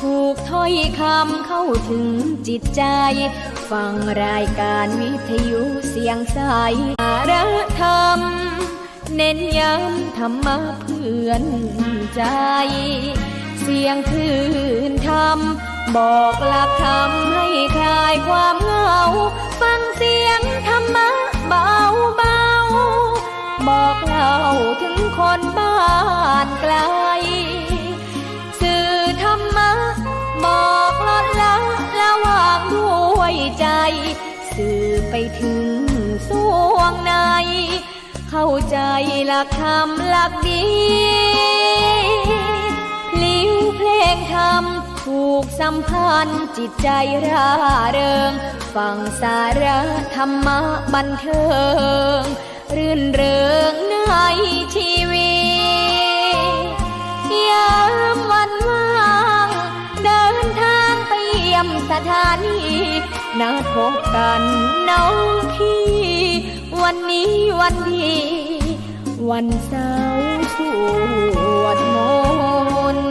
ถูกถ้อยคำเข้าถึงจิตใจฟังรายการวิทยุเสียงใสสาระธรรมเน้นย้ำธรรมะเพื่อนใจเสียงคลื่นธรรมบอกหลักธรรมให้คลายความเหงาฟังเสียงธรรมะเบาเบาบอกเล่าถึงคนบ้านไกลสื่อธรรมะบอกลดละระหว่างด้วยใจสื่อไปถึงสวงในเข้าใจหลักธรรมหลักดีลิ้วเพลงธรรมผูกสัมพันธ์จิตใจร่าเริงฟังสาระธรรมะบันเทิงรื่นเริงในชีวิตยามวันว่างเดินทางไปเยี่ยมสถานีนัดพบกันน้องพี่วันนี้วันดีวันเสาร์สวดมนต์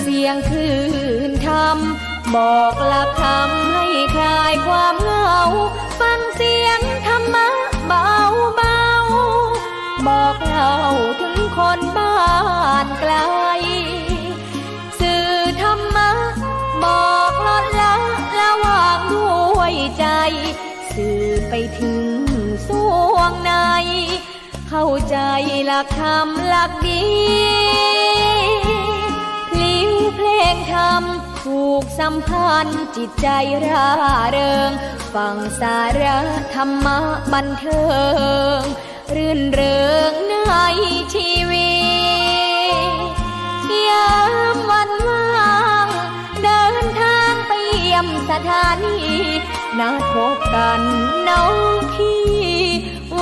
เสียงคลื่นธรรมบอกหลักธรรมให้คลายความเหงาฟังเสียงธรรมะเบาเบาบอกเล่าถึงคนบ้านไกลสื่อธรรมะบอกลดละระหว่างด้วยใจสื่อไปถึงสวงในเข้าใจหลักธรรมหลักดีเพลงธรรมผูกสัมพันธ์จิตใจร่าเริงฟังสาระธรรมะบันเทิงรื่นเริงในชีวิตยามวันว่างเดินทางไปเยี่ยมสถานีนัดพบกันน้องพี่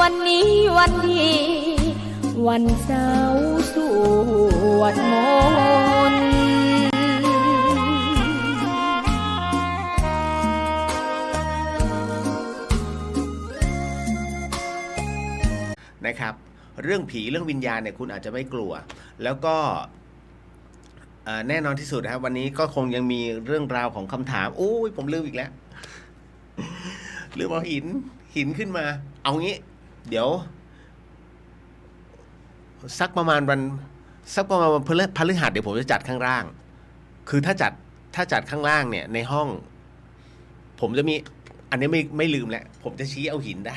วันนี้วันดีวันเสาร์สวดมนต์นะครับเรื่องผีเรื่องวิญญาณเนี่ยคุณอาจจะไม่กลัวแล้วก็แน่นอนที่สุดนะครับวันนี้ก็คงยังมีเรื่องราวของคำถามโอ้ยผมลืมอีกแล้วลืมเอาหินขึ้นมาเอางี้เดี๋ยวสักประมาณวันพฤหัสเดี๋ยวผมจะจัดข้างล่างคือถ้าจัดข้างล่างเนี่ยในห้องผมจะมีอันนี้ไม่ลืมแล้วผมจะชี้เอาหินได้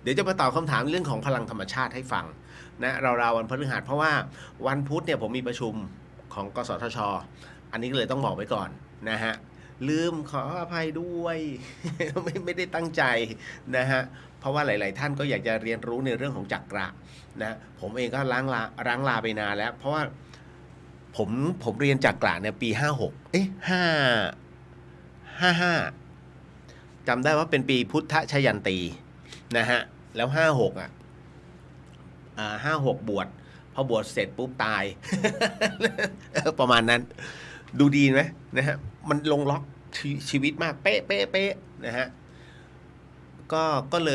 เดี๋ยวจะมาตอบคำถามเรื่องของพลังธรรมชาติให้ฟังนะราวๆวันพฤหัสเพราะว่าวันพุธเนี่ยผมมีประชุมของกสทช.อันนี้ก็เลยต้องบอกไว้ก่อนนะฮะลืมขออภัยด้วย ไม่ได้ตั้งใจนะฮะเพราะว่าหลายๆท่านก็อยากจะเรียนรู้ในเรื่องของจักระนะผมเองก็ล้างลาไปนานแล้วเพราะว่าผมเรียนจักระเนี่ยปี55จำได้ว่าเป็นปีพุทธชยันตีนะฮะแล้ว56บวชพอบวชเสร็จปุ๊บตาย ประมาณนั้นดูดีไหมนะฮะมันลงล็อกชีวิตมากเป๊ะนะฮะก็เ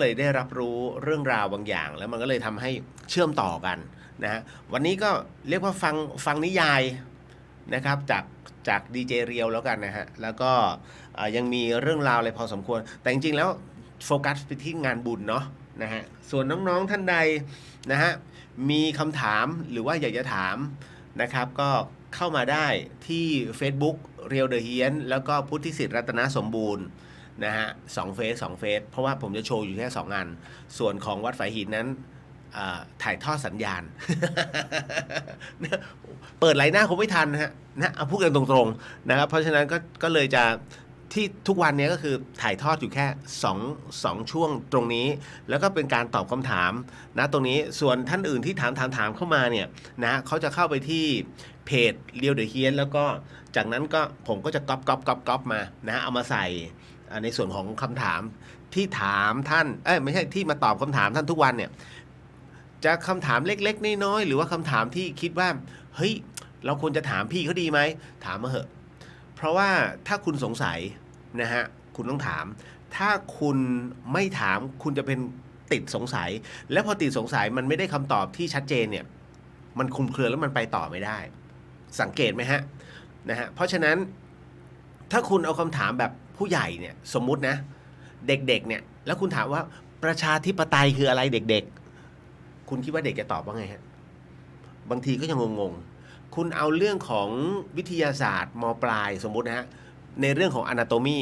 ลยได้รับรู้เรื่องราวบางอย่างแล้วมันก็เลยทำให้เชื่อมต่อกันนะฮะวันนี้ก็เรียกว่าฟังนิยายนะครับจากดีเจเรียวแล้วกันนะฮะแล้วก็ยังมีเรื่องราวอะไรพอสมควรแต่จริงๆแล้วโฟกัสไปที่งานบุญเนาะนะฮะส่วนน้องๆท่านใดนะฮะมีคำถามหรือว่าอยากจะถามนะครับก็เข้ามาได้ที่ Facebook เรียวเดอะเฮียนแล้วก็พุทธิสิทธิ์รัตนสมบูรณ์นะฮะ2 เฟซเพราะว่าผมจะโชว์อยู่แค่2อันส่วนของวัดฝายหินนั้นถ่ายทอดสัญญาณ เปิดไลน์หน้าคงไม่ทันนะฮะเอาพูดกันตรงๆนะครับเพราะฉะนั้นก็เลยจะ ที่ทุกวันนี้ก็คือถ่ายทอดอยู่แค่2ช่วงตรงนี้ แล้วก็เป็นการตอบคำถามนะตรงนี้ส่วนท่านอื่นที่ถามเข้ามาเนี่ยนะเขาจะเข้าไปที่เพจเรียวเดอะเฮียนแล้วก็จากนั้นก็ผมก็จะก๊อปมานะเอามาใส่ในส่วนของคำถามที่ถามท่านไม่ใช่ที่มาตอบคำถามท่านทุกวันเนี่ยจะคำถามเล็กๆน้อยๆหรือว่าคำถามที่คิดว่าเฮ้ยเราควรจะถามพี่เขาดีไหมถามมาเหอะเพราะว่าถ้าคุณสงสัยนะฮะคุณต้องถามถ้าคุณไม่ถามคุณจะเป็นติดสงสัยและพอติดสงสัยมันไม่ได้คำตอบที่ชัดเจนเนี่ยมันคลุมเครือแล้วมันไปต่อไม่ได้สังเกตไหมฮะนะฮะเพราะฉะนั้นถ้าคุณเอาคำถามแบบผู้ใหญ่เนี่ยสมมุตินะเด็กๆเนี่ยแล้วคุณถามว่าประชาธิปไตยคืออะไรเด็กๆคุณคิดว่าเด็กจะตอบว่าไงฮะบางทีก็ยังงงๆคุณเอาเรื่องของวิทยาศาสตร์มปลายสมมุตินะฮะในเรื่องของ anatomy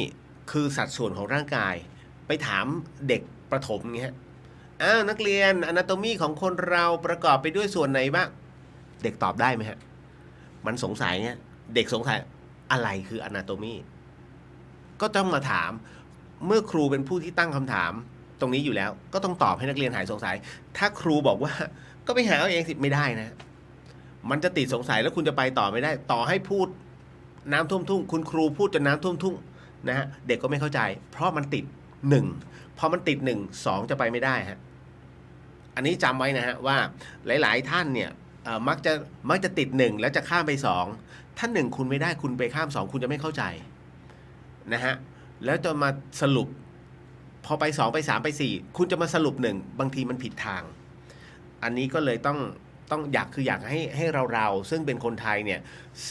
คือสัดส่วนของร่างกายไปถามเด็กประถมเงี้ยนักเรียน anatomy ของคนเราประกอบไปด้วยส่วนไหนบ้างเด็กตอบได้ไหมฮะมันสงสัยเนี่ยเด็กสงสัยอะไรคือ anatomy ก็ต้องมาถามเมื่อครูเป็นผู้ที่ตั้งคำถามตรงนี้อยู่แล้วก็ต้องตอบให้นักเรียนหายสงสัยถ้าครูบอกว่าก็ไปหาเอาเองสิไม่ได้นะมันจะติดสงสัยแล้วคุณจะไปต่อไม่ได้ต่อให้พูดน้ำท่วมทุ่งคุณครูพูดจนน้ำท่วมทุ่งนะฮะเด็กก็ไม่เข้าใจเพราะมันติด1พอมันติด1 2จะไปไม่ได้ฮะอันนี้จำไว้นะฮะว่าหลายๆท่านเนี่ยมักจะติด1แล้วจะข้ามไป2ถ้า1คุณไม่ได้คุณไปข้าม2คุณจะไม่เข้าใจนะฮะแล้วจะมาสรุปพอไป2ไป3ไป4คุณจะมาสรุป1บางทีมันผิดทางอันนี้ก็เลยต้องอยากให้เราซึ่งเป็นคนไทยเนี่ย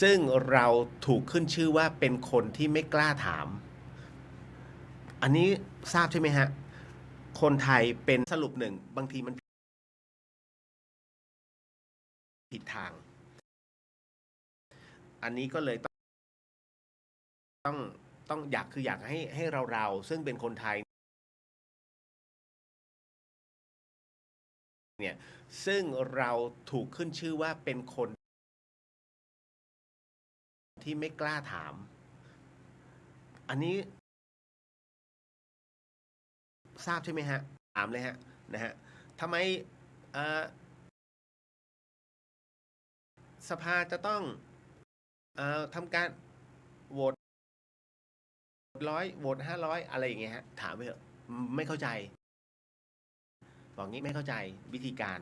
ซึ่งเราถูกขึ้นชื่อว่าเป็นคนที่ไม่กล้าถามอันนี้ทราบใช่ไหมฮะคนไทยเป็นสรุป1บางทีมันผิดทางอันนี้ก็เลยต้องอยากให้เราซึ่งเป็นคนไทยเนี่ยซึ่งเราถูกขึ้นชื่อว่าเป็นคนที่ไม่กล้าถามอันนี้ทราบใช่ไหมฮะถามเลยฮะนะฮะทำไมสภาจะต้องทำการโหวต100โหวต500อะไรอย่างเงี้ยฮะถามไปเถอะไม่เข้าใจบอกงี้ไม่เข้าใจวิธีการ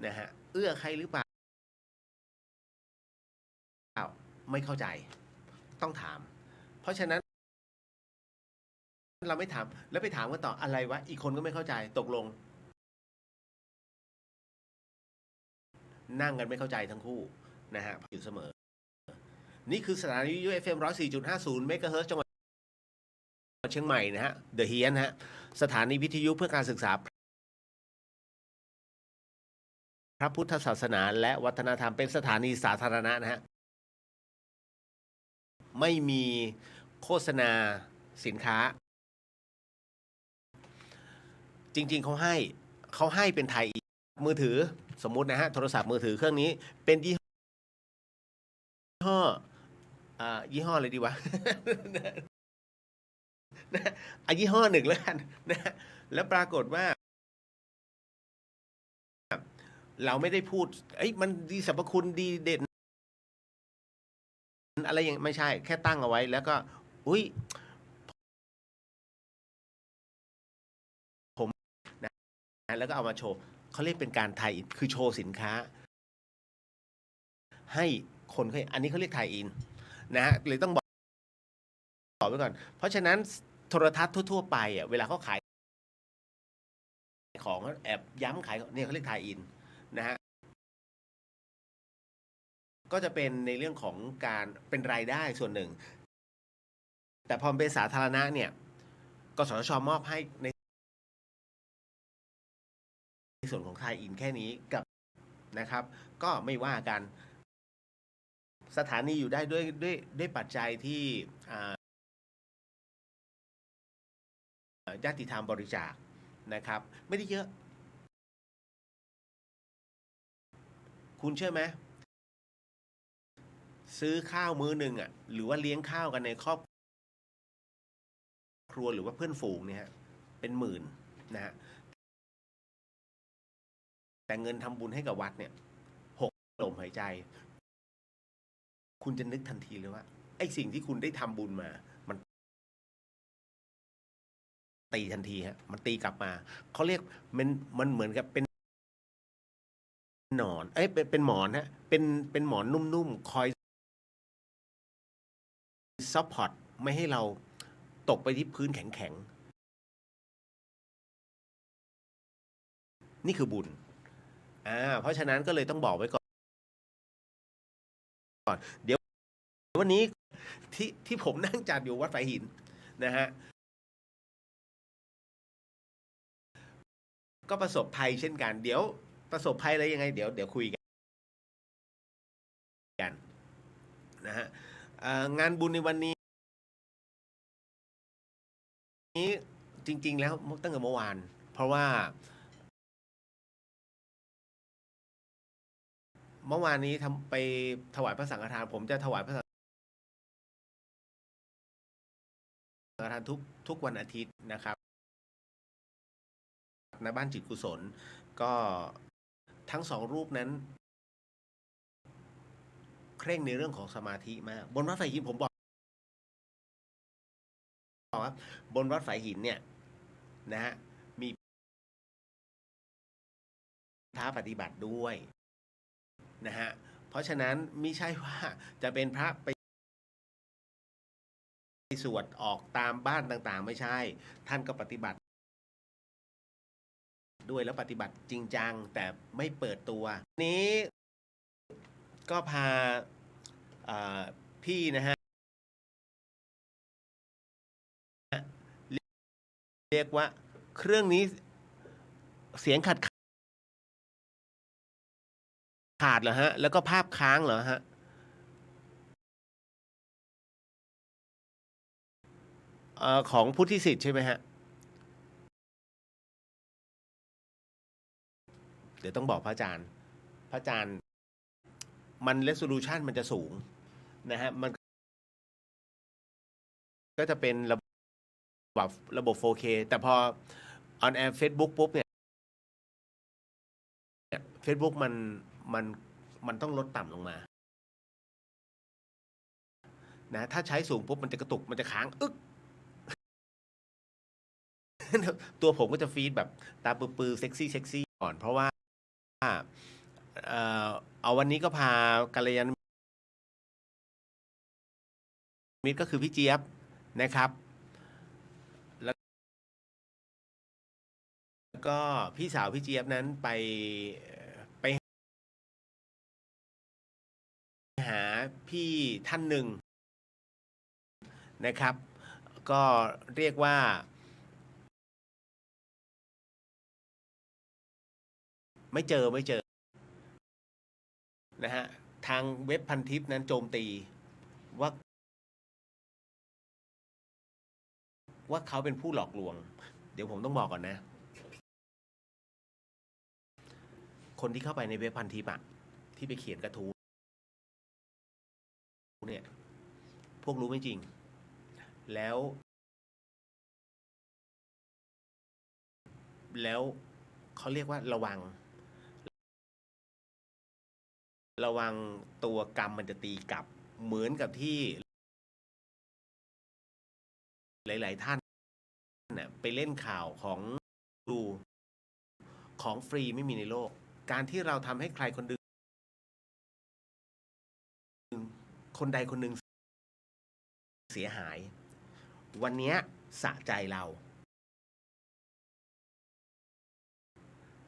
นะฮะเอื้อใครหรือเปล่าไม่เข้าใจต้องถามเพราะฉะนั้นเราไม่ถามแล้วไปถามกันต่ออะไรวะอีกคนก็ไม่เข้าใจตกลงนั่งกันไม่เข้าใจทั้งคู่นะฮะอยู่เสมอนี่คือสถานีวิทยุ FM 104.50 เมกะเฮิรตซ์จังหวัดเชียงใหม่นะฮะ The Hian นะฮะสถานีวิทยุเพื่อการศึกษาพระพุทธศาสนาและวัฒนธรรมเป็นสถานีสาธารณะนะฮะไม่มีโฆษณาสินค้าจริงๆเขาให้เป็นไทยมือถือสมมุตินะฮะโทรศัพท์มือถือเครื่องนี้เป็นยี่ห้อยี่ห้ออะไรดีวะ นะยี่ห้อ1แล้วกันนะแล้วปรากฏว่าเราไม่ได้พูดมันดีสรรพคุณดีเด่นอะไรอย่างไม่ใช่แค่ตั้งเอาไว้แล้วก็อุ้ยผมนะแล้วก็เอามาโชว์เขาเรียกเป็นการไทยคือโชว์สินค้าให้คนเขาอันนี้เขาเรียกไทยอินนะฮะเลยต้องบอกไว้ก่อนเพราะฉะนั้นโทรทัศน์ทั่วๆไปเวลาเขาขายของแอบย้ำขายเนี่ยเขาเรียกไทยอินนะฮะก็จะเป็นในเรื่องของการเป็นรายได้ส่วนหนึ่งแต่พอเป็นสาธารณะเนี่ยกสทช.มอบให้ในส่วนของไทยอินแค่นี้กับนะครับก็ไม่ว่ากันสถานีอยู่ได้ด้วยปัจจัยที่ญาติธรรมบริจาคนะครับไม่ได้เยอะคุณเชื่อไหมซื้อข้าวมื้อหนึ่งหรือว่าเลี้ยงข้าวกันในครอบ ครัวหรือว่าเพื่อนฝูงเนี่ยฮะเป็นหมื่นนะฮะแต่เงินทำบุญให้กับวัดเนี่ย6 ลมหายใจ คุณจะนึกทันทีเลยว่าไอ้สิ่งที่คุณได้ทำบุญมามันตีทันทีฮะมันตีกลับมาเขาเรียกมันเหมือนกับเป็นหนอนเป็นหมอนฮะเป็นหมอนนุ่มๆคอยซัพพอร์ตไม่ให้เราตกไปที่พื้นแข็งๆนี่คือบุญเพราะฉะนั้นก็เลยต้องบอกไว้ก่อนเดี๋ยววันนี้ที่ผมนั่งจัดอยู่วัดฝายหินนะฮะก็ประสบภัยเช่นกันเดี๋ยวประสบภัยอะไรยังไงเดี๋ยวคุยกันนะฮะงานบุญในวันนี้จริงๆแล้วตั้งแต่เมื่อวานเพราะว่าเมื่อวานนี้ไปถวายพระสังฆทานผมจะถวายพระสังฆทานทุกวันอาทิตย์นะครับณบ้านจิตกุศลก็ทั้ง2 รูปนั้นเคร่งในเรื่องของสมาธิมากบนวัดฝายหินผมบอกว่าบนวัดฝายหินเนี่ยนะฮะมีพระปฏิบัติด้วยนะฮะเพราะฉะนั้นไม่ใช่ว่าจะเป็นพระไปสวดออกตามบ้านต่างๆไม่ใช่ท่านก็ปฏิบัติด้วยแล้วปฏิบัติจริงจังแต่ไม่เปิดตัวนี้ก็พาพี่นะฮะเรียกว่าเครื่องนี้เสียงขาดเหรอฮะแล้วก็ภาพค้างเหรอฮะของพุทธิสิทธิ์ใช่ไหมฮะเดี๋ยวต้องบอกพระอาจารย์มัน resolution มันจะสูงนะฮะมันก็จะเป็นระบบ 4K แต่พอ on air Facebook ปุ๊บเนี่ย Facebook มันต้องลดต่ำลงมานะถ้าใช้สูงปุ๊บมันจะกระตุกมันจะค้างตัวผมก็จะฟีดแบบตาปือเซ็กซี่ก่อนเพราะว่าเอาวันนี้ก็พากัลยาณมิตรก็คือพี่เจี๊ยบนะครับแล้วก็พี่สาวพี่เจี๊ยบนั้นไปหาพี่ท่านหนึ่งนะครับก็เรียกว่าไม่เจอนะฮะทางเว็บพันทิปนั้นโจมตีว่าเขาเป็นผู้หลอกลวงเดี๋ยวผมต้องบอกก่อนนะคนที่เข้าไปในเว็บพันทิปอะที่ไปเขียนกระทู้เนี่ยพวกรู้ไม่จริงแล้วเขาเรียกว่าระวังตัวกรรมมันจะตีกลับเหมือนกับที่หลายๆท่านเนี่ยไปเล่นข่าวของดูของฟรีไม่มีในโลกการที่เราทำให้ใครคนใดคนหนึ่งเสียหายวันนี้สะใจเรา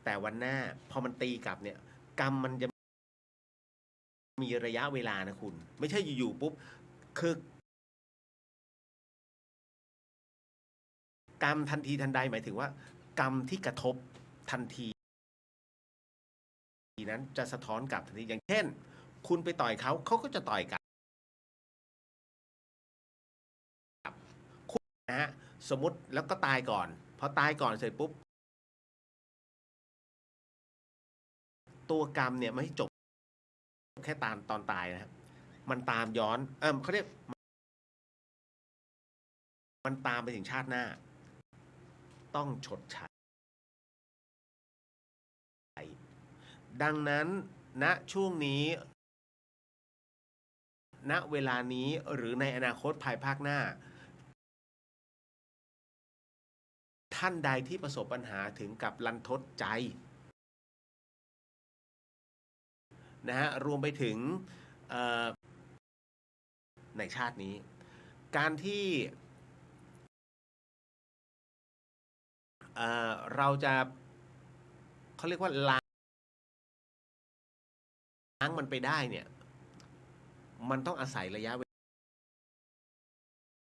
แต่วันหน้าพอมันตีกลับเนี่ยกรรมมันจะมีระยะเวลานะคุณไม่ใช่อยู่ๆปุ๊บคือกรรมทันทีทันใดหมายถึงว่ากรรมที่กระทบทันทีนั้นจะสะท้อนกลับทันทีอย่างเช่นคุณไปต่อยเขาก็จะต่อยกลับนะฮะสมมติแล้วก็ตายก่อนพอตายก่อนเสร็จปุ๊บตัวกรรมเนี่ยไม่จบแค่ตอนตายนะครับมันตามย้อนเขาเรียก มันตามไปถึงชาติหน้า ต้องชดใช้ดังนั้นณช่วงนี้ ณเวลานี้หรือในอนาคตภายภาคหน้า ท่านใดที่ประสบปัญหาถึงกับรันทดใจนะฮะรวมไปถึงในชาตินี้ การที่เราจะเขาเรียกว่าล้างมันไปได้เนี่ย มันต้องอาศัยระยะเ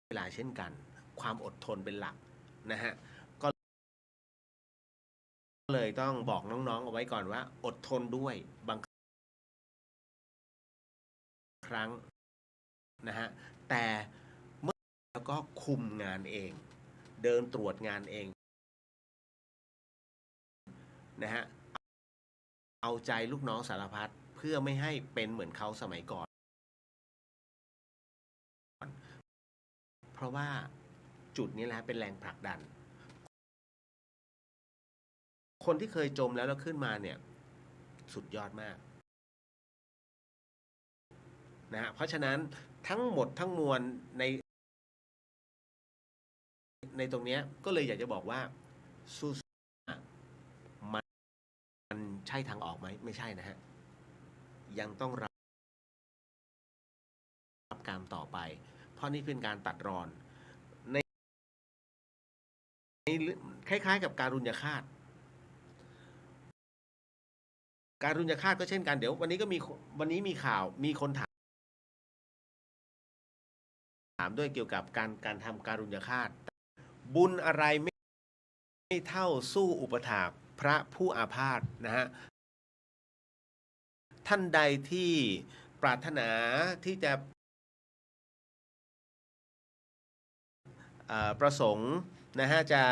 วลาเช่นกัน ความอดทนเป็นหลักนะฮะก็เลยต้องบอกน้องๆเอาไว้ก่อนว่าอดทนด้วยบางครั้งนะฮะแต่เมื่อแล้วก็คุมงานเองเดินตรวจงานเองนะฮะเอาใจลูกน้องสารพัดเพื่อไม่ให้เป็นเหมือนเขาสมัยก่อนเพราะว่าจุดนี้แหละเป็นแรงผลักดันคนที่เคยจมแล้วขึ้นมาเนี่ยสุดยอดมากนะฮะเพราะฉะนั้นทั้งหมดทั้งมวลในตรงนี้ก็เลยอยากจะบอกว่าสู้มันใช่ทางออกไหมไม่ใช่นะฮะยังต้องรับกรรมต่อไปเพราะนี่เป็นการตัดรอนในคล้ายๆกับการุญยฆาตก็เช่นกันเดี๋ยววันนี้มีข่าวมีคนถามด้วยเกี่ยวกับการทำการุญยฆาตบุญอะไรไม่เท่าสู้อุปถากพระผู้อาพาธนะฮะท่านใดที่ปรารถนาที่จะประสงค์นะฮะจะ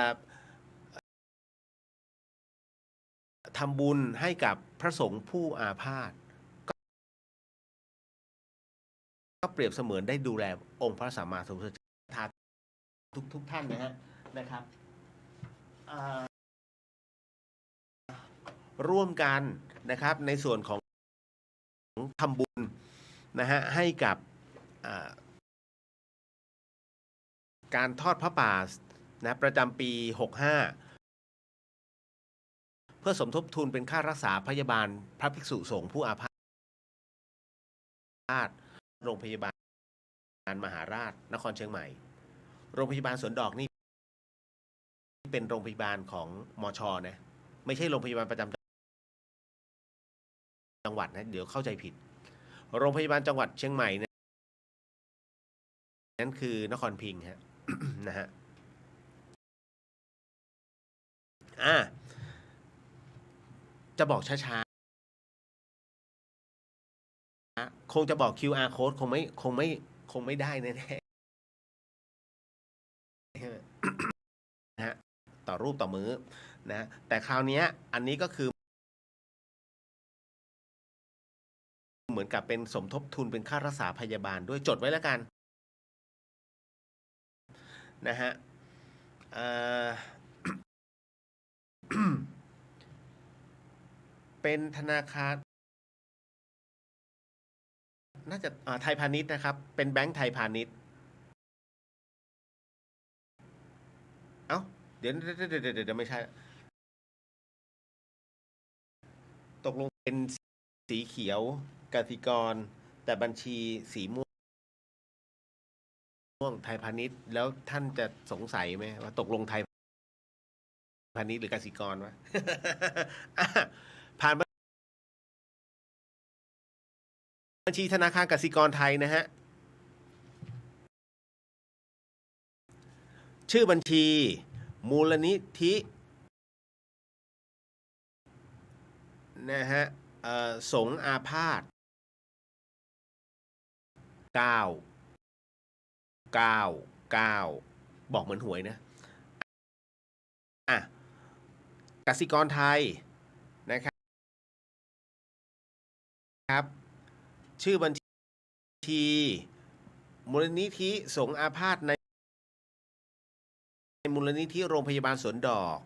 ทำบุญให้กับพระสงฆ์ผู้อาพาธก็เปรียบเสมือนได้ดูแลองค์พระสัมมาสัมพุทธเจ้าทุกท่านนะครับร่วมกันนะครับในส่วนของทำบุญนะฮะให้กับการทอดพระป่านะประจำปี 65เพื่อสมทบทุนเป็นค่ารักษาพยาบาลพระภิกษุสงฆ์ผู้อาพาธโรงพยาบาลมหาราชนครเชียงใหม่โรงพยาบาลสวนดอกนี่เป็นโรงพยาบาลของมช.นะไม่ใช่โรงพยาบาลประจำจังหวัดนะเดี๋ยวเข้าใจผิดโรงพยาบาลจังหวัดเชียงใหม่นั่นคือนครพิงค์ฮะ นะฮะจะบอกช้าๆคงจะบอก QR code คงไม่ได้แน่ๆนะฮะต่อรูปต่อมื้อนะแต่คราวนี้อันนี้ก็คือเหมือนกับเป็นสมทบทุนเป็นค่ารักษาพยาบาลด้วยจดไว้แล้วกันนะฮะเป็นธนาคารน่าจะไทยพาณิชย์นะครับเป็นแบงก์ไทยพาณิชย์เอ้าเดี๋ยวไม่ใช่ตกลงเป็นสีเขียวกสิกรแต่บัญชีสีม่วงไทยพาณิชย์แล้วท่านจะสงสัยไหมว่าตกลงไทยพาณิชย์หรือกสิกรวะ ผ่านบัญชีธนาคารกสิกรไทยนะฮะชื่อบัญชีมูลนิธินะฮะสงฆ์อาพาธ9บอกเหมือนหวยนะกสิกรไทยนะครับชื่อบัญชีมูลนิธิสงฆ์อาพาธใน ลนิธิโรงพยาบาลสวนดอก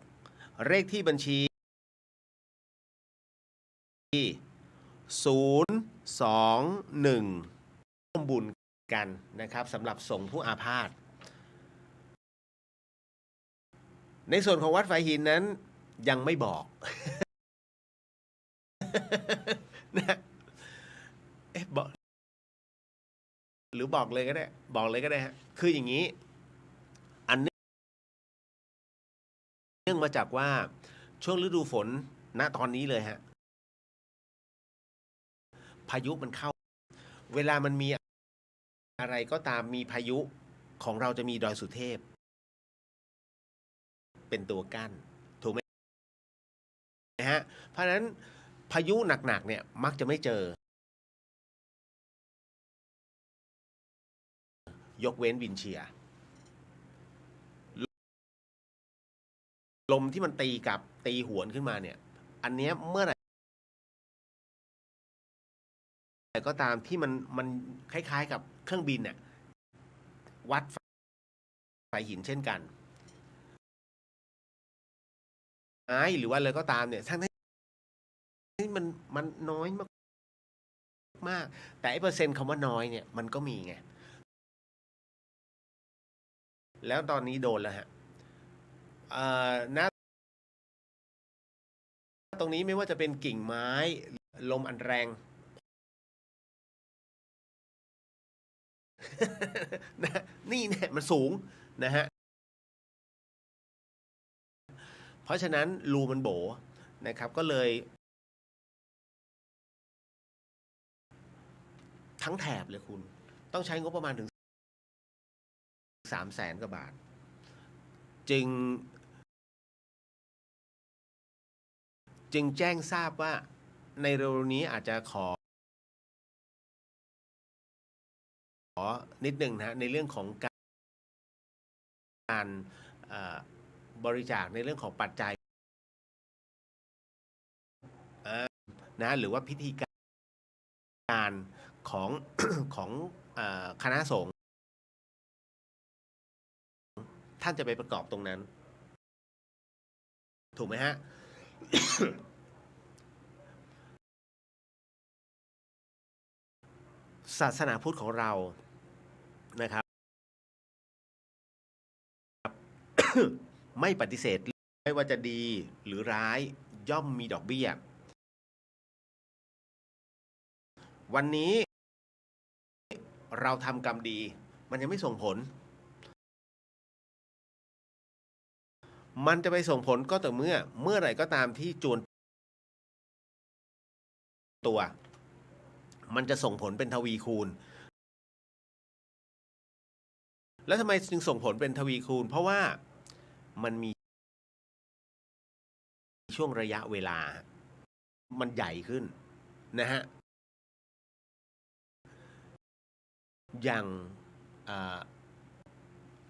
เลขที่บัญชี021ร่วมบุญกันนะครับสำหรับสงฆ์ผู้อาพาธในส่วนของวัดฝายหินนั้นยังไม่บอก นะบอกหรือบอกเลยก็ได้บอกเลยก็ได้ฮะคืออย่างนี้อันเนื่องมาจากว่าช่วงฤดูฝนณตอนนี้เลยฮะพายุมันเข้าเวลามันมีอะไรก็ตามมีพายุของเราจะมีดอยสุเทพเป็นตัวกั้นถูกไหมนะฮะเพราะฉะนั้นพายุหนักๆเนี่ยมักจะไม่เจอยกเว้นวินเชียร์ลมที่มันตีหวนขึ้นมาเนี่ยอันเนี้ยเมื่อไหร่ก็ตามที่มันคล้ายๆกับเครื่องบินเนี่ยวัดฝายหินเช่นกันหรือว่าอะไรก็ตามเนี่ยทั้งที่มันน้อยมากแต่ไอ้เปอร์เซ็นต์คำว่าน้อยเนี่ยมันก็มีไงแล้วตอนนี้โดนแล้วฮะณตรงนี้ไม่ว่าจะเป็นกิ่งไม้ลมอันแรง นะนี่เนี่ยมันสูงนะฮะเพราะฉะนั้นรูมันโบนะครับก็เลยทั้งแถบเลยคุณต้องใช้งบประมาณถึง300,000 กว่าบาทจึงแจ้งทราบว่าในเร็วนี้อาจจะขอนิดหนึ่งนะในเรื่องของการบริจาคในเรื่องของปัจจัยนะหรือว่าพิธีการของ ของคณะสงฆ์ท่านจะไปประกอบตรงนั้นถูกไหมฮะ ศาสนาพุทธของเรานะครับ ไม่ปฏิเสธไม่ว่าจะดีหรือร้ายย่อมมีดอกเบี้ยวันนี้เราทำกรรมดีมันยังไม่ส่งผลมันจะไปส่งผลก็ต่อเมื่อไหร่ก็ตามที่จวนตัวมันจะส่งผลเป็นทวีคูณแล้วทำไมจึงส่งผลเป็นทวีคูณเพราะว่ามันมีช่วงระยะเวลามันใหญ่ขึ้นนะฮะอย่าง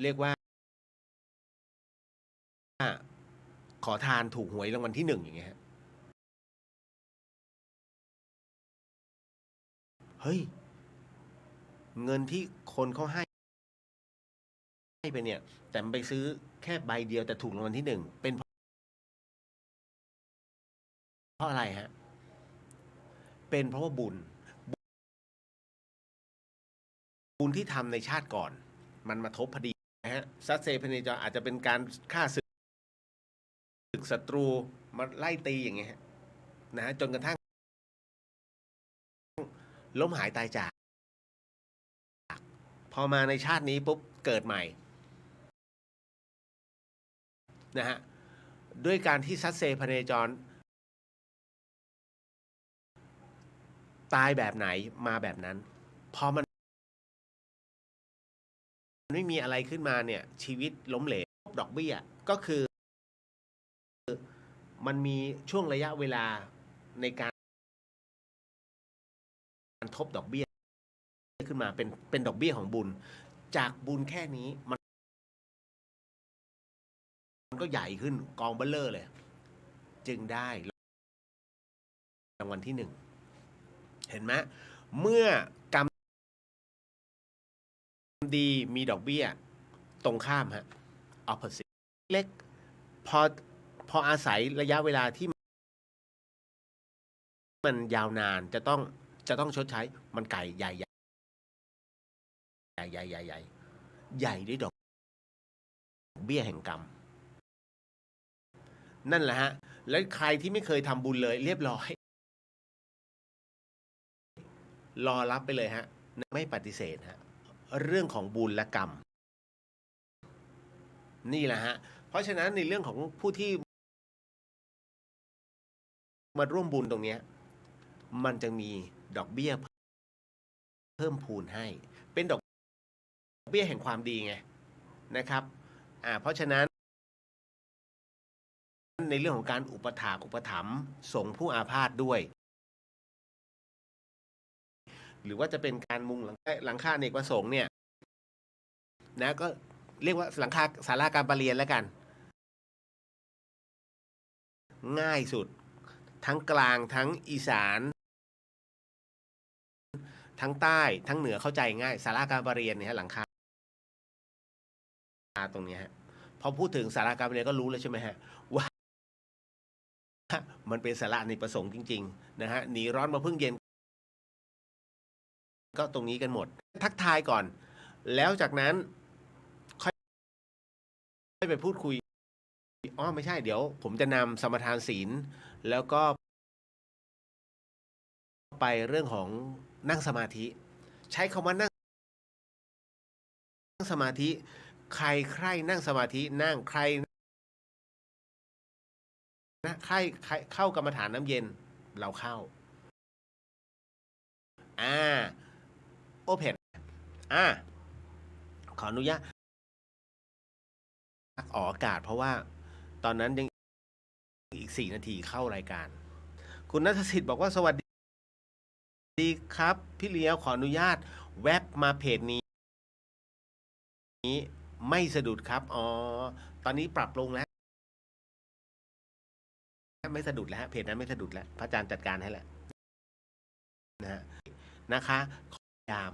เรียกว่าขอทานถูกหวยรางวัลที่ 1อย่างเงี้ยเฮ้ยเงินที่คนเขาให้ไปเนี่ยแต่มันไปซื้อแค่ใบเดียวแต่ถูกรางวัลที่ 1เป็นเพราะอะไรฮะเป็นเพราะว่าบุญที่ทำในชาติก่อนมันมาทบพอดีนะฮะซัดเซพเนจรอาจจะเป็นการฆ่าศึกศัตรูมาไล่ตีอย่างเงี้ยนะฮะจนกระทั่งล้มหายตายจากพอมาในชาตินี้ปุ๊บเกิดใหม่นะฮะด้วยการที่ซัดเซพเนจรตายแบบไหนมาแบบนั้นพอมันไม่มีอะไรขึ้นมาเนี่ยชีวิตล้มเหลวดอกเบี้ยก็คือมันมีช่วงระยะเวลาในการทบดอกเบี้ยขึ้นมาเป็นดอกเบี้ยของบุญจากบุญแค่นี้มันก็ใหญ่ขึ้นกองเบ้อเร่อเลยจึงได้รางวัลที่ 1เห็นไหมเมื่อกรรมดีมีดอกเบี้ยตรงข้ามฮะ opposite ล็กๆพออาศัยระยะเวลาที่มันยาวนานจะต้องชดใช้มันไก่ใหญ่ด้วยดอกเบี้ยแห่งกรรมนั่นแหละฮะแล้วใครที่ไม่เคยทำบุญเลยเรียบร้อยรอรับไปเลยฮะไม่ปฏิเสธฮะเรื่องของบุญและกรรมนี่แหละฮะเพราะฉะนั้นในเรื่องของผู้ที่มาร่วมบุญตรงนี้มันจะมีดอกเบี้ยเพิ่มพูนให้เป็นดอกเบี้ยแห่งความดีไงนะครับเพราะฉะนั้นในเรื่องของการอุปถัมภ์สงฆ์ผู้อาพาธด้วยหรือว่าจะเป็นการมุงหลังคาอเนกประสงค์เนี่ยนะก็เรียกว่าหลังคาศาลาการประเรียนแล้วกันง่ายสุดทั้งกลางทั้งอีสานทั้งใต้ทั้งเหนือเข้าใจง่ายศาลาการประเรียนเนี่ยหลังคาตรงนี้ฮะพอพูดถึงศาลาการประเรียนก็รู้เลยใช่ไหมฮะว่ามันเป็นศาลาอเนกประสงค์จริงๆนะฮะหนีร้อนมาพึ่งเย็นก็ตรงนี้กันหมดทักทายก่อนแล้วจากนั้นค่อยไปพูดคุยไม่ใช่เดี๋ยวผมจะนำสมทานศีลแล้วก็ไปเรื่องของนั่งสมาธิใช้คำว่านั่งสมาธิใครใครนั่งสมาธินั่งใครนะใครเข้ากรรมฐานน้ำเย็นเราเข้าโอเพนขออนุญาตออกอากาศเพราะว่าตอนนั้นยังอีก4 นาทีเข้ารายการคุณณัฐสิทธิ์บอกว่าสวัสดีครับพี่เลี้ยวขออนุญาตแวบมาเพจนี้ไม่สะดุดครับตอนนี้ปรับลงแล้วไม่สะดุดแล้วเพจนั้นไม่สะดุดแล้วพระอาจารย์จัดการให้แล้วนะคะยาม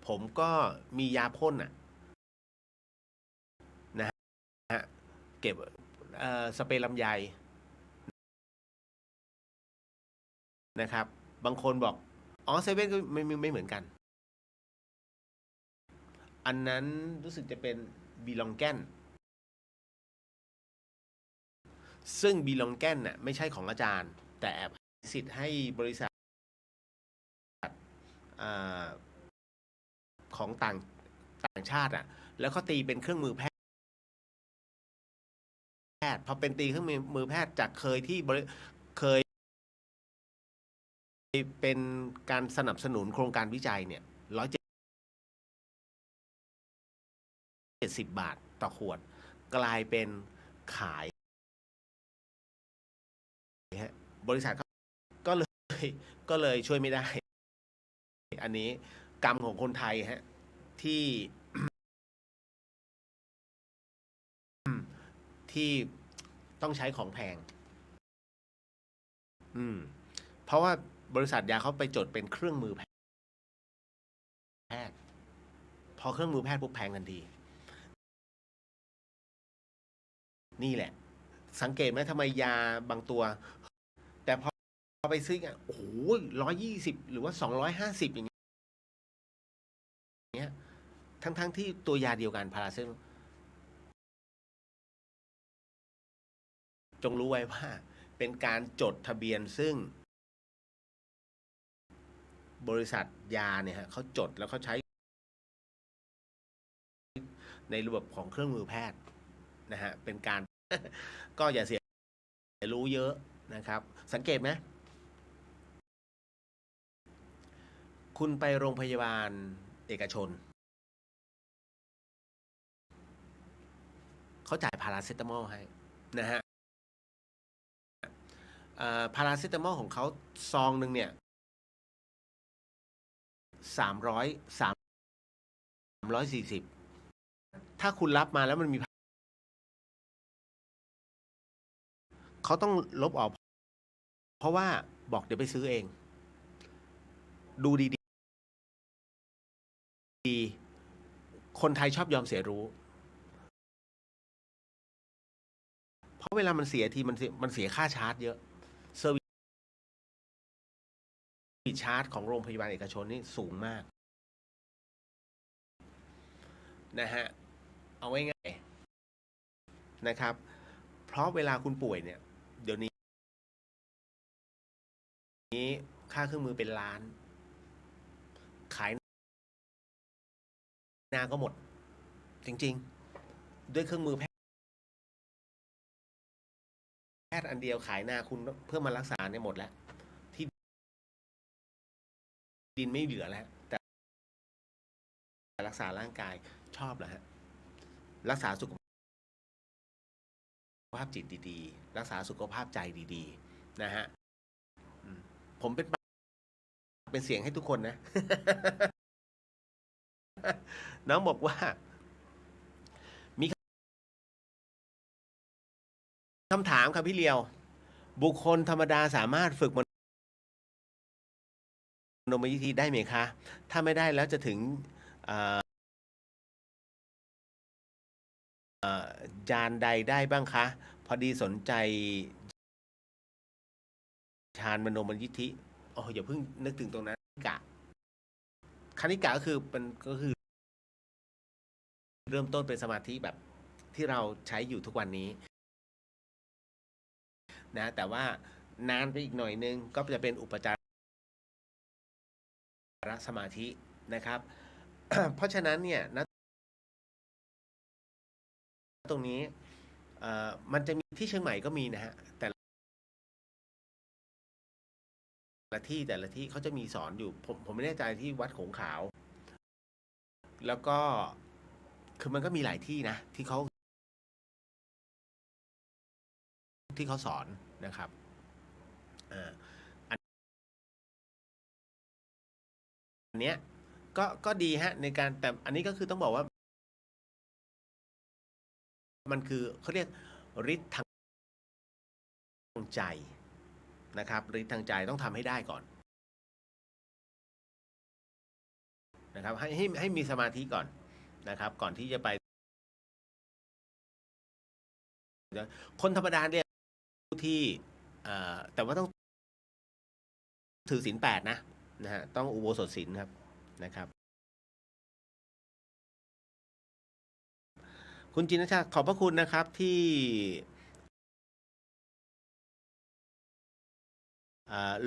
ผมก็มียาพ่นนะฮะเก็บสเปรย์ลำไยนะครับบางคนบอกเซเว่นก็ไม่เหมือนกันอันนั้นรู้สึกจะเป็นบีลองแกนซึ่งบีลองแกนน่ะไม่ใช่ของอาจารย์แต่แอบสิทธิ์ให้บริษัทของต่างชาติแล้วเขาตีเป็นเครื่องมือแพทย์พอเป็นตีเครื่องมือแพทย์จากเคยเป็นการสนับสนุนโครงการวิจัยเนี่ย170 บาทต่อขวดกลายเป็นขายบริษัทก็เลยช่วยไม่ได้อันนี้กรรมของคนไทยฮะที่ต้องใช้ของแพงเพราะว่าบริษัทยาเขาไปจดเป็นเครื่องมือแพทย์พอเครื่องมือแพทย์ปุ๊บแพงทันทีนี่แหละสังเกตไหมทำไมยาบางตัวแต่พอไปซื้อโอ้โห120หรือว่า250อย่างเงี้ยทั้งที่ตัวยาเดียวกันพาราเซตจงรู้ไว้ว่าเป็นการจดทะเบียนซึ่งบริษัทยาเนี่ยฮะเขาจดแล้วเขาใช้ในระบบของเครื่องมือแพทย์นะฮะเป็นการ ก็อย่าเสียรู้เยอะนะครับสังเกตไหมคุณไปโรงพยาบาลเอกชนเขาจ่ายพาราเซตามอลให้นะฮะพาราเซตามอลของเขาซองหนึ่งเนี่ย340ถ้าคุณรับมาแล้วมันมีเขาต้องลบออกเพราะว่าบอกเดี๋ยวไปซื้อเองดูดีๆคนไทยชอบยอมเสียรู้ เวลามันเสียทีมันเสียค่าชาร์จเยอะเซอร์วิสชาร์จของโรงพยาบาลเอกชนนี่สูงมากนะฮะเอาไว้ง่ายนะครับ เพราะเวลาคุณป่วยเนี่ยเดี๋ยวนี้ค่าเครื่องมือเป็นล้านขายหน้าก็หมดจริงๆด้วยเครื่องมือแพทย์อันเดียวขายหน้าคุณเพื่อมารักษาเนี่ยหมดแล้วที่ดินไม่เหลือแล้วแต่รักษาร่างกายชอบเหรอฮะรักษาสุขภาพจิตดีๆรักษาสุขภาพใจดีๆนะฮะผมเป็นเสียงให้ทุกคนนะ น้องบอกว่ามีคำถามครับพี่เลียวบุคคลธรรมดาสามารถฝึกมโนมยิทธิได้ไหมคะถ้าไม่ได้แล้วจะถึงจานใดได้บ้างคะพอดีสนใจฌานมโนมยิทธิอ๋ออย่าเพิ่งนึกถึงตรงนั้นคณิกะก็คือเริ่มต้นเป็นสมาธิแบบที่เราใช้อยู่ทุกวันนี้นะแต่ว่านานไปอีกหน่อยนึงก็จะเป็นอุปจารสมาธินะครับ เพราะฉะนั้นเนี่ยนะตรงนี้มันจะมีที่เชียงใหม่ก็มีนะฮะแต่ละที่เขาจะมีสอนอยู่ผมไม่แน่ใจที่วัดโขงขาวแล้วก็คือมันก็มีหลายที่นะที่เขาสอนนะครับอันเนี้ยก็ดีฮะในการแต่อันนี้ก็คือต้องบอกว่ามันคือเขาเรียกฤทธิ์ทางใจนะครับฤทธิ์ทางใจต้องทำให้ได้ก่อนนะครับให้มีสมาธิก่อนนะครับก่อนที่จะไปคนธรรมดาเนี่ยที่แต่ว่าต้องถือศีล 8นะฮะต้องอุโบสถศีลครับนะครับคุณจินชาขอบพระคุณนะครับที่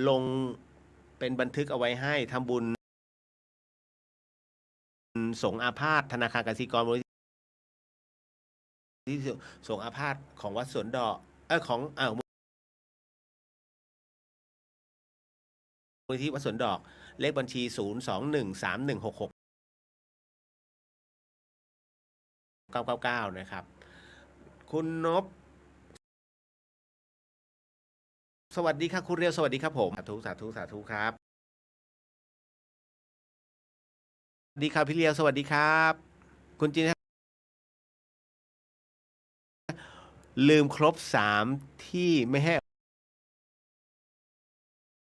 ลงเป็นบันทึกเอาไว้ให้ทำบุญสงฆ์อาพาธธนาคารกสิกรมูลนิธิสงฆ์อาพาธของวัดสวนดอกของมูลนิธิวัดสวนดอกเลขบัญชี021316699นะครับคุณนพสวัสดีครับคุณเรียวสวัสดีครับผมสาธุครับสวัสดีครับพี่เรียวสวัสดีครับคุณจินลืมครบ3ที่ไม่ให้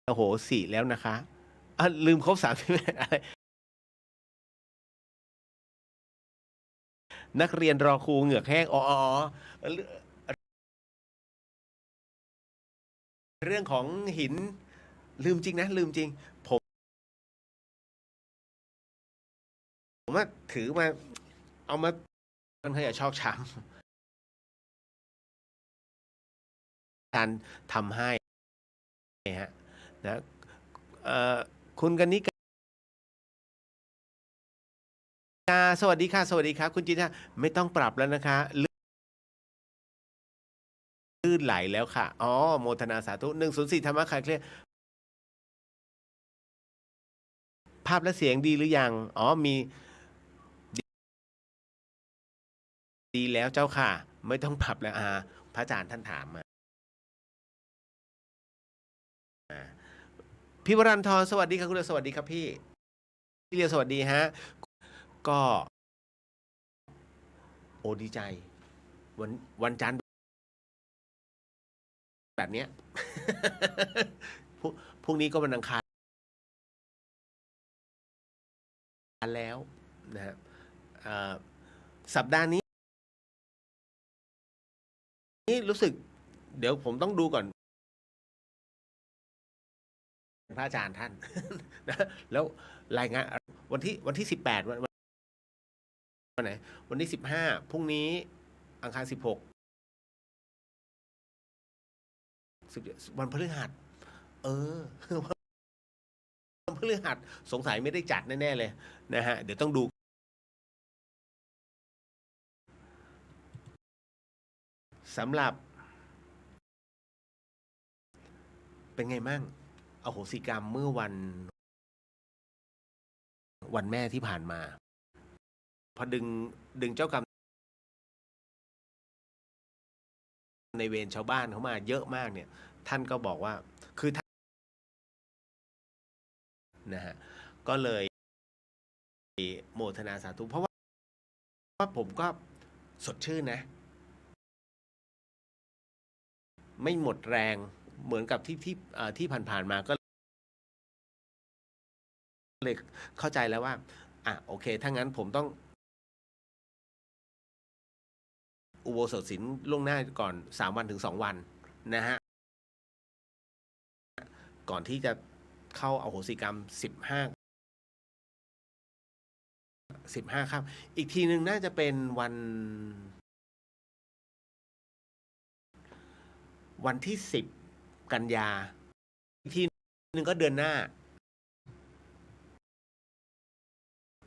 โอ้โห4แล้วนะคะลืมครบ3ที่ไม่อะไรนักเรียนรอครูเหงือกแห้งอ๋อเรื่องของหินลืมจริงนะลืมจริงผมว่าถือมาเอามามันขยะชอกช้ำการทำให้ฮะนะคุณกันนิกาสวัสดีค่ะสวัสดีครับคุณจินาไม่ต้องปรับแล้วนะคะลื่นไหลแล้วค่ะอ๋อโมทนาสาธุ104ธรรมะคลายเครียดภาพและเสียงดีหรือยังอ๋อมีดีแล้วเจ้าค่ะไม่ต้องปรับแล้วพระอาจารย์ท่านถามมาพี่วรันทรสวัสดีครับคุณเรียวสวัสดีครับพี่เรียวสวัสดีฮะก็โอ้ดีใจวันจันทร์แบบเนี้ย พรุ่งนี้ก็วันอังคารแล้วนะฮะสัปดาห์นี้รู้สึก เดี๋ยวผมต้องดูก่อน พระอาจารย์ท่าน นะแล้วรายงานวันที่18วันไหนวันที่15พรุ่งนี้อังคาร16วันพฤหัสวันพฤหัสสงสัยไม่ได้จัดแน่ๆเลยนะฮะเดี๋ยวต้องดูสำหรับเป็นไงมั่งอโหสิกรรมเมื่อวันแม่ที่ผ่านมาพอดึงเจ้ากรรมในเวรชาวบ้านเขามาเยอะมากเนี่ยท่านก็บอกว่าคือท่านนะฮะก็เลยโมทนาสาธุเพราะว่าผมก็สดชื่นนะไม่หมดแรงเหมือนกับที่ผ่านๆมาก็เลยเข้าใจแล้วว่าโอเคถ้างั้นผมต้องอุโบสถศีลล่วงหน้าก่อน3 วันถึง2 วันนะฮะก่อนที่จะเข้าอโหสิกรรม15ครับอีกทีหนึ่งน่าจะเป็นวันที่10 กันยาอีกทีหนึ่งก็เดือนหน้า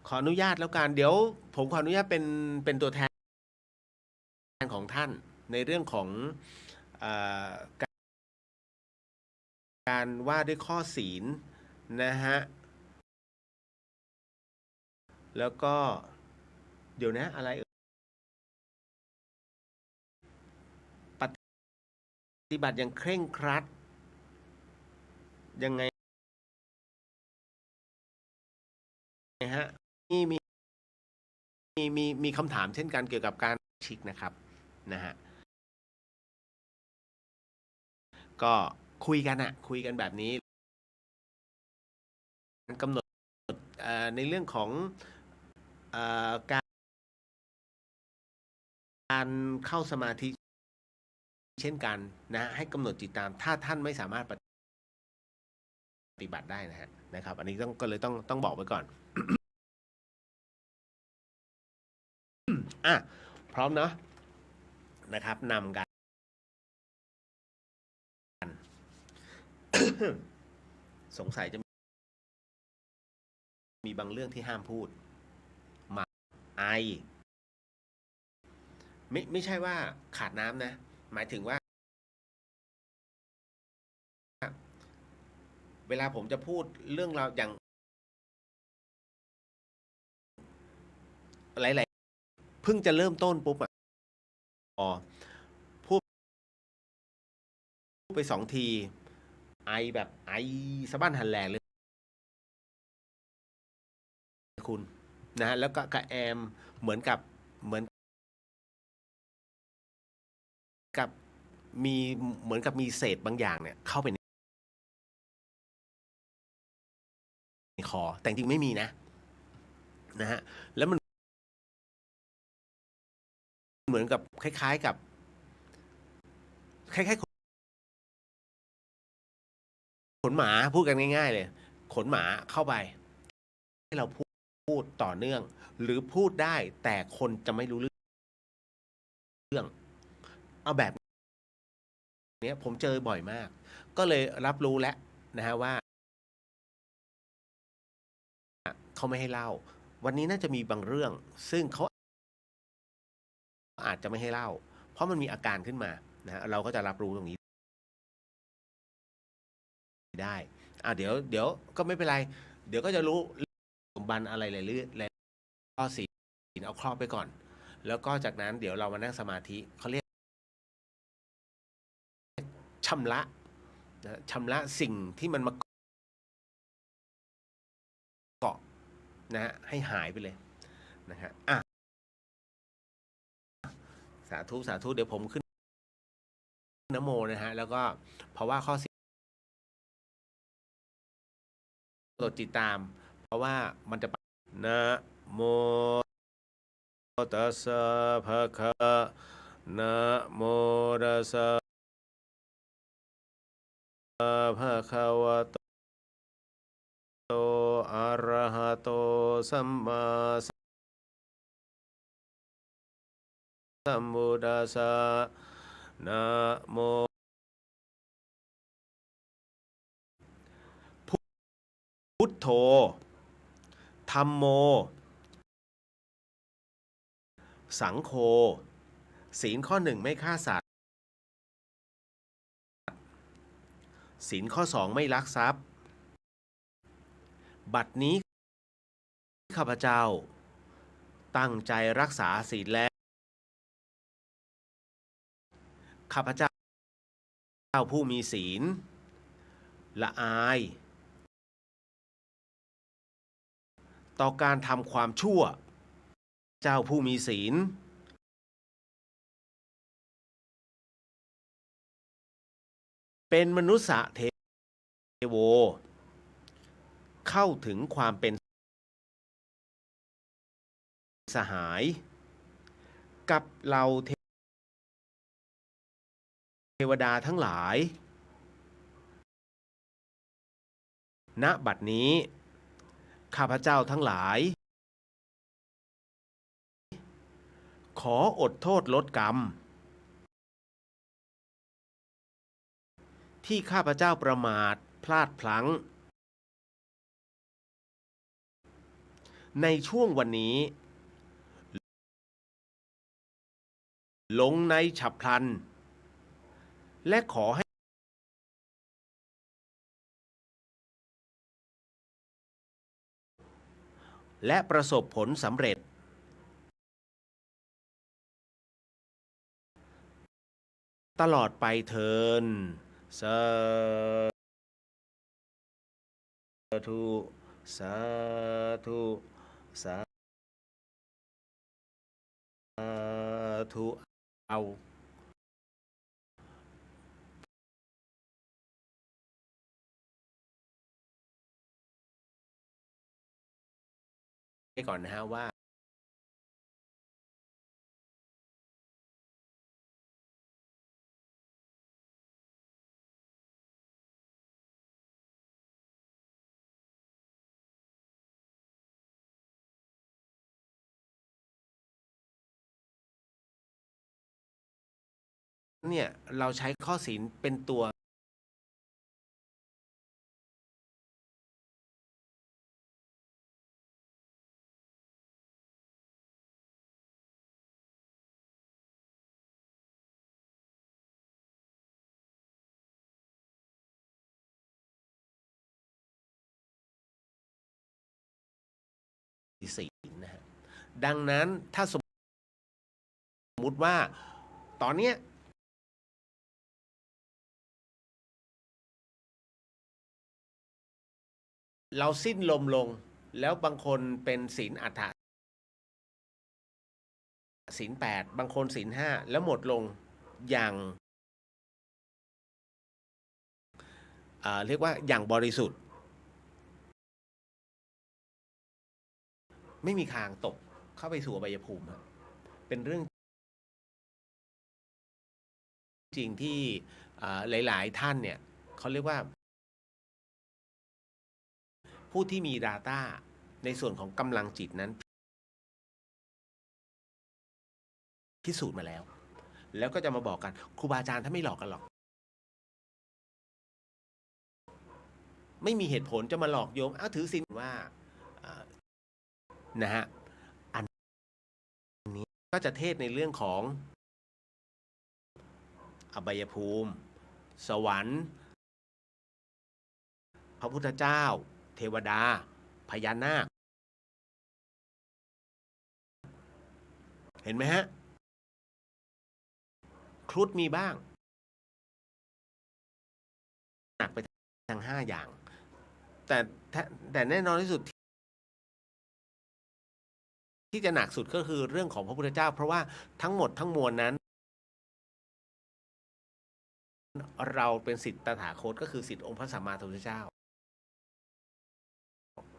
ขออนุญาตแล้วกันเดี๋ยวผมขออนุญาตเป็นตัวแทนของท่านในเรื่องของการว่าด้วยข้อศีลนะฮะแล้วก็เดี๋ยวนะอะไรปฏิบัติอย่างเคร่งครัดยังไงฮะมีคำถามเช่นกันเกี่ยวกับการชิกนะครับนะฮะก็คุยกันแบบนี้กำหนดในเรื่องของการเข้าสมาธิเช่นกันนะให้กำหนดจิตตามถ้าท่านไม่สามารถปฏิบัติได้นะครับอันนี้ก็เลยต้องบอกไว้ก่อน พร้อมเนาะนะครับนำกัน สงสัยจะมีบางเรื่องที่ห้ามพูดมาไอไม่ใช่ว่าขาดน้ำนะหมายถึงว่าเวลาผมจะพูดเรื่องราวอย่างหลายๆเพิ่งจะเริ่มต้นปุ๊บพูดไป2 ทีไอแบบไอสะบั้นหันแหลกเลยคุณนะแล้วก็กระแอมเหมือนกับมีเศษบางอย่างเนี่ยเข้าไปในคอแต่จริงไม่มีนะฮะแล้วมันเหมือนกับคล้ายๆขนหมาพูดกันง่ายๆเลยขนหมาเข้าไปให้เราพูดต่อเนื่องหรือพูดได้แต่คนจะไม่รู้เรื่องเอาแบบนี้ผมเจอบ่อยมากก็เลยรับรู้แล้วนะฮะว่าเขาไม่ให้เล่าวันนี้น่าจะมีบางเรื่องซึ่งเขาอาจจะไม่ให้เล่าเพราะมันมีอาการขึ้นมานะฮะเราก็จะรับรู้ตรงนี้ได้เดี๋ยวก็ไม่เป็นไรเดี๋ยวก็จะรู้สมบัติอะไรเรื่อยๆข้อศีลเอาครอบไปก่อนแล้วก็จากนั้นเดี๋ยวเรามานั่งสมาธิเขาเรียกชำระสิ่งที่มันมาเกาะนะฮะให้หายไปเลยนะฮะสาธุเดี๋ยวผมขึ้นนะโมนะฮะแล้วก็เพราะว่าข้อศีลกดติดตามเพราะว่ามันจะนะโมตัสสะภะคะนะโมตัสสะ ภะคะวะโตอะระหะโตสัมมาสัมพุทธัสสะนะโมพุทโธธัมโมสังโฆศีลข้อหนึ่งไม่ฆ่าสัตว์ศีลข้อสองไม่ลักทรัพย์บัดนี้ข้าพเจ้าตั้งใจรักษาศีลแล้วข้าพเจ้าผู้มีศีลละอายต่อการทำความชั่วเจ้าผู้มีศีลเป็นมนุษย์เทโวเข้าถึงความเป็นสหายกับเราเทวดาทั้งหลายณบัดนี้ข้าพเจ้าทั้งหลายขออดโทษลดกรรมที่ข้าพเจ้าประมาทพลาดพลั้งในช่วงวันนี้ลงในฉับพลันและขอให้และประสบผลสำเร็จตลอดไปเทินสาธุสาธุสาธุเอาไปก่อนนะฮะว่าเนี่ยเราใช้ข้อศีลเป็นตัวศีลนะฮะดังนั้นถ้าสมมุติว่าตอนเนี้ยเราสิ้นลมลงแล้วบางคนเป็นศีลอัฏฐะศีล8บางคนศีล5แล้วหมดลงอย่างเรียกว่าอย่างบริสุทธิ์ไม่มีทางตกเข้าไปสู่อบายภูมิเป็นเรื่องจริงที่หลายๆท่านเนี่ยเขาเรียกว่าผู้ที่มี Data ในส่วนของกำลังจิตนั้นพิสูจน์มาแล้วแล้วก็จะมาบอกกันครูบาอาจารย์ถ้าไม่หลอกกันหรอกไม่มีเหตุผลจะมาหลอกโยมถือศีลว่านะฮะอันนี้ก็จะเทศในเรื่องของอบายภูมิสวรรค์พระพุทธเจ้าเทวดาพญานาคเห็นไหมฮะครุฑมีบ้างหนักไปทาง5อย่างแต่แน่นอนที่สุดที่จะหนักสุดก็คือเรื่องของพระพุทธเจ้าเพราะว่าทั้งหมดทั้งมวลนั้นเราเป็นศิษย์ตถาคตก็คือศิษย์องค์พระสัมมาสัมพุทธเจ้า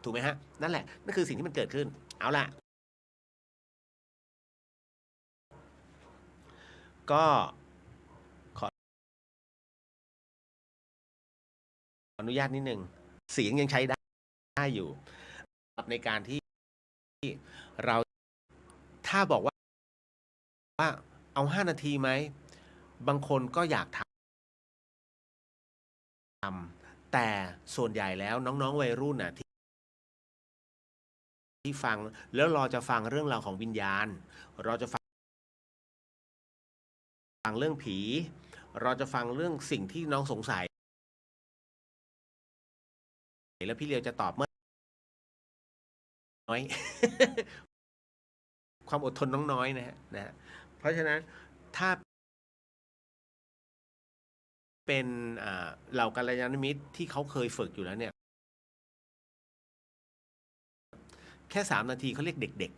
ถูกไหมฮะนั่นแหละนั่นคือสิ่งที่มันเกิดขึ้นเอาล่ะก็ อนุญาตนิดนึงเสียงยังใช้ได้อยู่ในการที่เราถ้าบอกว่าเอา5 นาทีไหมบางคนก็อยากทำแต่ส่วนใหญ่แล้วน้องๆวัยรุ่นน่ะที่ฟังแล้วเราจะฟังเรื่องราวของวิญญาณเราจะฟังเรื่องผี เราจะฟังเรื่องสิ่งที่น้องสงสัยแล้วพี่เลียวจะตอบเมื่อน้อย ความอดทนน้องน้อยนะฮะเพราะฉะนั้นถ้าเป็นเหล่ากัลยาณมิตรที่เขาเคยฝึกอยู่แล้วเนี่ยแค่3 นาทีเขาเรียกเด็ก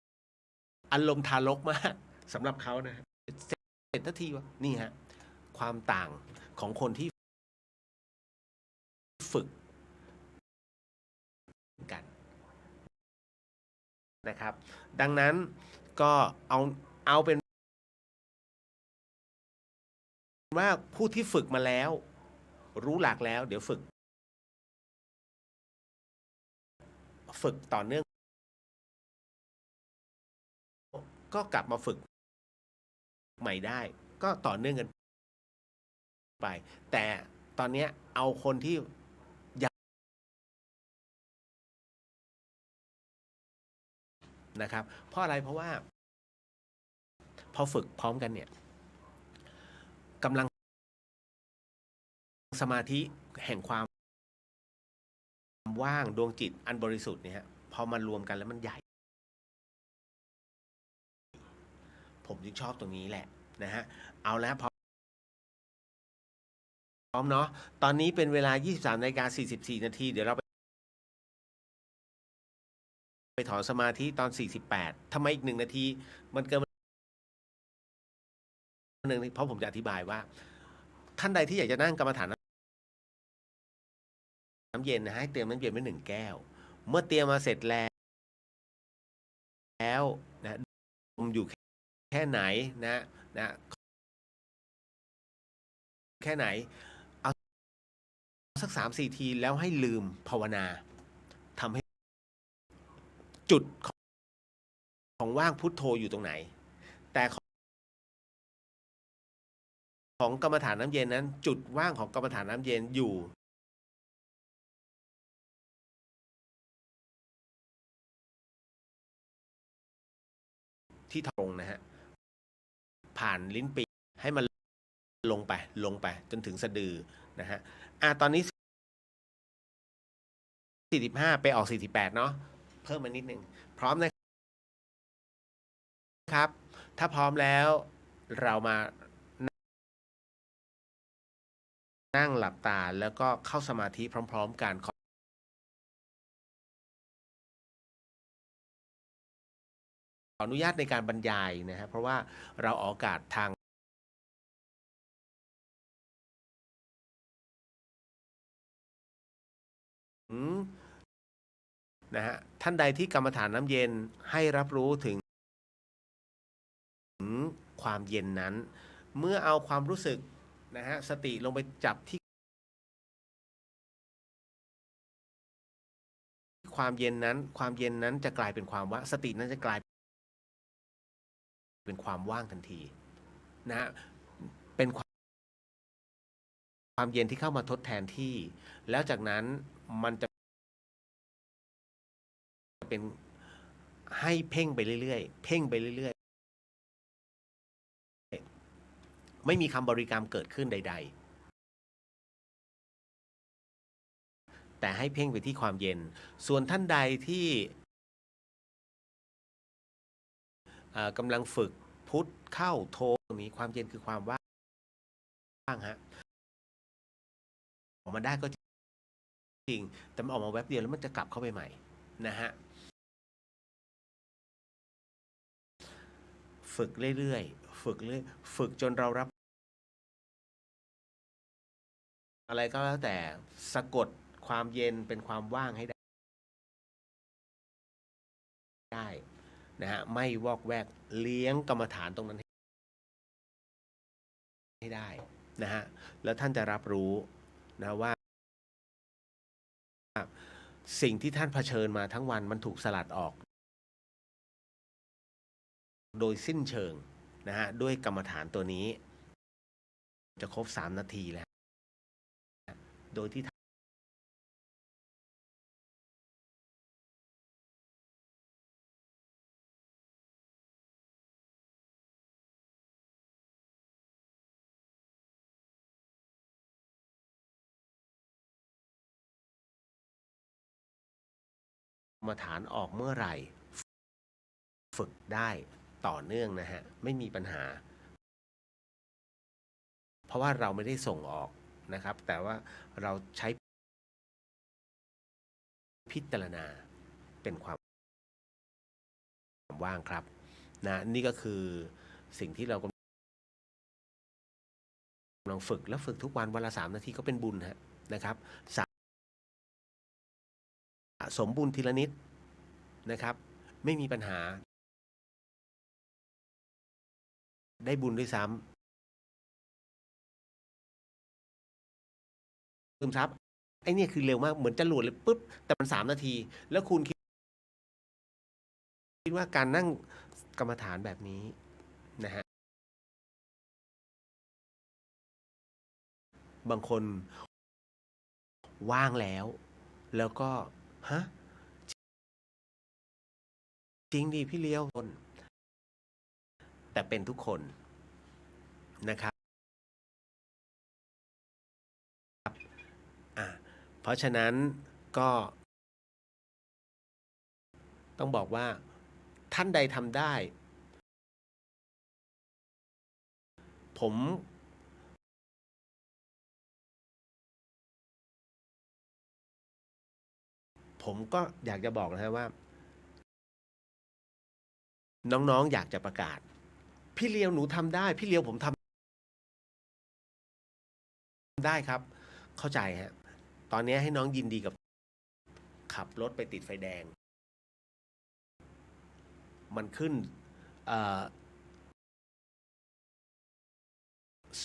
ๆอารมณ์ทารกมากสำหรับเขานะฮะเสร็จทันทีวะนี่ฮะความต่างของคนที่ฝึกกันนะครับดังนั้นก็เอาเป็นว่าผู้ที่ฝึกมาแล้วรู้หลักแล้วเดี๋ยวฝึกต่อเนื่องก็กลับมาฝึกใหม่ได้ก็ต่อเนื่องกันไปแต่ตอนนี้เอาคนที่ยังนะครับเพราะอะไรเพราะว่าพอฝึกพร้อมกันเนี่ยกำลังสมาธิแห่งความว่างดวงจิตอันบริสุทธิ์เนี่ยพอมารวมกันแล้วมันใหญ่ผมจึงชอบตรงนี้แหละนะฮะเอาแล้วพร้อมเนาะตอนนี้เป็นเวลา 23:44 นาทีเดี๋ยวเราไปถอนสมาธิตอน48ทำไมอีก1 นาทีมันเกิน1 นาทีเพราะผมจะอธิบายว่าท่านใดที่อยากจะนั่งกรรมฐานน้ำเย็นนะให้เตรียมน้ำเย็นไว้1 แก้วเมื่อเตรียมมาเสร็จแล้วนะดมอยู่แค่ไหนนะแค่ไหนเอาสัก3-4 ทีแล้วให้ลืมภาวนาทำให้จุดของว่างพุทโธอยู่ตรงไหนแต่ของกรรมฐานน้ำเย็นนั้นจุดว่างของกรรมฐานน้ำเย็นอยู่ที่ตรงนะฮะผ่านลิ้นปีให้มันลงไปจนถึงสะดือนะฮะตอนนี้45ไปออก48เนาะเพิ่มมานิดนึงพร้อมนะครับถ้าพร้อมแล้วเรามานั่งหลับตาแล้วก็เข้าสมาธิพร้อมๆกันขออนุญาตในการบรรยายนะฮะเพราะว่าเราออกอากาศทางนะฮะท่านใดที่กรรมฐานน้ำเย็นให้รับรู้ถึงความเย็นนั้นเมื่อเอาความรู้สึกนะฮะสติลงไปจับที่ความเย็นนั้นจะกลายเป็นความว่าสตินั้นจะกลายเป็นความว่างทันทีนะฮะเป็นความเย็นที่เข้ามาทดแทนที่แล้วจากนั้นมันจะเป็นให้เพ่งไปเรื่อยๆเพ่งไปเรื่อยๆไม่มีคำบริกรรมเกิดขึ้นใดๆแต่ให้เพ่งไปที่ความเย็นส่วนท่านใดที่กำลังฝึกพุทเข้าโทตรงนี้ความเย็นคือความว่างฮะออกมาได้ก็จริงแต่มันออกมาแวบเดียวแล้วมันจะกลับเข้าไปใหม่นะฮะฝึกเรื่อยๆฝึกจนเรารับอะไรก็แล้วแต่สะกดความเย็นเป็นความว่างให้ได้นะฮะไม่วอกแวกเลี้ยงกรรมฐานตรงนั้นให้ได้ นะฮะแล้วท่านจะรับรู้นะว่าสิ่งที่ท่านเผชิญมาทั้งวันมันถูกสลัดออกโดยสิ้นเชิงนะฮะด้วยกรรมฐานตัวนี้จะครบ3 นาทีแล้วโดยที่กรรมฐานออกเมื่อไหร่ฝึกได้ต่อเนื่องนะฮะไม่มีปัญหาเพราะว่าเราไม่ได้ส่งออกนะครับแต่ว่าเราใช้พิจารณาเป็นความว่างครับนะนี่ก็คือสิ่งที่เรากำลังฝึกและฝึกทุกวันวันละ3 นาทีก็เป็นบุญนะครับสะสมบุญทีละนิดนะครับไม่มีปัญหาได้บุญด้วยซ้ำลืมทรัพย์ไอ้นี่คือเร็วมากเหมือนจะหลุดเลยปุ๊บแต่มัน3 นาทีแล้วคุณคิดว่าการนั่งกรรมฐานแบบนี้นะฮะบางคนว่างแล้วก็ฮะจริงดิพี่เลี้ยวแต่เป็นทุกคนนะครับเพราะฉะนั้นก็ต้องบอกว่าท่านใดทำได้ผมก็อยากจะบอกนะฮะว่าน้องๆอยากจะประกาศพี่เลียวหนูทำได้พี่เลียวผมทำได้ครับเข้าใจฮะตอนนี้ให้น้องยินดีกับขับรถไปติดไฟแดงมันขึ้น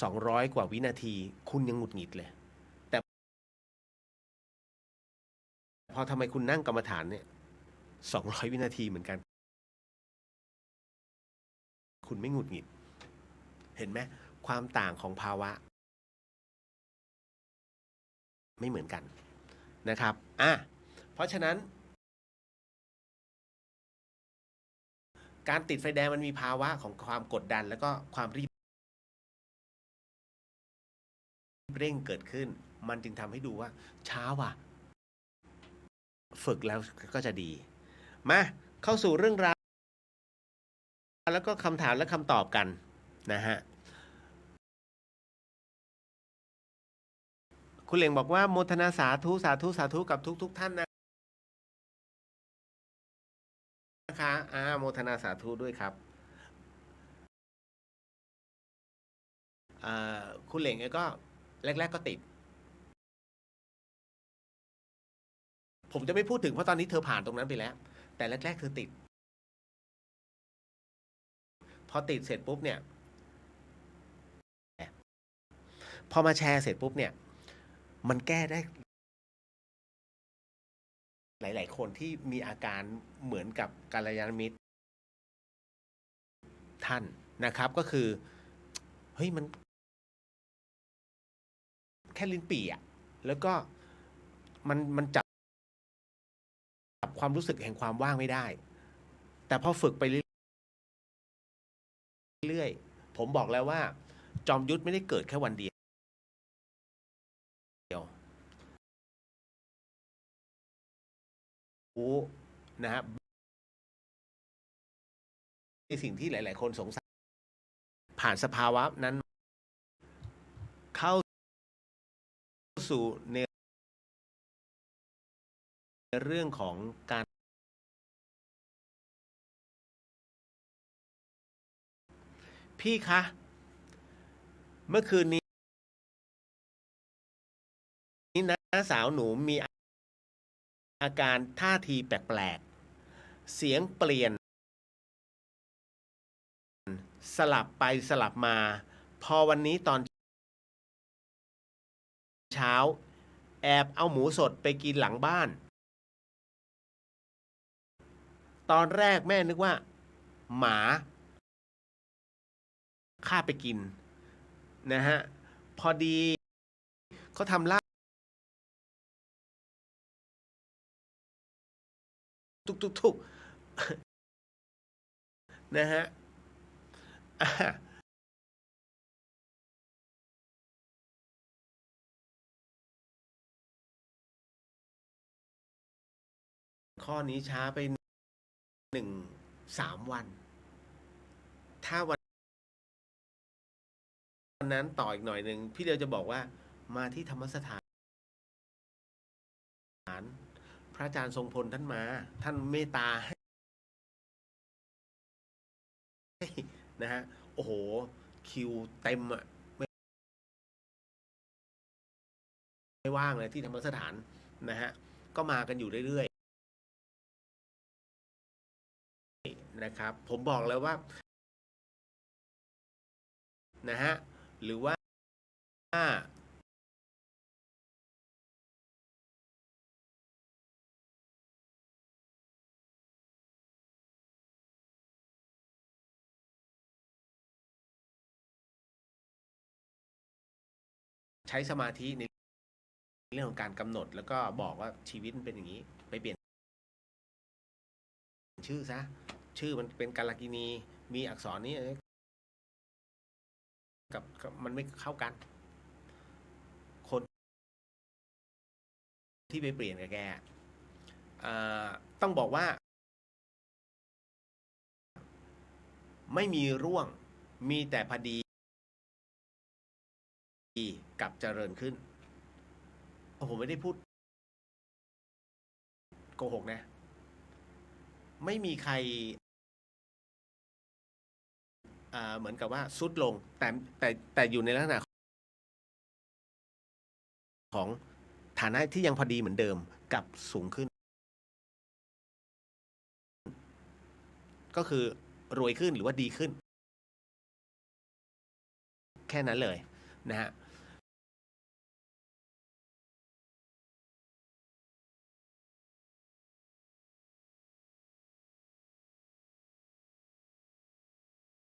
200 กว่าวินาทีคุณยังหงุดหงิดเลยแต่พอทำไมคุณนั่งกรรมฐานเนี่ย200 วินาทีเหมือนกันคุณไม่หงุดหงิดเห็นไหมความต่างของภาวะไม่เหมือนกันนะครับเพราะฉะนั้นการติดไฟแดงมันมีภาวะของความกดดันแล้วก็ความรีบเร่งเกิดขึ้นมันจึงทำให้ดูว่าช้าว่ะฝึกแล้วก็จะดีมาเข้าสู่เรื่องราวแล้วก็คำถามและคำตอบกันนะฮะคุณเหล่งบอกว่าโมทนาสาธุสาธุสาธุกับทุกท่านนะคะโมทนาสาธุด้วยครับคุณเหล่งก็แรกๆก็ติดผมจะไม่พูดถึงเพราะตอนนี้เธอผ่านตรงนั้นไปแล้วแต่แรกๆเธอติดพอติดเสร็จปุ๊บเนี่ยพอมาแชร์เสร็จปุ๊บเนี่ยมันแก้ได้หลายๆคนที่มีอาการเหมือนกับกัลยาณมิตรท่านนะครับก็คือเฮ้ยมันแค่ลิ้นปี่แล้วก็มันจับความรู้สึกแห่งความว่างไม่ได้แต่พอฝึกไปเรื่อยๆผมบอกแล้วว่าจอมยุทธไม่ได้เกิดแค่วันเดียวนะครับในสิ่งที่หลายๆคนสงสัยผ่านสภาวะนั้นเข้าสู่ในเรื่องของการพี่คะเมื่อคืนนี้น้าสาวหนูมีอาการท่าทีแปลกๆเสียงเปลี่ยนสลับไปสลับมาพอวันนี้ตอน เช้าแอบเอาหมูสดไปกินหลังบ้านตอนแรกแม่นึกว่าหมาฆ่าไปกินนะฮะพอดีเขาทำลาบทุกนะฮะข้อนี้ช้าไป3 วัน ถ้าวันนั้นต่ออีกหน่อยหนึ่งพี่เดียวจะบอกว่ามาที่ธรรมสถานพระอาจารย์ทรงพลท่านมาท่านเมตตาให้นะฮะโอ้โหคิวเต็มอ่ะไม่ว่างเลยที่ธรรมสถานนะฮะก็มากันอยู่เรื่อยๆนะครับผมบอกเลยว่านะฮะหรือว่าใช้สมาธิในเรื่องของการกำหนดแล้วก็บอกว่าชีวิตมันเป็นอย่างนี้ไปเปลี่ยนชื่อซะชื่อมันเป็นกาลกินีมีอักษรนี้กับมันไม่เข้ากันคนที่ไปเปลี่ยนกับแกต้องบอกว่าไม่มีร่วงมีแต่พอดีกับเจริญขึ้นผมไม่ได้พูดโกหกนะไม่มีใครเหมือนกับว่าซุดลงแต่อยู่ในลักษณะของฐานะที่ยังพอดีเหมือนเดิมกับสูงขึ้นก็คือรวยขึ้นหรือว่าดีขึ้นแค่นั้นเลยนะฮะ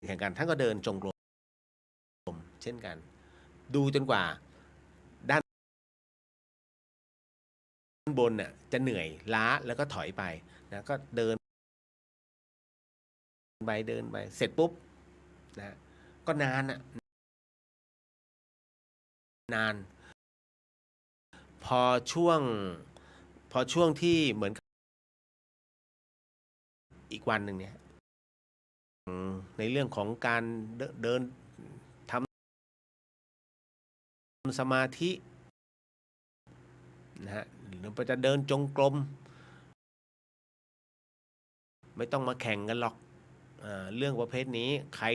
แข่งกันท่านก็เดินจงกรมเช่นกันดูจนกว่าด้านบนน่ะจะเหนื่อยล้าแล้วก็ถอยไปนะก็เดินไปเสร็จปุ๊บนะก็นานอ่ะนานพอช่วงที่เหมือนอีกวันหนึ่งเนี่ยในเรื่องของการเดินทำสมาธินะฮะหรือจะเดินจงกรมไม่ต้องมาแข่งกันหรอกเรื่องประเภทนี้ใคร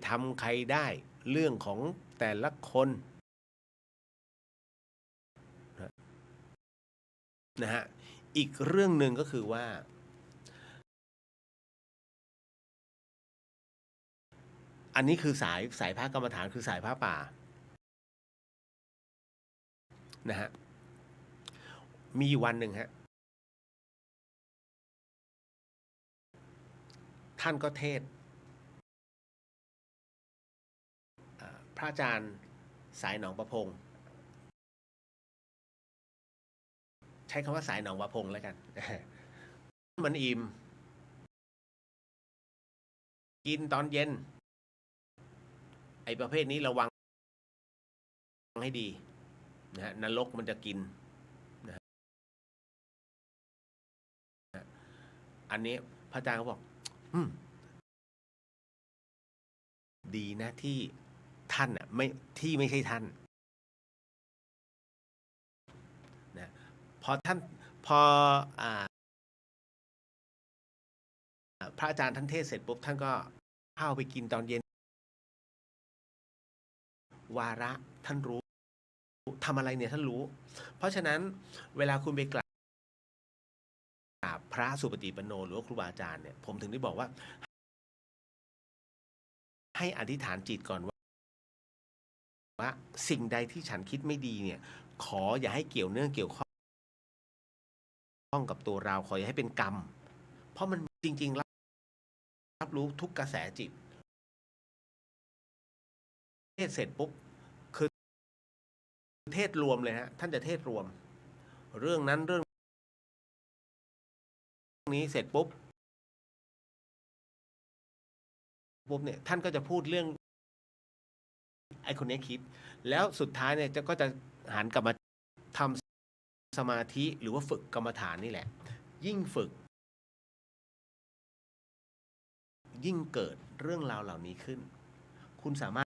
ทำใครได้เรื่องของแต่ละคนนะฮะอีกเรื่องหนึ่งก็คือว่าอันนี้คือสายพระกรรมฐานคือสายพระป่านะฮะมีวันหนึ่งฮะท่านก็เทศพระอาจารย์สายหนองประพงใช้คำว่าสายหนองประพงแล้วกันมันอิ่มกินตอนเย็นไอ้ประเภทนี้ระวังให้ดีนะฮะนรกมันจะกินนะอันนี้พระอาจารย์เขาบอกดีนะที่ท่านอ่ะไม่ใช่ท่านนะพอพระอาจารย์ท่านเทศเสร็จปุ๊บท่านก็เข้าไปกินตอนเย็นวาระท่านรู้ทำอะไรเนี่ยท่านรู้เพราะฉะนั้นเวลาคุณไปกราบพระสุปฏิปันโนหรือว่าครูบาอาจารย์เนี่ยผมถึงได้บอกว่าให้อธิษฐานจิตก่อนว่า ว่าสิ่งใดที่ฉันคิดไม่ดีเนี่ย ขออย่าให้เกี่ยวเนื่องเกี่ยวข้องกับตัวเรา ขออย่าให้เป็นกรรม เพราะมันจริงๆรับรู้ทุกกระแสจิตเทศเสร็จปุ๊บคือเทศรวมเลยฮะท่านจะเทศรวม เรื่องนั้นเรื่องนี้เสร็จปุ๊บเนี่ยท่านก็จะพูดเรื่องไอ้คนนี้คิด แล้วสุดท้ายเนี่ยก็จะหันกลับมาทำสมาธิหรือว่าฝึกกรรมฐานนี่แหละ ยิ่งฝึก ยิ่งเกิดเรื่องราวเหล่านี้ขึ้น คุณสามาร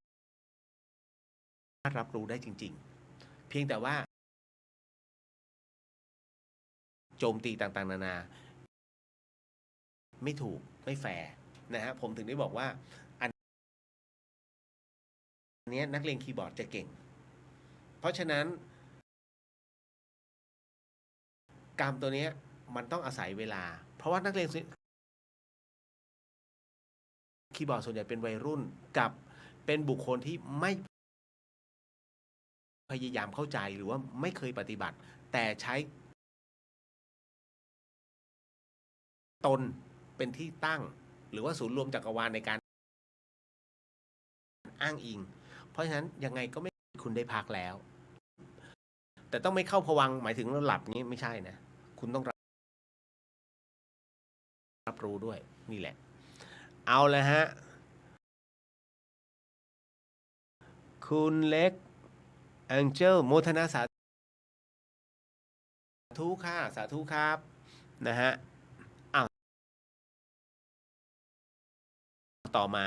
ถรับรู้ได้จริงๆ เพียงแต่ว่าโจมตีต่างๆนานาไม่ถูกไม่แฟร์นะฮะผมถึงได้บอกว่าอันนี้นักเรียนคีย์บอร์ดจะเก่ง เพราะฉะนั้นกรรมตัวนี้มันต้องอาศัยเวลา เพราะว่านักเรียนคีย์บอร์ดส่วนใหญ่เป็นวัยรุ่นกับเป็นบุคคลที่ไม่พยายามเข้าใจหรือว่าไม่เคยปฏิบัติ แต่ใช้ตนเป็นที่ตั้งหรือว่าศูนย์รวมจักรวาลในการอ้างอิง เพราะฉะนั้นยังไงก็ไม่คุณได้พักแล้ว แต่ต้องไม่เข้าภวังค์หมายถึงเราหลับนี้ไม่ใช่นะคุณต้องรับรู้ด้วยนี่แหละเอาเลยฮะคุณเล็กแองเจิลโมทนาสาธุค่ะสาธุครับนะฮะอ้าวต่อมา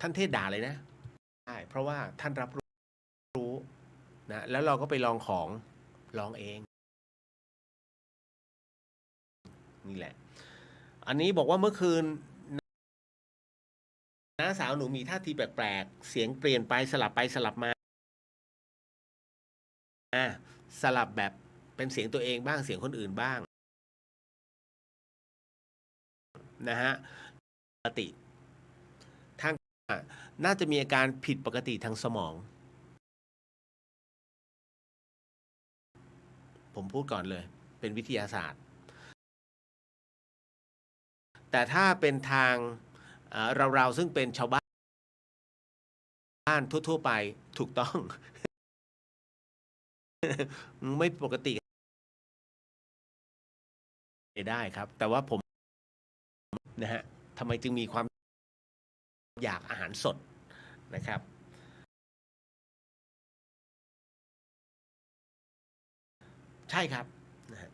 ท่านเทศด่าเลยนะใช่เพราะว่าท่านรับรู้นะแล้วเราก็ไปลองของลองเองนี่แหละอันนี้บอกว่าเมื่อคืนน้าสาวหนูมีท่าทีแปลกๆเสียงเปลี่ยนไปสลับมาสลับแบบเป็นเสียงตัวเองบ้างเสียงคนอื่นบ้างนะฮะปกติทางน่าจะมีอาการผิดปกติทางสมองผมพูดก่อนเลยเป็นวิทยาศาสตร์แต่ถ้าเป็นทางเราซึ่งเป็นชาวบ้านทั่วไปถูกต้อง ไม่ปกติได้ครับแต่ว่าผมนะฮะทำไมจึงมีความอยากอาหารสดนะครับใช่ครับนะฮะ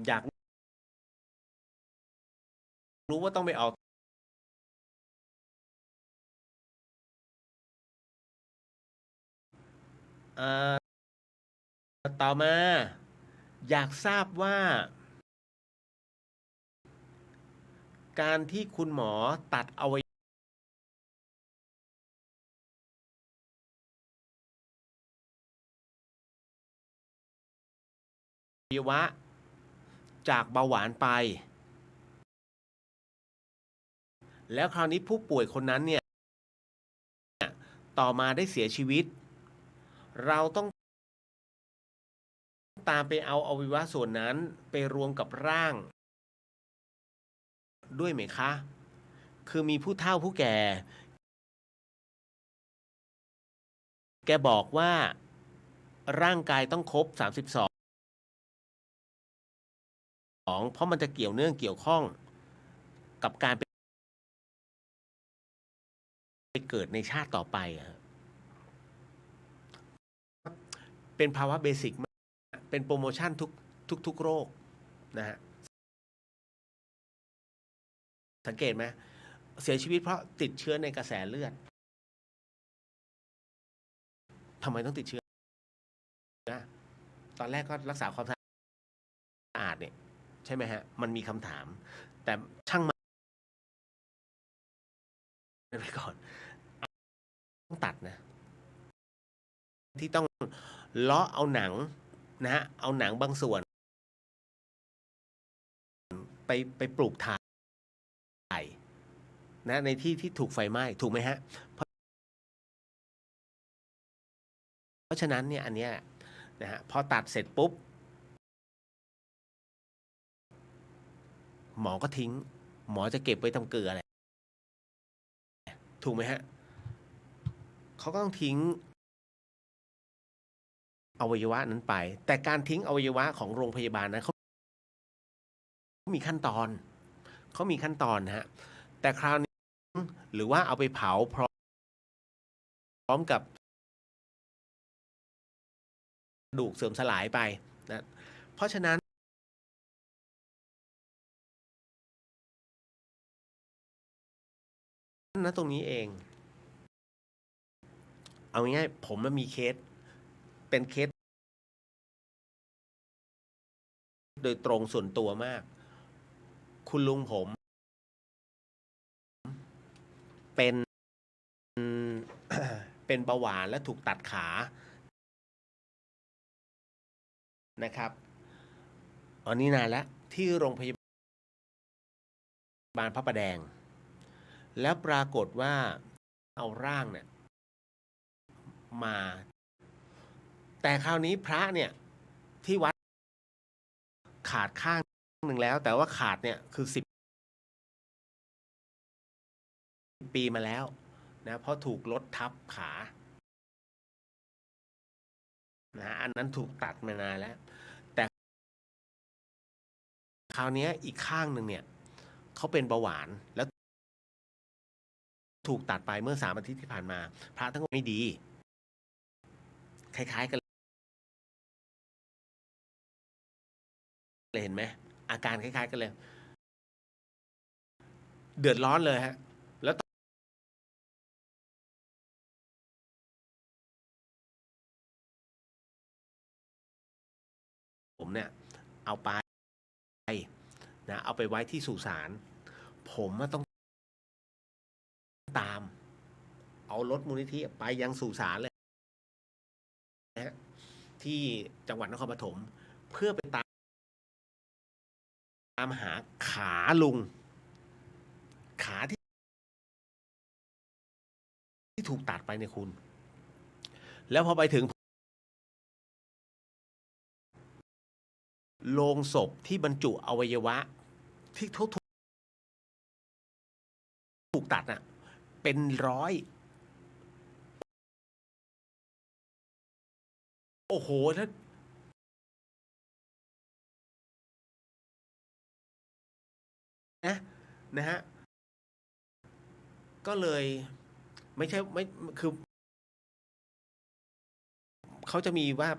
อยากรู้ว่าต้องไปเอาต่อมาอยากทราบว่าการที่คุณหมอตัดอวัยวะจากเบาหวานไปแล้วคราวนี้ผู้ป่วยคนนั้นเนี่ยต่อมาได้เสียชีวิตเราต้องตามไปเอาอวัยวะส่วนนั้นไปรวมกับร่างด้วยไหมคะคือมีผู้เฒ่าผู้แก่แกบอกว่าร่างกายต้องครบ32เพราะมันจะเกี่ยวเนื่องเกี่ยวข้องกับการไปเกิดในชาติต่อไปเป็นภาวะเบสิกเป็นโปรโมชั่นทุกโรคนะฮะสังเกตไหมเสียชีวิตเพราะติดเชื้อในกระแสเลือดทำไมต้องติดเชื้อตอนแรกก็รักษาความสะอาดเนี่ยใช่ไหมฮะมันมีคำถามแต่ช่างมันไปก่อนต้องตัดนะที่ต้องเลาะเอาหนังนะฮะเอาหนังบางส่วนไปปลูกถ่าย นะในที่ที่ถูกไฟไหม้ถูกไหมฮะเพราะฉะนั้นเนี่ยอันเนี้ยนะฮะพอตัดเสร็จปุ๊บหมอก็ทิ้งหมอจะเก็บไว้ทำเกลืออะไรถูกไหมฮะเขาก็ต้องทิ้งอวัยวะนั้นไปแต่การทิ้งอวัยวะของโรงพยาบาลนั้นเขามีขั้นตอนนะฮะแต่คราวนี้หรือว่าเอาไปเผาพร้อมกับกระดูกเสื่อมสลายไปนะเพราะฉะนั้นนะตรงนี้เองเอาง่ายๆผมมันมีเคสเป็นเคสโดยตรงส่วนตัวมากคุณลุงผมเป็น เป็นเบาหวานและถูกตัดขานะครับอันนี้นานแล้วที่โรงพยาบาลพระประแดงแล้วปรากฏว่าเอาร่างเนี่ยมาแต่คราวนี้พระเนี่ยที่วัดขาดข้างหนึ่งแล้วแต่ว่าขาดเนี่ยคือ10 ปีมาแล้วนะเพราะถูกรถทับขานะอันนั้นถูกตัดมานานแล้วแต่คราวนี้อีกข้างหนึ่งเนี่ยเขาเป็นเบาหวานแล้วถูกตัดไปเมื่อ3 อาทิตย์ที่ผ่านมาพระทั้งหมดไม่ดีคล้ายๆกันเลยเห็นไหมอาการคล้ายๆกันเลยเดือดร้อนเลยฮะแล้วผมเนี่ยเอาไปนะเอาไปไว้ที่สุสานผมต้องตามเอารถมูลนิธิไปยังสุสานเลยนะที่จังหวัดนครปฐมเพื่อไปตามหาขาลุงขาที่ถูกตัดไปเนี่ยคุณแล้วพอไปถึงโลงศพที่บรรจุอวัยวะที่เขาถูกตัดน่ะเป็นร้อยโอ้โหถ้านะฮะก็เลยไม่ใช่ไม่คือเขาจะมีว่า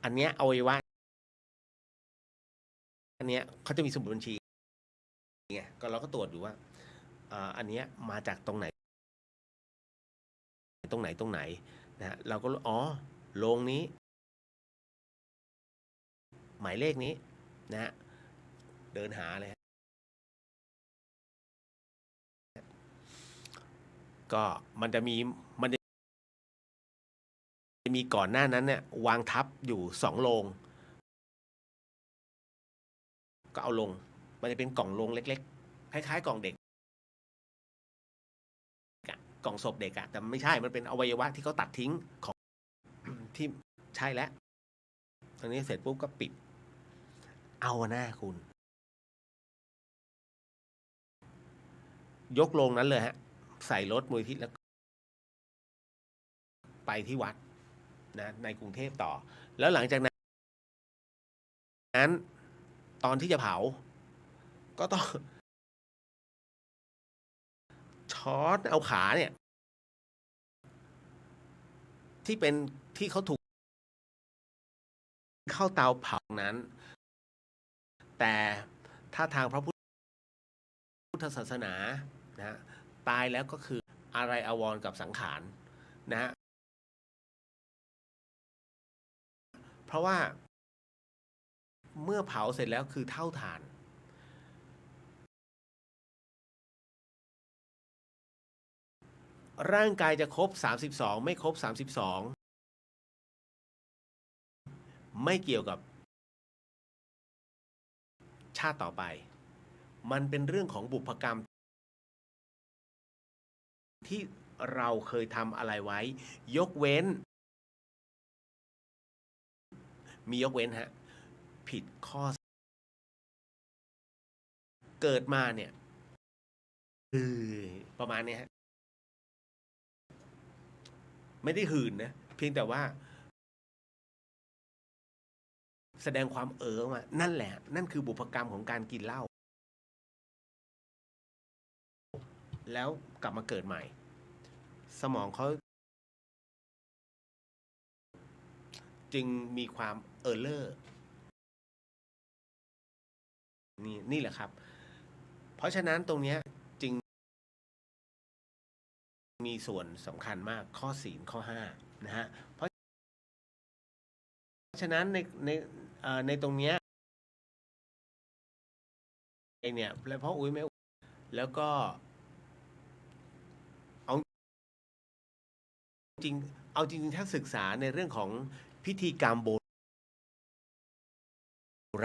อันเนี้ยอวัยวะอันเนี้ยเขาจะมีสมุดบัญชีไงก็เราก็ตรวจดูว่าอันเนี้ยมาจากตรงไหนนะฮะเราก็อ๋อโรงนี้หมายเลขนี้นะฮะเดินหาเลยก็มันจะมีก่อนหน้านั้นเนี่ยวางทับอยู่2 โรงก็เอาลงมันจะเป็นกล่องโรงเล็กๆคล้ายๆกล่องเด็กกล่องศพเด็กอะแต่ไม่ใช่มันเป็นอวัยวะที่เขาตัดทิ้งของที่ใช่แล้วตอนนี้เสร็จปุ๊บก็ปิดเอาหน้าคุณยกโรงนั้นเลยฮะใส่รถมูลนิธิแล้วไปที่วัดนะในกรุงเทพต่อแล้วหลังจากนั้นตอนที่จะเผาก็ต้องช้อนเอาขาเนี่ยที่เป็นที่เขาถูกเข้าเตาเผานั้นแต่ถ้าทางพระพุทธศาสนานะตายแล้วก็คืออะไรอาวรณ์กับสังขารนะฮะเพราะว่าเมื่อเผาเสร็จแล้วคือเท่าฐานร่างกายจะครบ32ไม่ครบ32ไม่เกี่ยวกับชาติต่อไปมันเป็นเรื่องของบุพกรรม ที่เราเคยทำอะไรไว้ยกเว้นมียกเว้นฮะผิดข้อเกิดมาเนี่ยประมาณนี้ฮะไม่ได้หื่นนะเพียงแต่ว่าแสดงความมานั่นแหละนั่นคือบุพกรรมของการกินเหล้าแล้วกลับมาเกิดใหม่สมองเขาจึงมีความเลอร์นี่แหละครับเพราะฉะนั้นตรงนี้จึงมีส่วนสำคัญมากข้อศีลข้อ5นะฮะเพราะฉะนั้นในตรงนี้เนี่ยแล้วพ่ออุ้ยแม่แล้วก็เอาจริงถ้าศึกษาในเรื่องของพิธีกรรมโบ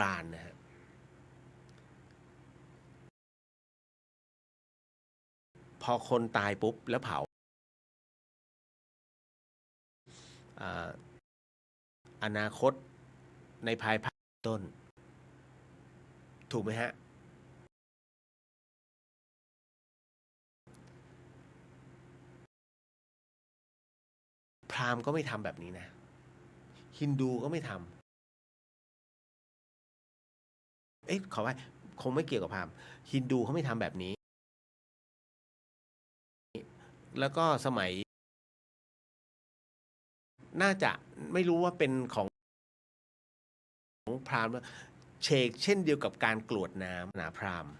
ราณนะฮะพอคนตายปุ๊บแล้วเผาอนาคตในภายภาคต้นถูกไหมฮะพราหมณ์ก็ไม่ทำแบบนี้นะฮินดูก็ไม่ทำขอว่าคงไม่เกี่ยวกับพราหมณ์ฮินดูเขาไม่ทำแบบนี้แล้วก็สมัยน่าจะไม่รู้ว่าเป็นของพราหมณ์เชกเช่นเดียวกับการกรวดน้ำนะพราหมณ์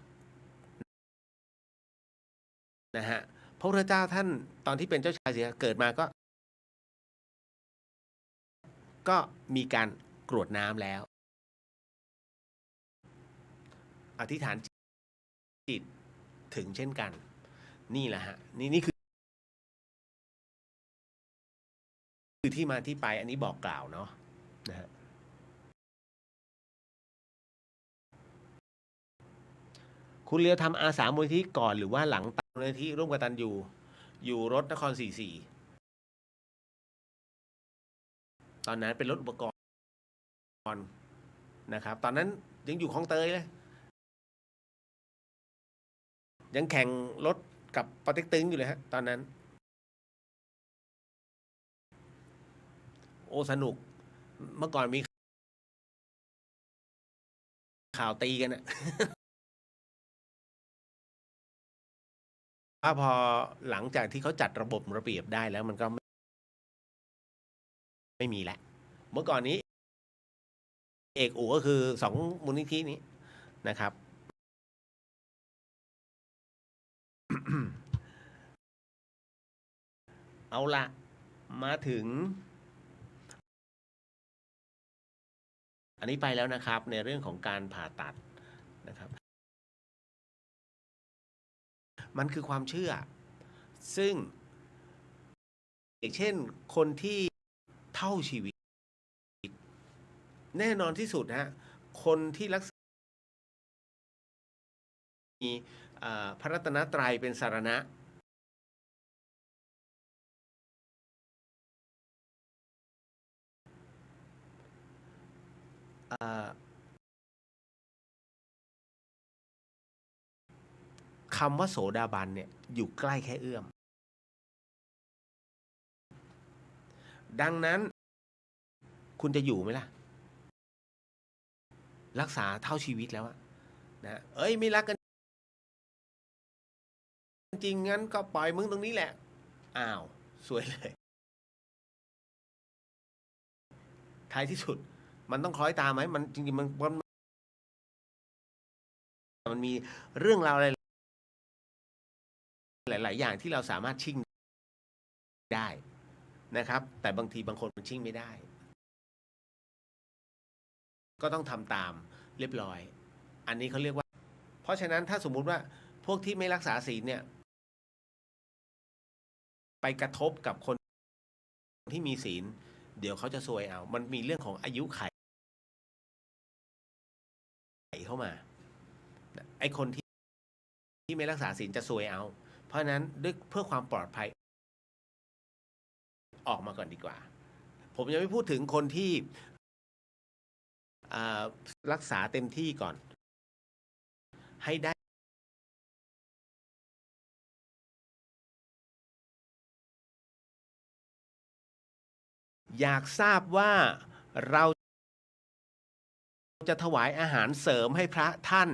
นะฮะพระพุทธเจ้าท่านตอนที่เป็นเจ้าชายสิทธัตถะเกิดมาก็มีการกรวดน้ำแล้วอธิษฐานจิตถึงเช่นกันนี่แหละฮะนี่คือที่มาที่ไปอันนี้บอกกล่าวเนาะนะฮะคุณเลียวทำอาสามูลนิธิก่อนหรือว่าหลังมูลนิธิร่วมกตัญญูอยู่รถนคร44ตอนนั้นเป็นรถอุปกรณ์นะครับตอนนั้นยังอยู่คลองเตยเลยยังแข่งรถกับปอเต็กตึงอยู่เลยฮะตอนนั้นโอ้สนุกเมื่อก่อนมีข่าวตีกันอะว่าพอหลังจากที่เขาจัดระบบระเบียบได้แล้วมันก็ไม่มีแล้วเมื่อก่อนนี้เอกอูก็คือ2มูลนิธินี้นะครับ เอาละมาถึงอันนี้ไปแล้วนะครับในเรื่องของการผ่าตัดนะครับมันคือความเชื่อซึ่งอย่างเช่นคนที่เท่าชีวิตแน่นอนที่สุดฮะคนที่รักษามีพระรัตนตรัยเป็นสรณะคำว่าโสดาบันเนี่ยอยู่ใกล้แค่เอื้อมดังนั้นคุณจะอยู่ไหมล่ะรักษาเท่าชีวิตแล้วนะไม่รักกันจริงงั้นก็ปล่อยมึงตรงนี้แหละอ้าวสวยเลยท้ายที่สุดมันต้องคล้อยตามไหมมันจริงๆมันมีเรื่องราวอะไรหลายๆอย่างที่เราสามารถชิ่งได้นะครับแต่บางทีบางคนมันชิ่งไม่ได้ก็ต้องทำตามเรียบร้อยอันนี้เขาเรียกว่าเพราะฉะนั้นถ้าสมมุติว่าพวกที่ไม่รักษาศีลเนี่ยไปกระทบกับคนที่มีศีลเดี๋ยวเขาจะซวยเอามันมีเรื่องของอายุไขเข้ามาไอ้คนที่ไม่รักษาศีลจะซวยเอา เพราะฉะนั้นด้วยเพื่อความปลอดภัยออกมาก่อนดีกว่าผมยังไม่พูดถึงคนที่รักษาเต็มที่ก่อนให้ได้อยากทราบว่าเราจะถวายอาหารเสริมให้พระท่าน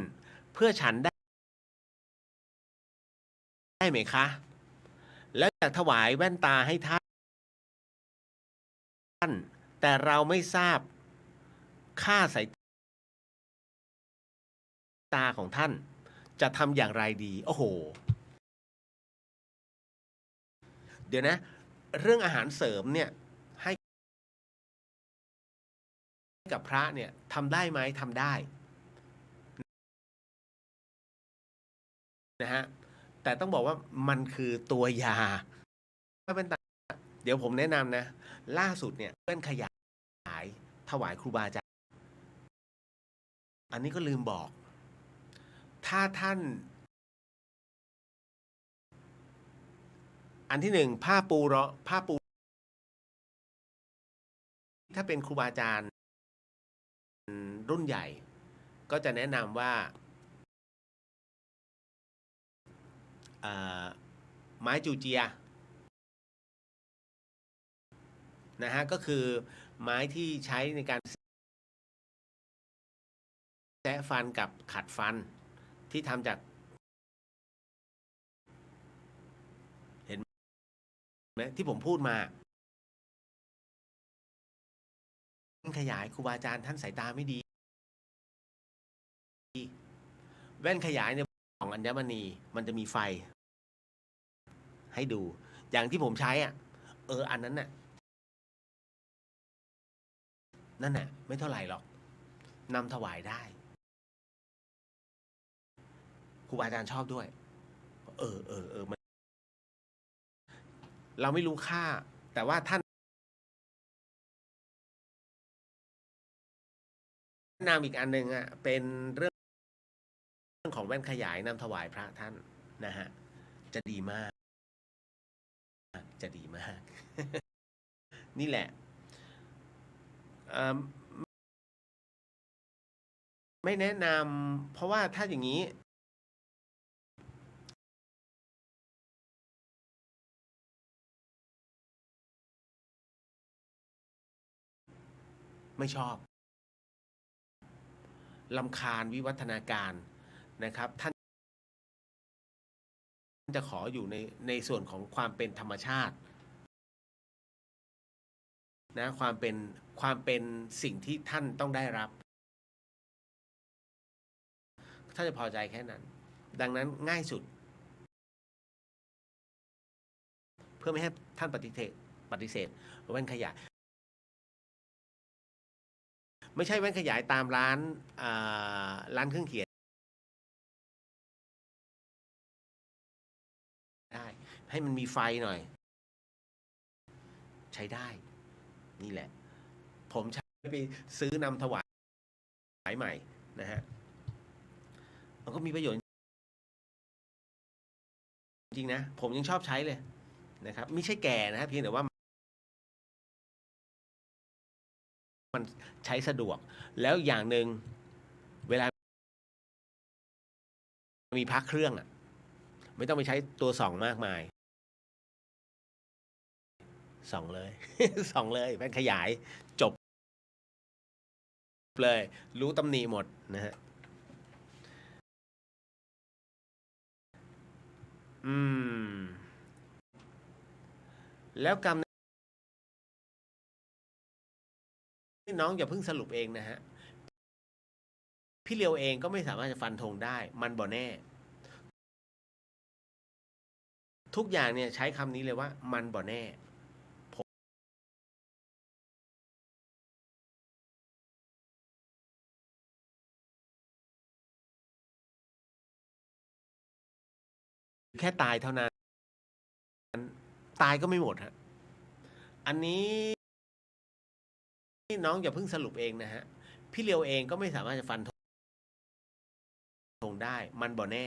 เพื่อฉันได้ไหมคะแล้วอยากถวายแว่นตาให้ท่านแต่เราไม่ทราบค่าสายตาของท่านจะทำอย่างไรดีโอ้โหเดี๋ยวนะเรื่องอาหารเสริมเนี่ยให้กับพระเนี่ยทำได้ไหมทำได้นะฮะแต่ต้องบอกว่ามันคือตัวยาเป็นเดี๋ยวผมแนะนำนะล่าสุดเนี่ยเพื่อนขยายถวายครูบาอาจารย์อันนี้ก็ลืมบอกถ้าท่านอันที่หนึ่งผ้าปูถ้าเป็นครูบาอาจารย์รุ่นใหญ่ก็จะแนะนำว่าไม้จูเจียนะฮะก็คือไม้ที่ใช้ในการแซะฟันกับขัดฟันที่ทำจากเห็นไหมที่ผมพูดมาขยายครูบาอาจารย์ท่านสายตาไม่ดีแว่นขยายเนี่ยของอัญมณีมันจะมีไฟให้ดูอย่างที่ผมใช้อันนั้นน่ะนั่นน่ะไม่เท่าไหร่หรอกนำถวายได้ครูบาอาจารย์ชอบด้วยมันเราไม่รู้ค่าแต่ว่าท่านแนะนำอีกอันหนึ่งเป็นเรื่องของแว่นขยายนำถวายพระท่านนะฮะจะดีมากนี่แหละไม่แนะนำเพราะว่าถ้าอย่างนี้ไม่ชอบรำคาญวิวัฒนาการนะครับท่านจะขออยู่ในส่วนของความเป็นธรรมชาตินะความเป็นสิ่งที่ท่านต้องได้รับถ้าจะพอใจแค่นั้นดังนั้นง่ายสุดเพื่อไม่ให้ท่านปฏิเสธแว่นขยายไม่ใช่แว่นขยายตามร้านเครื่องเขียนได้ให้มันมีไฟหน่อยใช้ได้นี่แหละผมใช้ไปซื้อนำถวายใหม่นะฮะมันก็มีประโยชน์จริงนะผมยังชอบใช้เลยนะครับไม่ใช่แก่นะครับเพียงแต่ว่ามันใช้สะดวกแล้วอย่างหนึ่งเวลามีพักเครื่องไม่ต้องไปใช้ตัวส่องมากมายส่องเลย ส่องเลยแว่นขยายจบเลยรู้ตำหนิหมดนะฮะแล้วกรรมน้องอย่าเพิ่งสรุปเองนะฮะพี่เลียวเองก็ไม่สามารถจะฟันธงได้มันบ่แน่ทุกอย่างเนี่ยใช้คำนี้เลยว่ามันบ่แน่แค่ตายเท่านั้นตายก็ไม่หมดฮะอันนี้น้องอย่าเพิ่งสรุปเองนะฮะพี่เลียวเองก็ไม่สามารถจะฟันธงได้มันบ่แน่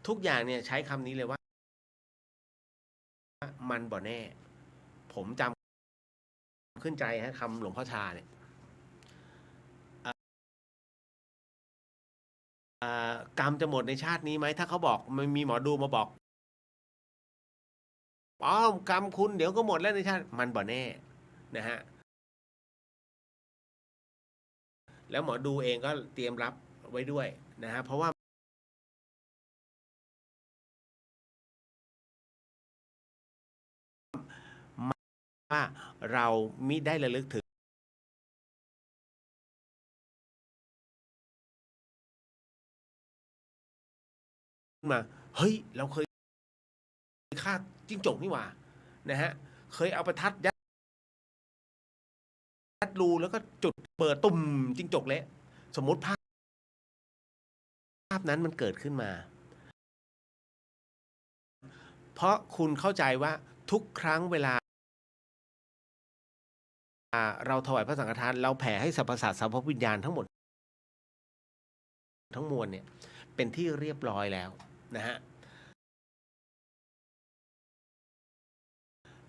ทุกอย่างเนี่ยใช้คำนี้เลยว่า มันบ่แน่ ผมจำขึ้นใจฮะคำหลวงพ่อชาเนี่ยกรรมจะหมดในชาตินี้ไหมถ้าเขาบอกมันมีหมอดูมาบอกอ๋อกรรมคุณเดี๋ยวก็หมดแล้วในชาติมันบ่แน่นะฮะแล้วหมอดูเองก็เตรียมรับไว้ด้วยนะฮะเพราะว่าเรามิได้ระลึกถึงมาเฮ้ยเราเคยฆ่าจิ้งจกนี่หว่านะฮะเคยเอาประทัดยัดรูแล้วก็จุดเปิดตุ่มจิ้งจกเละสมมติภาพนั้นมันเกิดขึ้นมาเพราะคุณเข้าใจว่าทุกครั้งเวลาเราถวายพระสังฆทานเราแผ่ให้สรรพสัตว์สัมภวิญญาณทั้งหมดทั้งมวลเนี่ยเป็นที่เรียบร้อยแล้วนะฮะ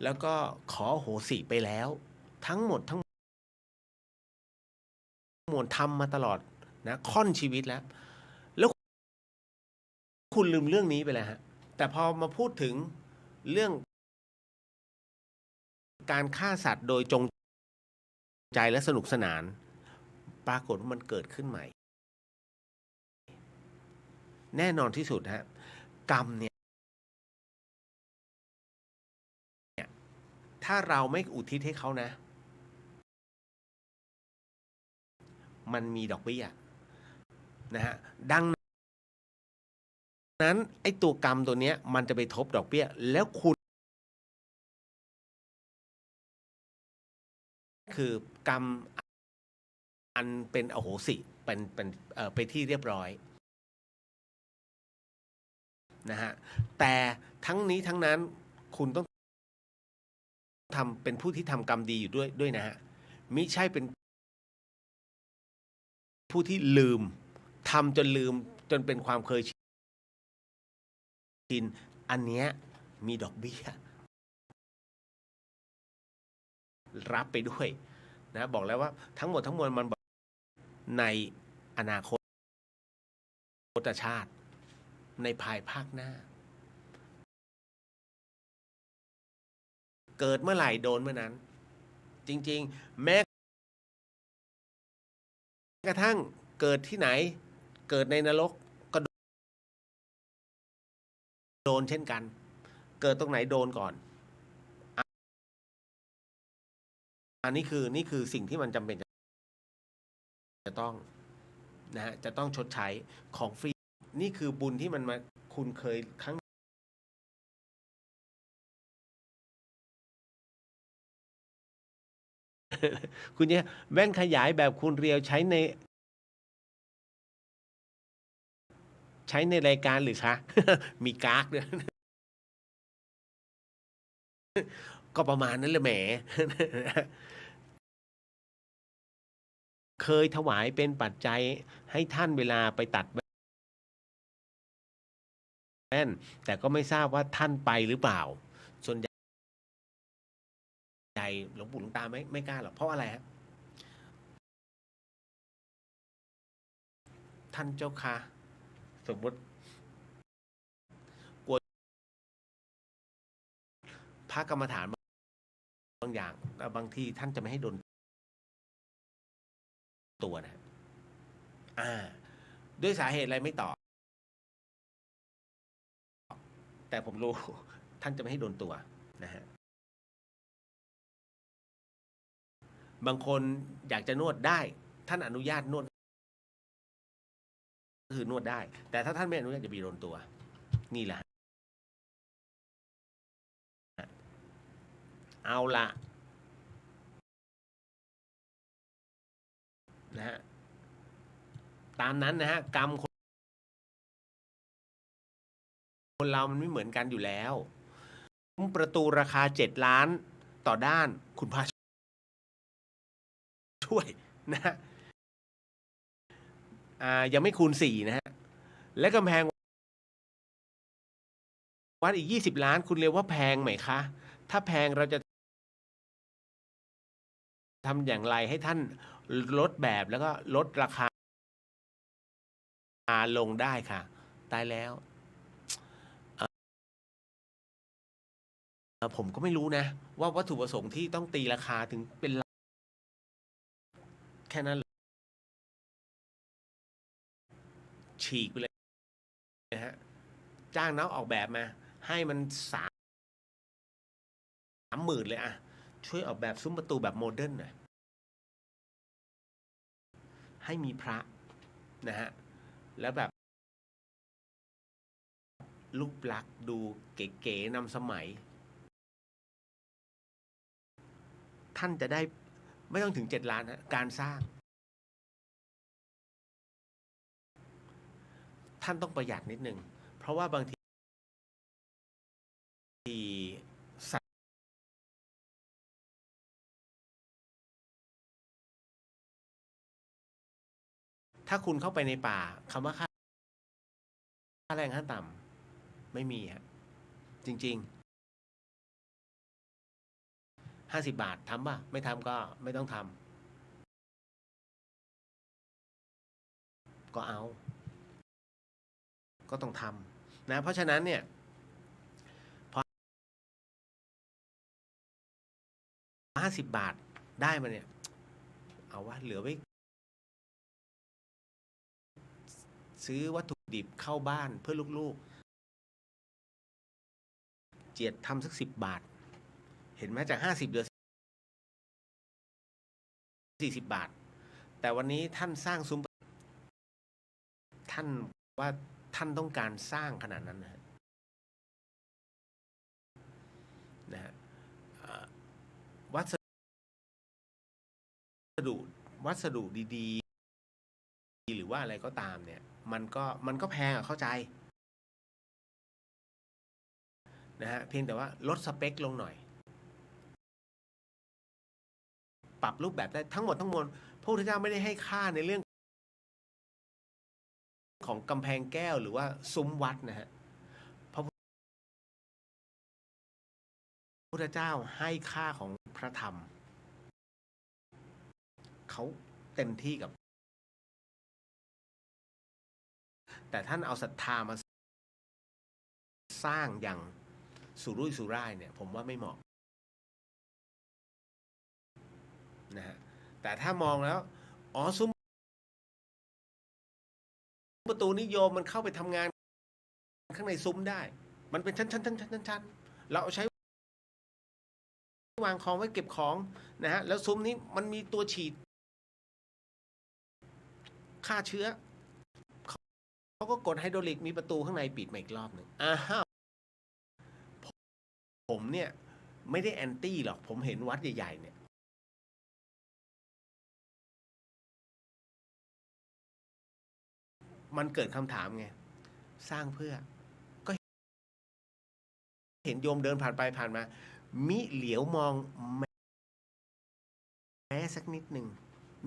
แล้วก็ขอโหสิไปแล้วทั้งหมดทั้งมวลทำมาตลอดนะค่อนชีวิตแล้วคุณลืมเรื่องนี้ไปแล้วฮะแต่พอมาพูดถึงเรื่องการฆ่าสัตว์โดยจงใจและสนุกสนานปรากฏว่ามันเกิดขึ้นใหม่แน่นอนที่สุดฮะกรรมเนี่ยถ้าเราไม่อุทิศให้เขานะมันมีดอกเบี้ยนะฮะดังนั้นไอ้ตัวกรรมตัวเนี้ยมันจะไปทบดอกเบี้ยแล้วคุณคือกรรมอันเป็นอโหสิเป็นไปที่เรียบร้อยนะฮะแต่ทั้งนี้ทั้งนั้นคุณต้องทำเป็นผู้ที่ทำกรรมดีอยู่ด้วยนะฮะมิใช่เป็นผู้ที่ลืมทำจนลืมจนเป็นความเคยชินอันเนี้ยมีดอกเบี้ยรับไปด้วยนะบอกแล้วว่าทั้งหมดทั้งมวลมันบอกในอนาคตชาติในภายภาคหน้าเกิดเมื่อไหร่โดนเมื่อนั้นจริงๆแม้กระทั่งเกิดที่ไหนเกิดในนรกก็โดนเช่นกันเกิดตรงไหนโดนก่อนอันนี้คือสิ่งที่มันจำเป็นจะต้องนะฮะจะต้องชดใช้ของฟรีนี่คือบุญที่มันมาคุณเคยครั้งคุณเนี่ยแว่นขยายแบบคูณเรียวใช้ในรายการหรือคะ มีกากด้วย ก็ประมาณนั้นแหละแหม เคยถวายเป็นปัจจัยให้ท่านเวลาไปตัดแว่นแต่ก็ไม่ทราบว่าท่านไปหรือเปล่าส่วนใหญ่หลวงปู่หลวงตาไม่กล้าหรอกเพราะอะไรฮะท่านเจ้าค่ะสมมติกลัวพระกรรมฐานบางอย่างบางทีท่านจะไม่ให้โดนตัวนะด้วยสาเหตุอะไรไม่ตอบแต่ผมรู้ ท่านจะไม่ให้โดนตัวนะฮะบางคนอยากจะนวดได้ท่านอนุญาตนวดคือนวดได้แต่ถ้าท่านไม่อนุญาตจะมีโดนตัวนี่แหละเอาละนะฮะตามนั้นนะฮะกรรมคนเรามันไม่เหมือนกันอยู่แล้วประตูราคา7 ล้านต่อด้านคุณพาช่วยนะฮะยังไม่คูณ4นะฮะและกำแพง วัดอีก20 ล้านคุณเรียกว่าแพงไหมคะ ถ้าแพงเราจะทำอย่างไรให้ท่านลดแบบแล้วก็ลดราคาลงได้ค่ะ ตายแล้วผมก็ไม่รู้นะ ว่าวัตถุประสงค์ที่ต้องตีราคาถึงเป็นล้านแค่นั้นฉีกไปเลยนะฮะจ้างนักออกแบบมา ให้มัน30,000เลยอะช่วยออกแบบซุ้มประตูแบบโมเดิร์นหน่อยให้มีพระนะฮะแล้วแบบรูปลักษณ์ดูเก๋ๆนำสมัย ท่านจะได้ไม่ต้องถึง7 ล้านนะการสร้าง ท่านต้องประหยัดนิดนึง เพราะว่าบางทีถ้าคุณเข้าไปในป่าคำว่าค่าแรงขั้นต่ำไม่มีฮะจริงๆ50 บาททำป่ะไม่ทำก็ไม่ต้องทำก็เอาก็ต้องทำนะเพราะฉะนั้นเนี่ยพอ50 บาทได้มาเนี่ยเอาวะเหลือไว้ซื้อวัตถุดิบเข้าบ้านเพื่อลูกๆเจียดทำสัก10 บาทเห็นไหมจาก50เหลือ40 บาทแต่วันนี้ท่านสร้างซุ้มท่านว่าท่านต้องการสร้างขนาดนั้นนะฮะวัสดุดีๆหรือว่าอะไรก็ตามเนี่ยมันก็แพงเข้าใจนะฮะเพียงแต่ว่าลดสเปคลงหน่อยปรับรูปแบบได้ทั้งหมดทั้งมวลพระพุทธเจ้าไม่ได้ให้ค่าในเรื่องของกำแพงแก้วหรือว่าซุ้มวัดนะฮะพระพุทธเจ้าให้ค่าของพระธรรมเขาเต็มที่กับแต่ท่านเอาศรัทธามาสร้างอย่างสุรุ่ยสุร่ายเนี่ยผมว่าไม่เหมาะนะฮะแต่ถ้ามองแล้วอ๋อซุ้มประตูนิยมมันเข้าไปทำงานข้างในซุ้มได้มันเป็นชั้นเราเอาใช้วางของไว้เก็บของนะฮะแล้วซุ้มนี้มันมีตัวฉีดฆ่าเชื้อเขาก็กดไฮดรอลิกมีประตูข้างในปิดมาอีกรอบหนึ่งผมเนี่ยไม่ได้แอนตี้หรอกผมเห็นวัดใหญ่ๆเนี่ยมันเกิดคำถามไงสร้างเพื่อก็เห็นโยมเดินผ่านไปผ่านมามิเหลียวมองแม้สักนิดหนึ่ง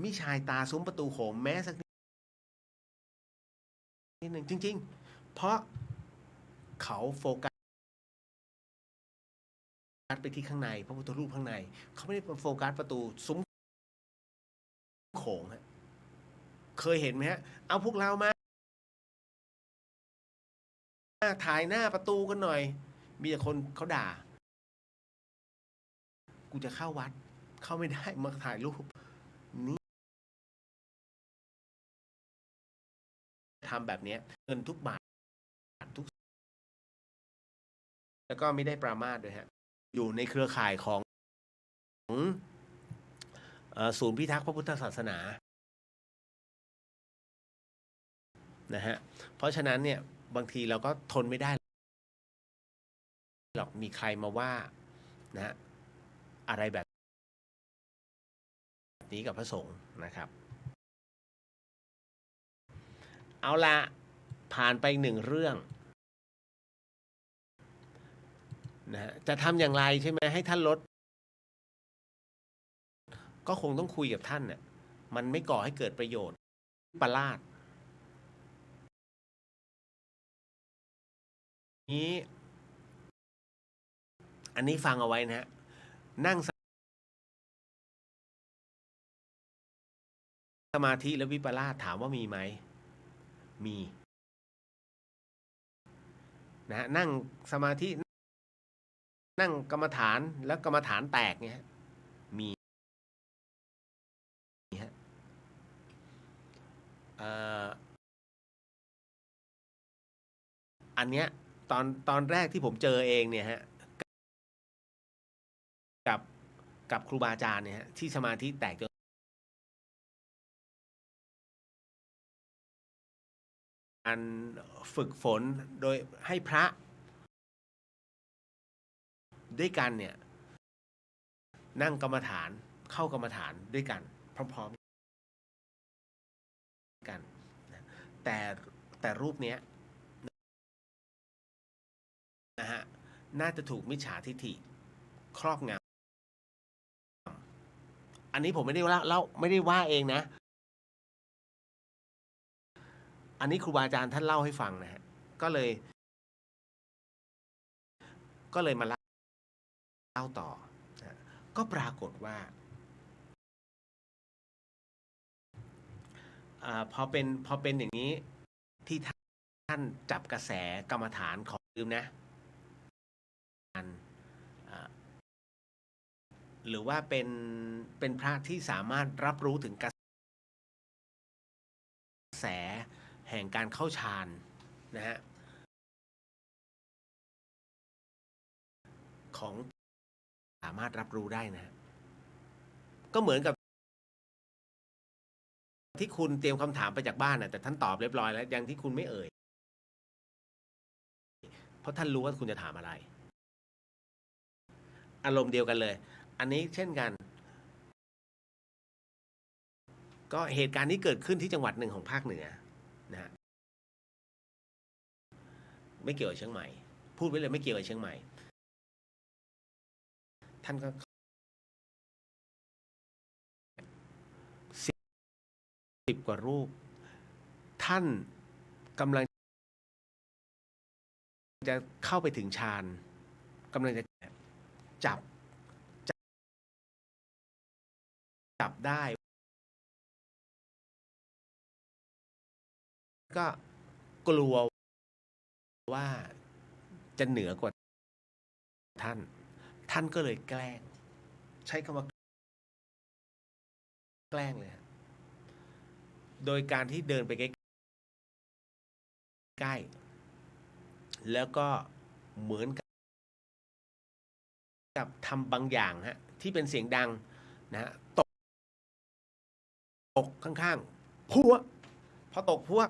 มิชายตาซุ้มประตูโขมแม้สักนิดหนึ่งจริงๆเพราะเขาโฟกัสไปที่ข้างในพระพุทธรูปข้างในเขาไม่ได้โฟกัสประตูซุ้มโขงฮะเคยเห็นไหมฮะเอาพวกเรามาถ่ายหน้าประตูกันหน่อยมีแต่คนเขาด่ากูจะเข้าวัดเข้าไม่ได้มาถ่ายรูปนี่ทำแบบนี้เงินทุกบาททุกแล้วก็ไม่ได้ปรามาสด้วยฮะอยู่ในเครือข่ายของศูนย์พิทักษ์พระพุทธศาสนานะฮะเพราะฉะนั้นเนี่ยบางทีเราก็ทนไม่ได้หรอกมีใครมาว่านะฮะอะไรแบบนี้กับพระสงฆ์นะครับเอาละผ่านไป1 เรื่องนะฮะจะทำอย่างไรใช่ไหมให้ท่านลดก็คงต้องคุยกับท่านเนี่ยมันไม่ก่อให้เกิดประโยชน์ประหลาดนี้ อันนี้ฟังเอาไว้นะฮะนั่งสมาธิและวิปลาสถามว่ามีไหมมีนะฮะนั่งสมาธินั่งกรรมฐานแล้วกรรมฐานแตกเนี่ยมีฮะอันเนี้ยตอนแรกที่ผมเจอเองเนี่ยฮะกับครูบาอาจารย์เนี่ยฮะที่สมาธิแตกจนการฝึกฝนโดยให้พระด้วยกันเนี่ยนั่งกรรมฐานเข้ากรรมฐานด้วยกันพร้อมๆกันแต่รูปเนี้ยนะฮะน่าจะถูกมิจฉาทิฏฐิครอบงำอันนี้ผมไม่ได้เล่าไม่ได้ว่าเองนะอันนี้ครูบาอาจารย์ท่านเล่าให้ฟังนะฮะก็เลยมาเล่าต่อนะก็ปรากฏว่าพอเป็นอย่างนี้ที่ท่านจับกระแสกรรมฐานของลืมนะหรือว่าเป็นพระที่สามารถรับรู้ถึงกระแสแห่งการเข้าฌานนะฮะของสามารถรับรู้ได้นะก็เหมือนกับที่คุณเตรียมคำถามไปจากบ้านนะแต่ท่านตอบเรียบร้อยแล้วยังที่คุณไม่เอ่ยเพราะท่านรู้ว่าคุณจะถามอะไรอารมณ์เดียวกันเลยอันนี้เช่นกันก็เหตุการณ์นี้เกิดขึ้นที่จังหวัดหนึ่งของภาคเหนือนะฮะไม่เกี่ยวกับเชียงใหม่พูดไว้เลยไม่เกี่ยวกับเชียงใหม่ท่านก็10 กว่ารูปท่านกำลังจะเข้าไปถึงฌานกำลังจะจับได้ก็กลัวว่าจะเหนือกว่าท่านก็เลยแกล้งใช้คำว่าแกล้งเลยโดยการที่เดินไปใกล้ๆแล้วก็เหมือนกับทำบางอย่างฮะที่เป็นเสียงดังนะฮะตกข้างๆพัวพอตกพัว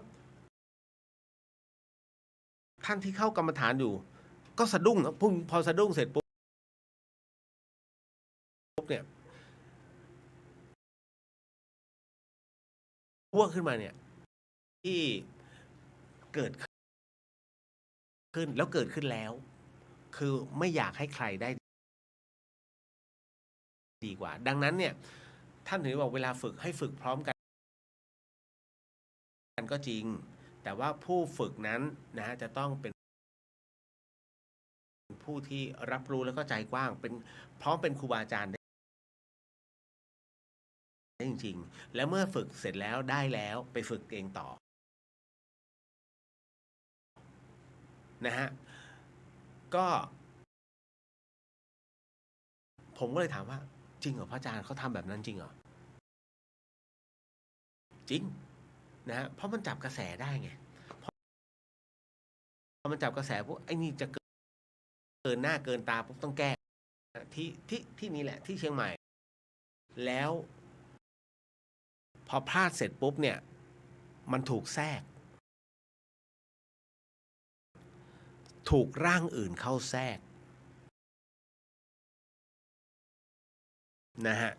ท่านที่เข้ากรรมฐานอยู่ก็สะดุ้งพุ่งพอสะดุ้งเสร็จปุ๊บเนี่ยพัวขึ้นมาเนี่ยที่เกิดขึ้นแล้วเกิดขึ้นแล้วคือไม่อยากให้ใครได้ดีกว่าดังนั้นเนี่ยท่านถึงบอกเวลาฝึกให้ฝึกพร้อมกันก็จริงแต่ว่าผู้ฝึกนั้นนะฮะจะต้องเป็นผู้ที่รับรู้แล้วก็ใจกว้างเป็นพร้อมเป็นครูบาอาจารย์ได้จริงๆแล้วเมื่อฝึกเสร็จแล้วได้แล้วไปฝึกเองต่อนะฮะก็ผมก็เลยถามว่าจริงเหรอพระอาจารย์เขาทำแบบนั้นจริงเหรอจริงนะฮะเพราะมันจับกระแสได้ไงพอมันจับกระแสพวกไอ้นี่จะเกินหน้าเกินตาปุ๊บต้องแก้ที่นี่แหละที่เชียงใหม่แล้วพอพลาดเสร็จปุ๊บเนี่ยมันถูกแทรกถูกร่างอื่นเข้าแทรกนะฮะ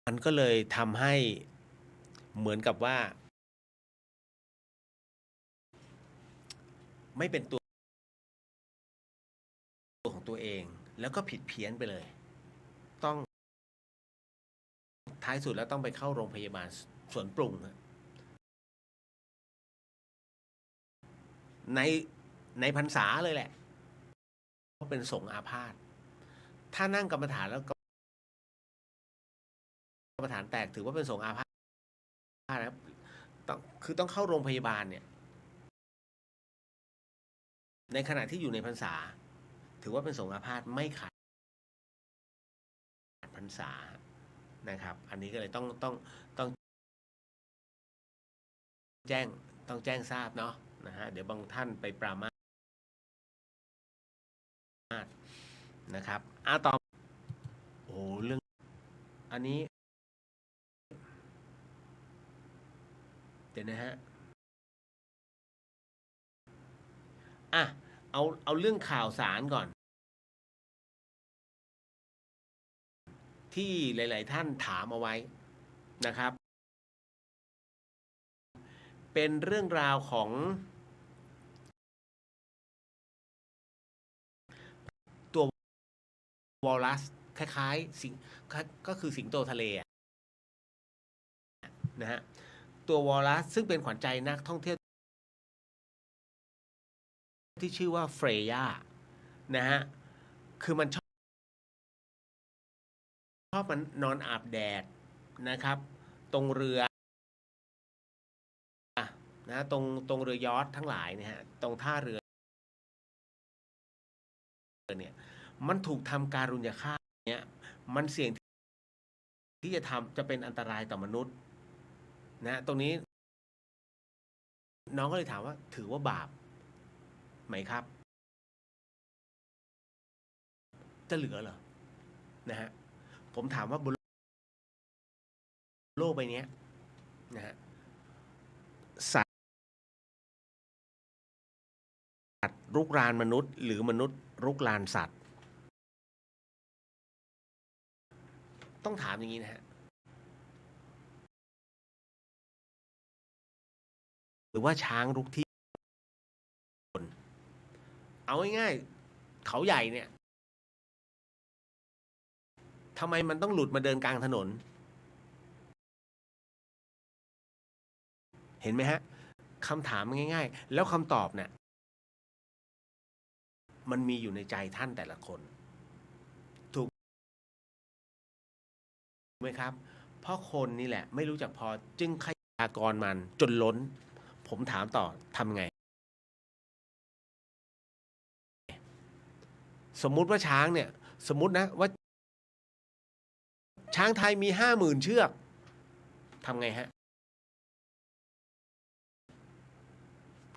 มันก็เลยทำให้เหมือนกับว่าไม่เป็นตัวของตัวเองแล้วก็ผิดเพี้ยนไปเลยต้องท้ายสุดแล้วต้องไปเข้าโรงพยาบาลสวนปรุง ในในพรรษาเลยแหละก็เป็นสงฆ์อาพาธถ้านั่งกรรมฐานแล้วกรรมฐานแตกถือว่าเป็นสงฆ์อาพาธนะครับต้องเข้าโรงพยาบาลเนี่ยในขณะที่อยู่ในพรรษาถือว่าเป็นสงฆ์อาพาธไม่ขาดพรรษานะครับอันนี้ก็เลยต้องแจ้งทราบเนาะนะฮะเดี๋ยวบางท่านไปปรามาสนะครับต่อโอ้เรื่องอันนี้เดี๋ยวนะฮะเอาเรื่องข่าวสารก่อนที่หลายๆท่านถามเอาไว้นะครับเป็นเรื่องราวของตัววอลลัสคล้ายๆก็คือสิงโตทะเลนะฮะตัววอลลัสซึ่งเป็นขวัญใจนักท่องเที่ยวที่ชื่อว่าเฟรย่านะฮะคือมันชอบมันนอนอาบแดดนะครับตรงเรือนะตรงเรือยอชท์ทั้งหลายเนี่ยฮะตรงท่าเรือเนี่ยมันถูกทำการุญยฆาตเนี่ยมันเสี่ยงที่จะเป็นอันตรายต่อมนุษย์นะตรงนี้น้องก็เลยถามว่าถือว่าบาปไหมครับจะเหลือเหรอนะฮะผมถามว่าบนโลกใบนี้นะฮะสัตว์รุกรานมนุษย์หรือมนุษย์รุกรานสัตว์ต้องถามอย่างนี้นะฮะหรือว่าช้างรุกที่เอาง่ายๆเขาใหญ่เนี่ยทำไมมันต้องหลุดมาเดินกลางถนนเห็นไหมฮะคำถามง่ายๆแล้วคำตอบเนี่ยมันมีอยู่ในใจท่านแต่ละคนถูกไหมครับเพราะคนนี่แหละไม่รู้จักพอจึงขยายากรมันจนล้นผมถามต่อทำไงสมมุติว่าช้างเนี่ยสมมุตินะว่าช้างไทยมี 50,000 เชือกทำไงฮะ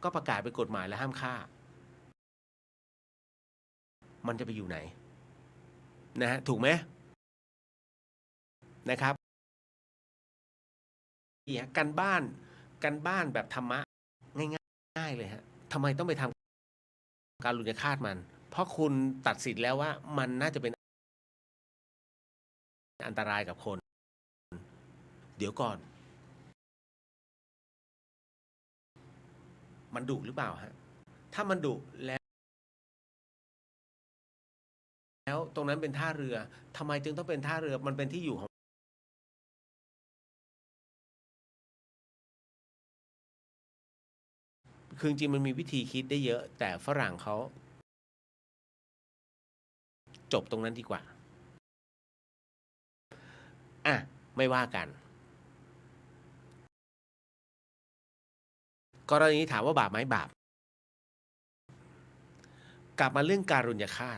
ก็ประกาศเป็นกฎหมายและห้ามฆ่ามันจะไปอยู่ไหนนะฮะถูกไหมนะครับกันบ้านแบบธรรมะง่ายๆเลยฮะทำไมต้องไปทำการรุญฆาตมันเพราะคุณตัดสินแล้วว่ามันน่าจะเป็นอันตรายกับคนเดี๋ยวก่อนมันดุหรือเปล่าฮะถ้ามันดุแล้วตรงนั้นเป็นท่าเรือทำไมจึงต้องเป็นท่าเรือมันเป็นที่อยู่ของคือจริงมันมีวิธีคิดได้เยอะแต่ฝรั่งเขาจบตรงนั้นดีกว่าไม่ว่ากันกรณีถามว่าบาปไหมบาปกลับมาเรื่องการุญยฆา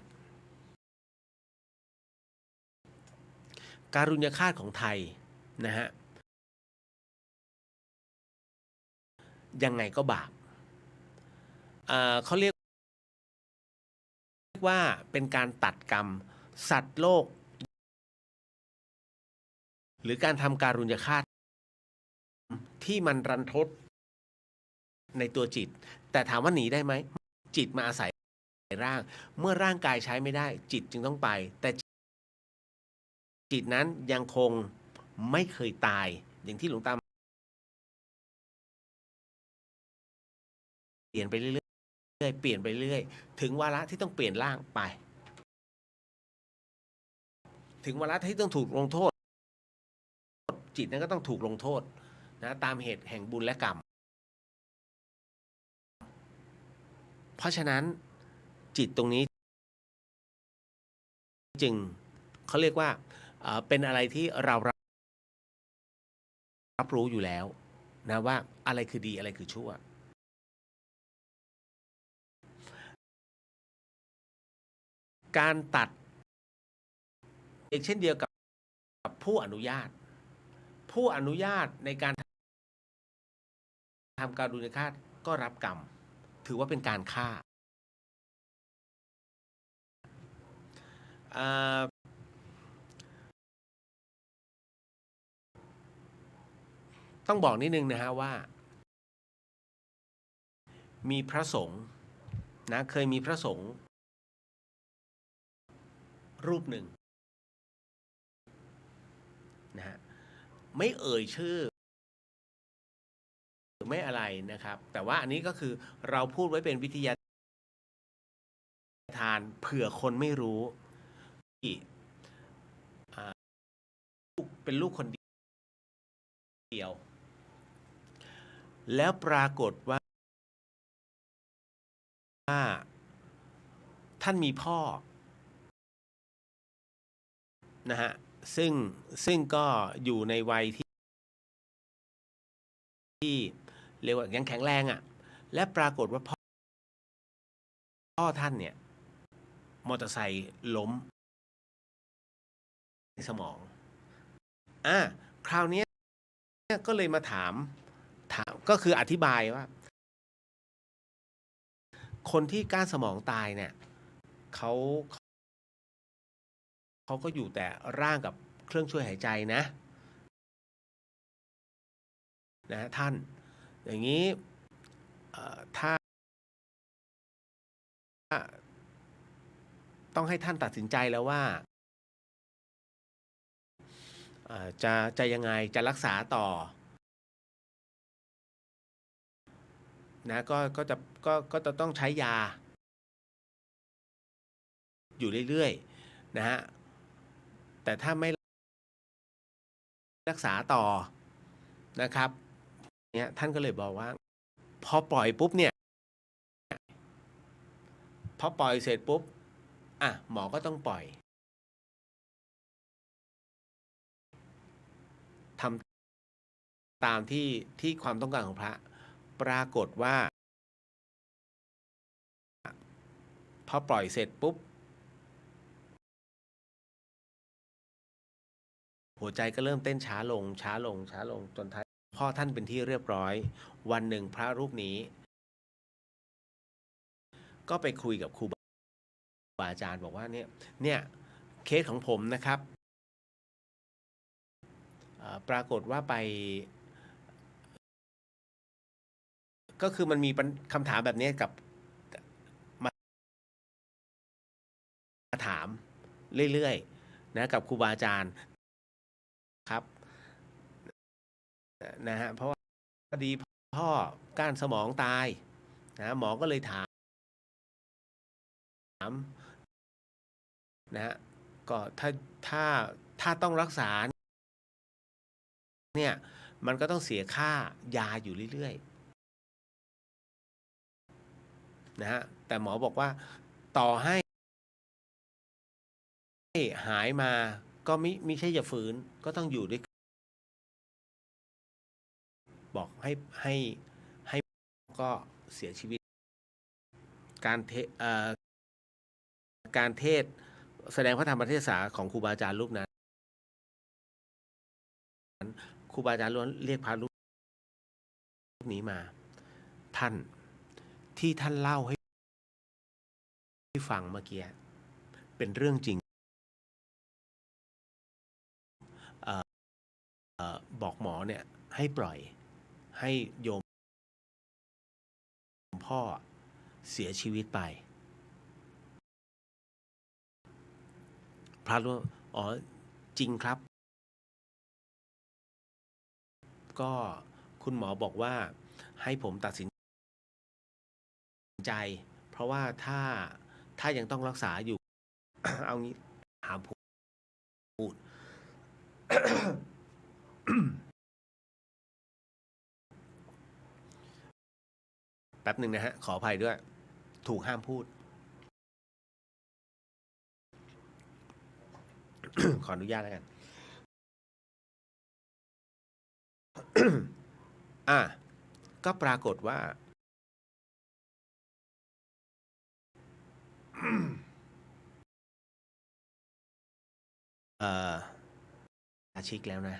ตของไทยนะฮะยังไงก็บาปเขาเรียกว่าเป็นการตัดกรรมสัตว์โลกหรือการทำการุญยฆาตที่มันรันทดในตัวจิตแต่ถามว่าหนีได้ไหมจิตมาอาศัยร่างเมื่อร่างกายใช้ไม่ได้จิตจึงต้องไปแต่จิตนั้นยังคงไม่เคยตายอย่างที่หลวงตาเปลี่ยนไปเรื่อยๆเปลี่ยนไปเรื่อยถึงวาระที่ต้องเปลี่ยนร่างไปถึงวาระที่ต้องถูกลงโทษจิตนั้นก็ต้องถูกลงโทษนะตามเหตุแห่งบุญและกรรม ราะฉะนั้นจิตตรงนี้จึงเขาเรียกว่าเป็นอะไรที่เรารับรู้อยู่แล้วนะว่าอะไรคือดีอะไรคือชั่วการตัดเองเช่นเดียวกับผู้อนุญาตในการทำการุณฆาตก็รับกรรมถือว่าเป็นการฆ่าต้องบอกนิดนึงนะฮะว่ามีพระสงฆ์นะเคยมีพระสงฆ์รูปหนึ่งนะฮะไม่เอ่ยชื่อไม่อะไรนะครับแต่ว่าอันนี้ก็คือเราพูดไว้เป็นวิทยาทานเผื่อคนไม่รู้ที่เป็นลูกคนเดียวแล้วปรากฏว่าท่านมีพ่อนะฮะซึ่งก็อยู่ในวัยที่เรียกว่ายังแข็งแรงอ่ะและปรากฏว่าพ่อท่านเนี่ยมอเตอร์ไซค์ล้มในสมองคราวนี้ก็เลยมาถามก็คืออธิบายว่าคนที่ก้านสมองตายเนี่ยเขาก็อยู่แต่ร่างกับเครื่องช่วยหายใจนะท่านอย่างนี้ถ้าต้องให้ท่านตัดสินใจแล้วว่าจะยังไงจะรักษาต่อนะก็จะต้องใช้ยาอยู่เรื่อยๆนะฮะแต่ถ้าไม่รักษาต่อนะครับเนี่ยท่านก็เลยบอกว่าพอปล่อยปุ๊บเนี่ยพอปล่อยเสร็จปุ๊บหมอก็ต้องปล่อยทำตามที่ความต้องการของพระปรากฏว่าพอปล่อยเสร็จปุ๊บหัวใจก็เริ่มเต้นช้าลงจนท้ายพ่อท่านเป็นที่เรียบร้อยวันหนึ่งพระรูปนี้ก็ไปคุยกับครูบาอาจารย์บอกว่าเนี่ยเคสของผมนะครับปรากฏว่าไปก็คือมันมีคำถามแบบนี้กับมาถามเรื่อยๆนะกับครูบาอาจารย์ครับนะฮะเพราะว่าพอดีพ่อก้านสมองตายนะหมอก็เลยถามนะฮะก็ถ้าต้องรักษาเนี่ยมันก็ต้องเสียค่ายาอยู่เรื่อยๆนะฮะแต่หมอบอกว่าต่อให้หายมาก็ไม่ใช่จะฝืนก็ต้องอยู่ด้วยบอกให้ก็เสียชีวิตการเทศแสดงพระธรรมเทศนาของครูบาอาจารย์รูปนั้นครูบาอาจารย์ล้วนเรียกพระรูปนี้มาท่านที่ท่านเล่าให้ฟังเมื่อกี้เป็นเรื่องจริงบอกหมอเนี่ยให้ปล่อยให้โยมพ่อเสียชีวิตไปพระรู้จริงครับก็คุณหมอบอกว่าให้ผมตัดสินใจเพราะว่าถ้ายังต้องรักษาอยู่ เอางี้หาพูด แป๊บหนึ่งนะฮะขออภัยด้วย ถูกห้ามพูด ขออนุญาตแล้วกัน ก็ปรากฏว่า อาชิกแล้วนะ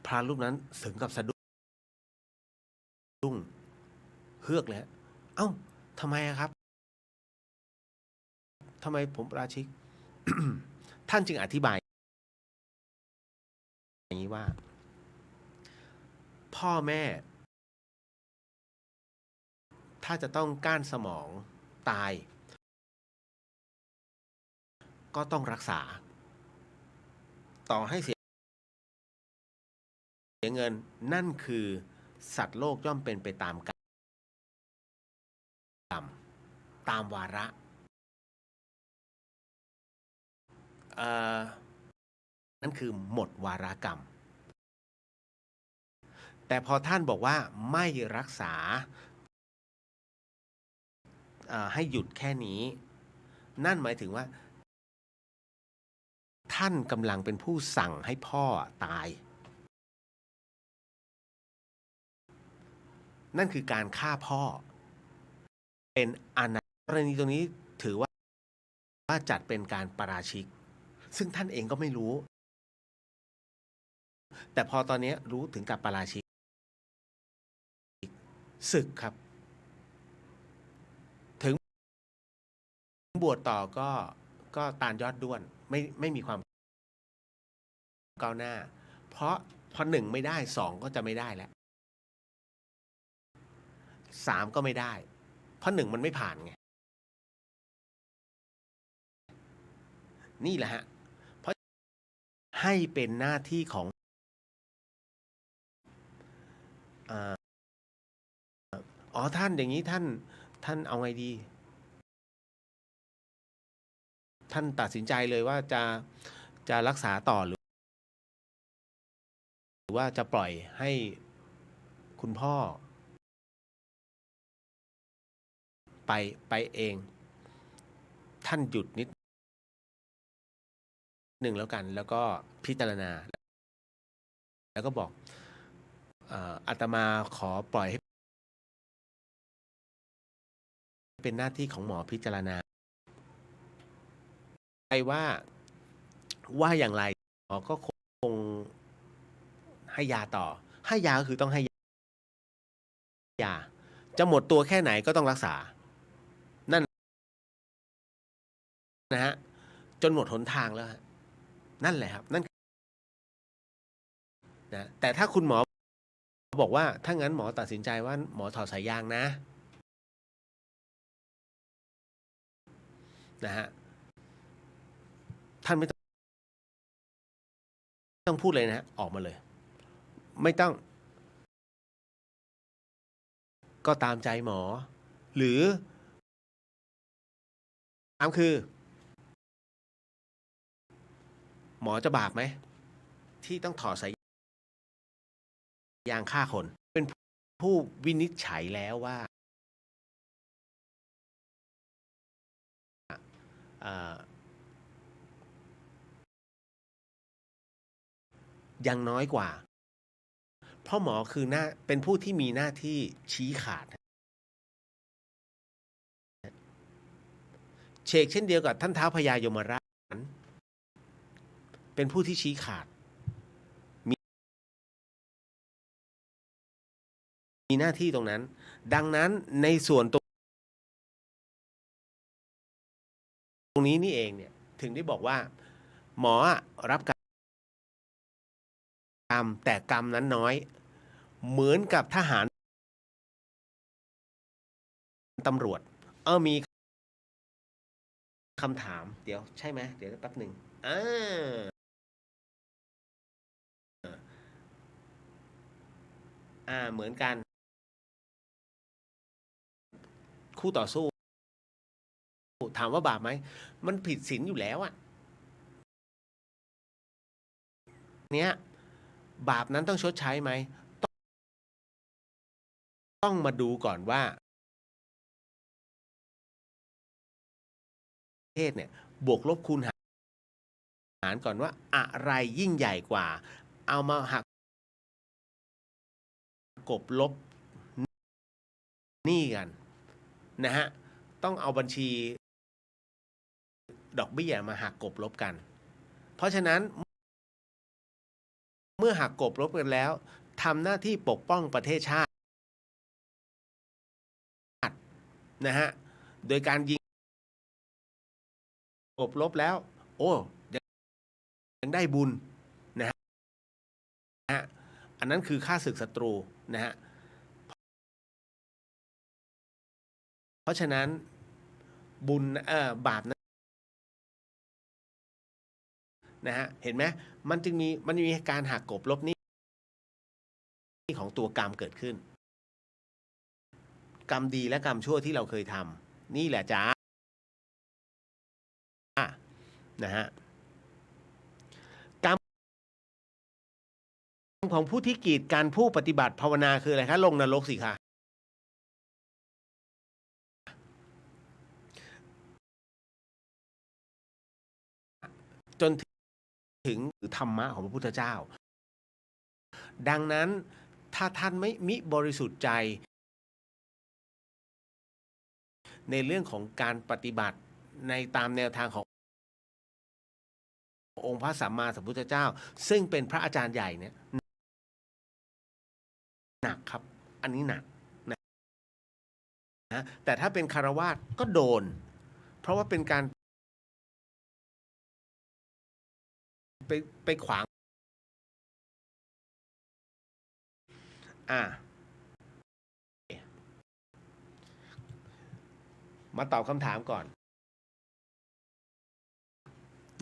พระรูปนั้นถึงกับสะดุ้งเฮือกเลย เอ้าทำไมครับทำไมผมปราชิก ท่านจึงอธิบายอย่างนี้ว่า พ่อแม่ ถ้าจะต้องก้านสมองตาย ก็ต้องรักษา ต่อให้เสียเงินนั่นคือสัตว์โลกย่อมเป็นไปตามกรรมตามวาระนั่นคือหมดวาระกรรม แต่พอท่านบอกว่าไม่รักษาให้หยุดแค่นี้ นั่นหมายถึงว่า ท่านกำลังเป็นผู้สั่งให้พ่อตาย นั่นคือการฆ่าพ่อ เป็นอนาถกรณีตรงนี้ถือว่าจัดเป็นการปาราชิก ซึ่งท่านเองก็ไม่รู้ แต่พอตอนนี้รู้ถึงกับปาราชิกศึกครับ ถึงบวชต่อก็ตานยอดด้วนไม่มีความก้าวหน้า เพราะพอ1ไม่ได้2ก็จะไม่ได้แล้ว3ก็ไม่ได้ เพราะ1มันไม่ผ่านไง นี่แหละฮะ เพราะให้เป็นหน้าที่ของท่านอย่างนี้ท่านเอาไงดี ท่านตัดสินใจเลยว่าจะรักษาต่อหรือว่าจะปล่อยให้คุณพ่อไปเอง ท่านหยุดนิดหนึ่งแล้วกัน แล้วก็พิจารณา แล้วก็บอกอาตมาขอปล่อยให้เป็นหน้าที่ของหมอพิจารณาไปว่าอย่างไรหมอก็คงให้ยาต่อ ให้ยาก็คือต้องให้ยา จะหมดตัวแค่ไหนก็ต้องรักษา นั่นนะฮะจนหมดหนทางแล้วนั่นแหละครับนั่นนะแต่ถ้าคุณหมอบอกว่าถ้างั้นหมอตัดสินใจว่าหมอถอดสายยางนะฮะท่านไม่ต้องพูดเลยนะฮะออกมาเลย ไม่ต้องก็ตามใจหมอ หรือถามคือ หมอจะบาปไหมที่ต้องถอดสายยางฆ่าคน เป็นผู้วินิจฉัยแล้วว่ายังน้อยกว่า เพราะหมอคือเป็นผู้ที่มีหน้าที่ชี้ขาดเชกเช่นเดียวกับท่านท้าวพญายมราชเป็นผู้ที่ชี้ขาดมีหน้าที่ตรงนั้น ดังนั้นในส่วนตรงนี้นี่เองเนี่ยถึงได้บอกว่า หมอรับกรรมแต่กรรมนั้นน้อย เหมือนกับทหารตำรวจมีคำถามเดี๋ยวใช่ไหมเดี๋ยวแป๊บหนึ่งเหมือนกันคู่ต่อสู้ถามว่าบาปไหมมันผิดศีลอยู่แล้วเนี้ยบาปนั้นต้องชดใช้ไหม ต้องมาดูก่อนว่าประเทศเนี่ยบวกลบคูณหารก่อนว่าอะไรยิ่งใหญ่กว่าเอามาหักกบลบหนี้กันนะฮะต้องเอาบัญชีดอกเบี้ยมาหักกบลบกันเพราะฉะนั้นเมื่อหักกบลบกันแล้วทำหน้าที่ปกป้องประเทศชาตินะฮะโดยการยิงกบลบแล้วโอ้ยังได้บุญนะฮะอันนั้นคือฆ่าศึกศัตรูนะฮะเพราะฉะนั้นบุญบาปนะฮะเห็นไหมมันจึงมีการหักกบลบหนี้ของตัวกรรมเกิดขึ้นกรรมดีและกรรมชั่วที่เราเคยทำนี่แหละจ้านะฮะกรรมของผู้ที่กีดกันผู้ปฏิบัติภาวนาคืออะไรคะลงนรกสิคะจนถึงธรรมะของพระพุทธเจ้าดังนั้นถ้าท่านไม่มิบริสุทธิ์ใจในเรื่องของการปฏิบัติในตามแนวทางขององค์พระสัมมาสัมพุทธเจ้าซึ่งเป็นพระอาจารย์ใหญ่เนี่ยหนักครับอันนี้หนักนะแต่ถ้าเป็นคฤหัสถ์ก็โดนเพราะว่าเป็นการไปขวางมาตอบคำถามก่อน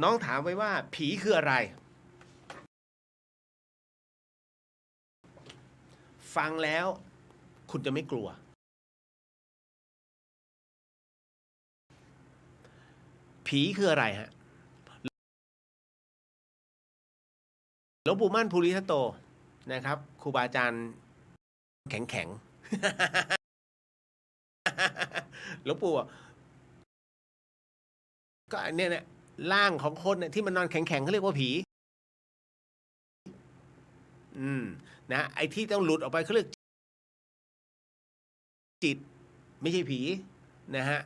น้องถามไว้ว่าผีคืออะไรฟังแล้วคุณจะไม่กลัวผีคืออะไรฮะหลวงปู่มั่นภูริทัตโตนะครับครูบาอาจารย์แข็งหลวงปู่ก็เนี่ยร่างของคนเนี่ยที่มันนอนแข็งเขาเรียกว่าผีนะไอ้ที่ต้องหลุดออกไปเขาเรียกจิตไม่ใช่ผีนะฮะ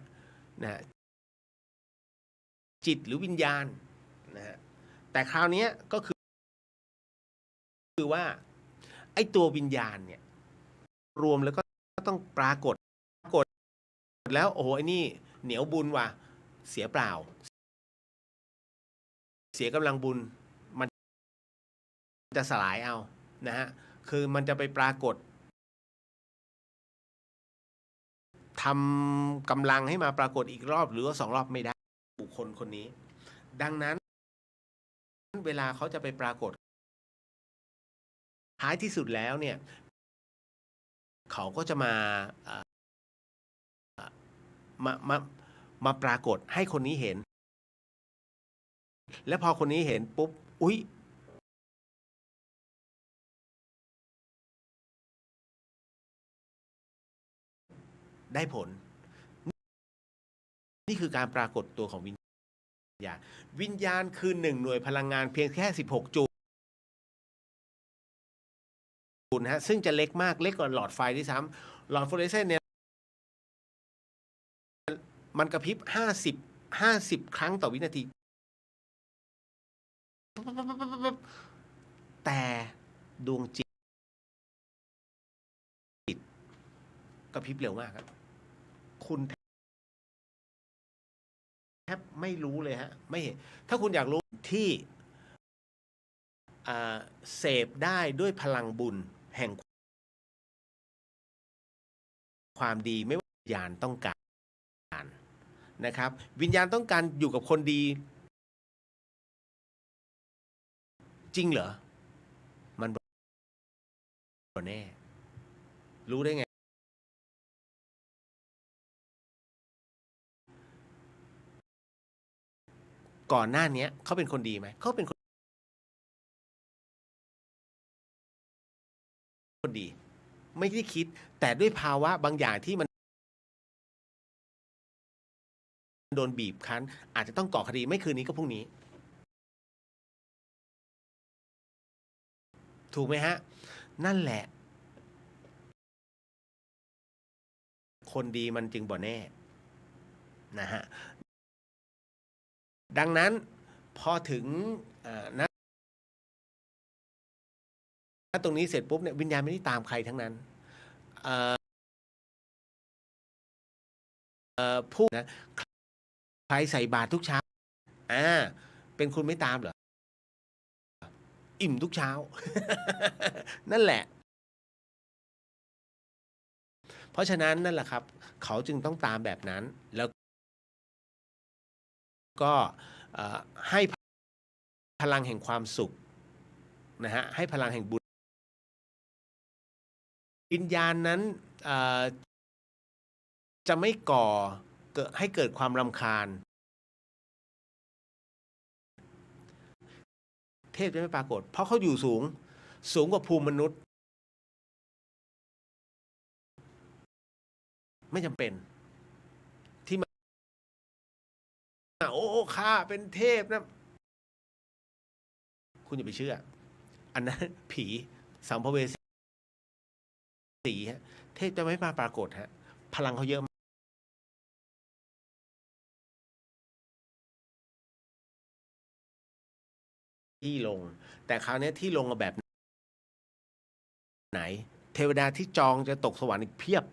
จิตหรือวิญญาณนะฮะแต่คราวนี้ก็คือว่าไอ้ตัววิญญาณเนี่ยรวมแล้วก็ต้องปรากฏแล้วโอ้โหไอ้นี่เหนียวบุญว่ะเสียเปล่าเสียกำลังบุญมันจะสลายเอานะฮะคือมันจะไปปรากฏทำกำลังให้มาปรากฏอีกรอบหรือว่า2 รอบไม่ได้บุคคลคนนี้ดังนั้นเวลาเขาจะไปปรากฏท้ายที่สุดแล้วเนี่ยเขาก็จะมาปรากฏให้คนนี้เห็นและพอคนนี้เห็นปุ๊บอุ๊ยได้ผลนี่คือการปรากฏตัวของวิญญาณคือ1 หน่วยพลังงานเพียงแค่16 จูลฮะซึ่งจะเล็กมากเล็กกว่าหลอดไฟที่ซ้ำหลอดฟลูออเรสเซนต์เนี่ยมันกระพริบ50 ครั้งต่อวินาทีแต่ดวงจิตกระพริบเร็วมากครับคุณแทบไม่รู้เลยฮะไม่เห็นถ้าคุณอยากรู้ที่เสพได้ด้วยพลังบุญแห่งความดีไม่ว่าวิญญาณต้องการนะครับวิญญาณต้องการอยู่กับคนดีจริงเหรอมันบ่แน่รู้ได้ไงก่อนหน้านี้เขาเป็นคนดีไหมเขาเป็นคนดี ไม่ได้คิด แต่ด้วยภาวะบางอย่างที่มันโดนบีบคั้น อาจจะต้องก่อคดีไม่คืนนี้ก็พรุ่งนี้ ถูกไหมฮะ นั่นแหละ คนดีมันจึงบ่แน่นะฮะ ดังนั้นพอถึงณตรงนี้เสร็จปุ๊บเนี่ยวิญญาณไม่ได้ตามใครทั้งนั้นผู้นะใครใส่บาตรทุกเช้าเป็นคุณไม่ตามเหรอ อิ่มทุกเช้า นั่นแหละ เพราะฉะนั้นนั่นแหละครับ เขาจึงต้องตามแบบนั้น แล้วก็ให้พลังแห่งความสุขนะฮะ ให้พลังแห่งบุญ วิญญาณนั้นจะไม่ก่อให้เกิดความรำคาญ เทพจะไม่ปรากฏ เพราะเขาอยู่สูงกว่าภูมิมนุษย์ ไม่จำเป็นที่มาโอ้ข้าเป็นเทพนะ คุณอย่าไปเชื่อ อันนั้นผีสัมภเวสีฮะ เทพจะไม่มาปรากฏฮะ พลังเขาเยอะที่ลง แต่คราวนี้ที่ลงแบบไหน เทวดาที่จองจะตกสวรรค์อีกเพียบ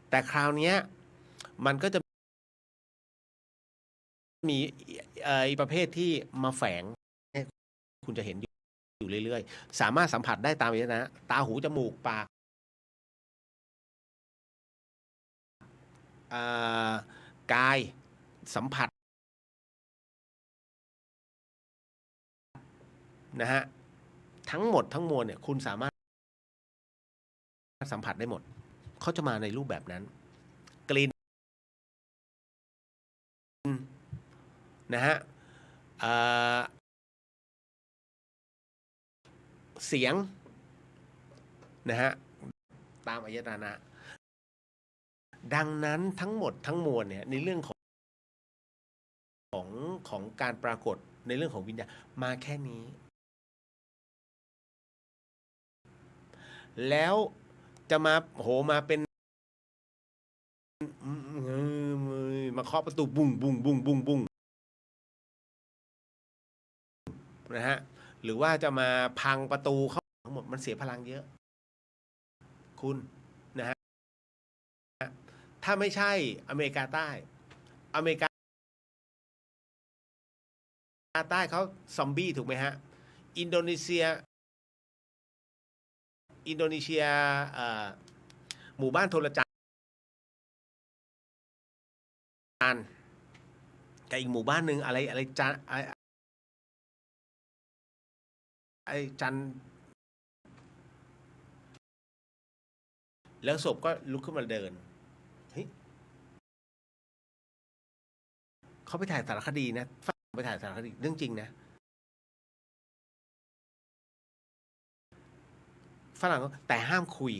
แต่คราวนี้มันก็จะมีประเภทที่มาแฝงคุณจะเห็นอยู่เรื่อยๆสามารถสัมผัสได้ตามนี้นะตาหูจมูกปากกายสัมผัสนะฮะทั้งหมดทั้งมวลเนี่ยคุณสามารถสัมผัสได้หมดเขาจะมาในรูปแบบนั้นกลิ่นนะฮะเสียงนะฮะตามอายตนะดังนั้นทั้งหมดทั้งมวลเนี่ยในเรื่องของการปรากฏในเรื่องของวิญญาณมาแค่นี้แล้วจะมาเป็นมาเคาะประตูบุ้งบุ้งบุ้งบุ้งบุ้งนะฮะหรือว่าจะมาพังประตูเข้าทั้งหมดมันเสียพลังเยอะคุณนะฮะถ้าไม่ใช่อเมริกาใต้เขาซอมบี้ถูกไหมฮะอินโดนีเซียหมู่บ้านโทรจานกับอีกหมู่บ้านหนึ่งอะไรจันจันแล้วศพก็ลุกขึ้นมาเดินเฮ้ยเขาไปถ่ายสารคดีนะไปถ่ายสารคดีเรื่องจริงนะฝรั่งแต่ห้ามคุย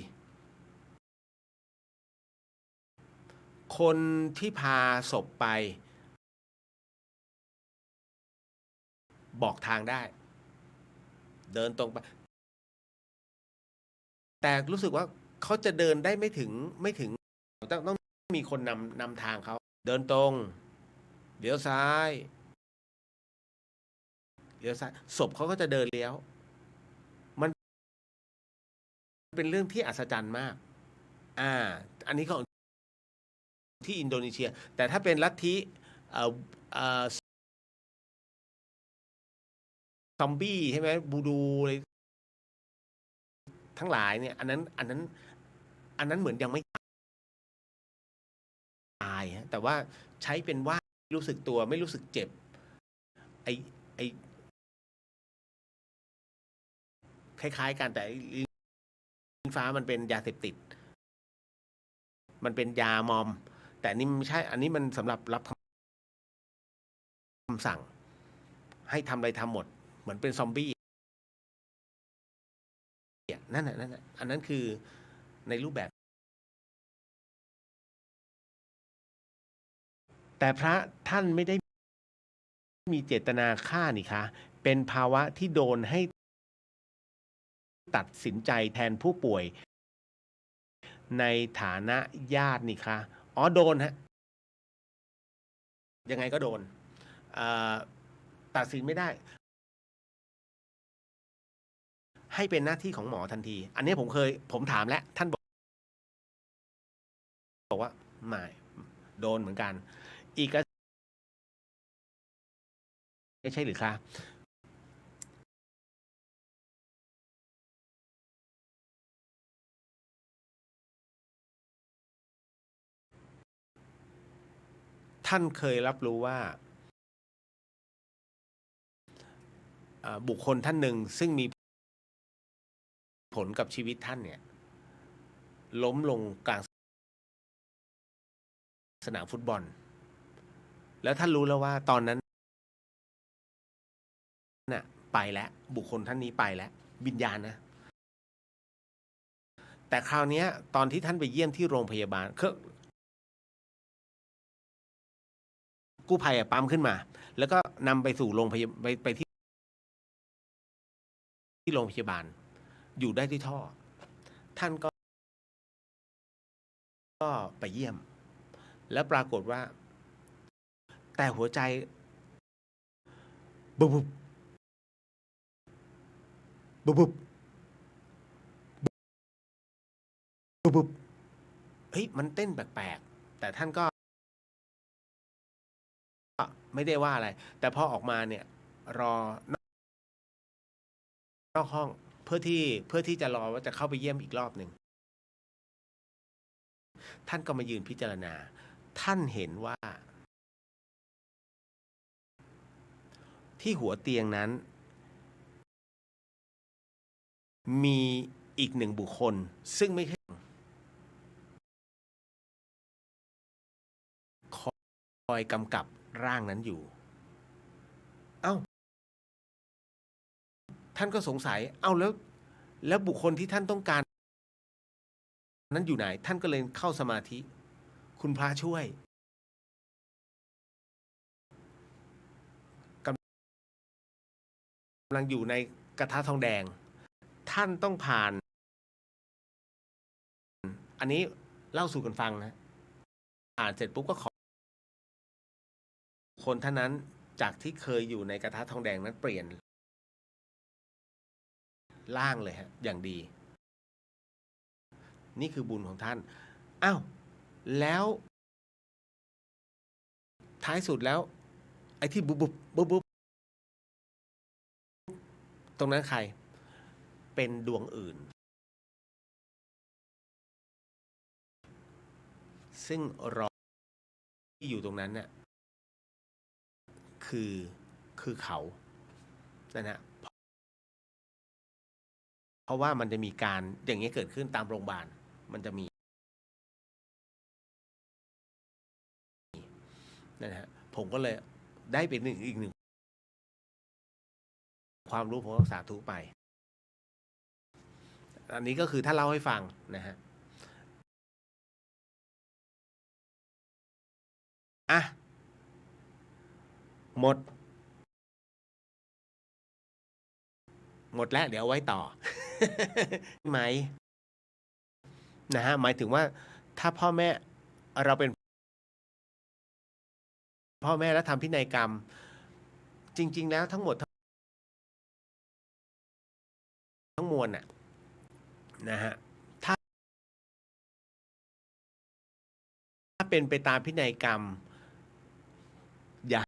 คนที่พาศพไปบอกทางได้เดินตรงไปแต่รู้สึกว่าเขาจะเดินได้ไม่ถึงต้องมีคนนำทางเขาเดินตรงเลี้ยวซ้ายศพเขาก็จะเดินเลี้ยวมันเป็นเรื่องที่อัศจรรย์มากอันนี้ของที่อินโดนีเซียแต่ถ้าเป็นลัทธิซอมบี้ใช่ไหมบูดูอะไรทั้งหลายเนี่ยอันนั้นเหมือนยังไม่ตายฮะแต่ว่าใช้เป็นว่ารู้สึกตัวไม่รู้สึกเจ็บไอคล้ายๆกันแต่ลิ้นฟ้ามันเป็นยาเสพติดมันเป็นยามอมแต่นี่ไม่ใช่อันนี้มันสำหรับรับคำสั่งให้ทำอะไรทำหมดเหมือนเป็นซอมบี้ นั่นแหละอันนั้นคือในรูปแบบ แต่พระท่านไม่ได้มีเจตนาฆ่านี่คะเป็นภาวะที่โดนให้ตัดสินใจแทนผู้ป่วยในฐานะญาตินี่คะอ๋อโดนฮะยังไงก็โดนตัดสินไม่ได้ให้เป็นหน้าที่ของหมอทันที อันนี้ผมถามแล้วท่านบอกว่าไม่โดนเหมือนกัน อีกก็ไม่ใช่หรือคะท่านเคยรับรู้ว่าบุคคลท่านหนึ่งซึ่งมีผลกับชีวิตท่านเนี่ยล้มลงกลางสนามฟุตบอลแล้วท่านรู้แล้วว่าตอนนั้นน่ะไปแล้วบุคคลท่านนี้ไปแล้ววิญญาณนะแต่คราวนี้ตอนที่ท่านไปเยี่ยมที่โรงพยาบาลกู้ภัยปั๊มขึ้นมาแล้วก็นำไปสู่โรงพยาบาลไปที่โรงพยาบาลอยู่ได้ที่ท่อท่านก็ไปเยี่ยมแล้วปรากฏว่าแต่หัวใจบุบบุบบุบบุบบุบบุบเฮ้ยมันเต้นแปลกๆแต่ท่านก็ไม่ได้ว่าอะไรแต่พอออกมาเนี่ยรอนอกห้องเพื่อที่จะรอว่าจะเข้าไปเยี่ยมอีกรอบหนึ่งท่านก็มายืนพิจารณาท่านเห็นว่าที่หัวเตียงนั้นมีอีกหนึ่งบุคคลซึ่งไม่ใช่คอยกำกับร่างนั้นอยู่เอ้าท่านก็สงสัยเอ้าแล้วบุคคลที่ท่านต้องการนั้นอยู่ไหนท่านก็เลยเข้าสมาธิคุณพระช่วยกำลังอยู่ในกระทะทองแดงท่านต้องผ่านอันนี้เล่าสู่กันฟังนะอ่านเสร็จปุ๊บก็ขอคนท่านนั้นจากที่เคยอยู่ในกระทะทองแดงนั้นเปลี่ยนร่างเลยฮะอย่างดีนี่คือบุญของท่านอ้าวแล้วท้ายสุดแล้วไอ้ที่บุบบุบบุบบุบตรงนั้นใครเป็นดวงอื่นซึ่งรอที่อยู่ตรงนั้นเนี่ยคือเขานั่นนะเพราะว่ามันจะมีการอย่างนี้เกิดขึ้นตามโรงพยาบาลมันจะมีนะฮะผมก็เลยได้เป็นอีกหนึ่งความรู้ผมก็สาธุไปอันนี้ก็คือถ้าเล่าให้ฟังนะฮะอ่ะหมดแล้วเดี๋ยวเอาไว้ต่อ ไหมนะฮะหมายถึงว่าถ้าพ่อแม่เราเป็นพ่อแม่แล้วทำพินัยกรรมจริงๆแล้วทั้งหมดทั้งมวลน่ะนะฮะถ้าเป็นไปตามพินัยกรรมอย่า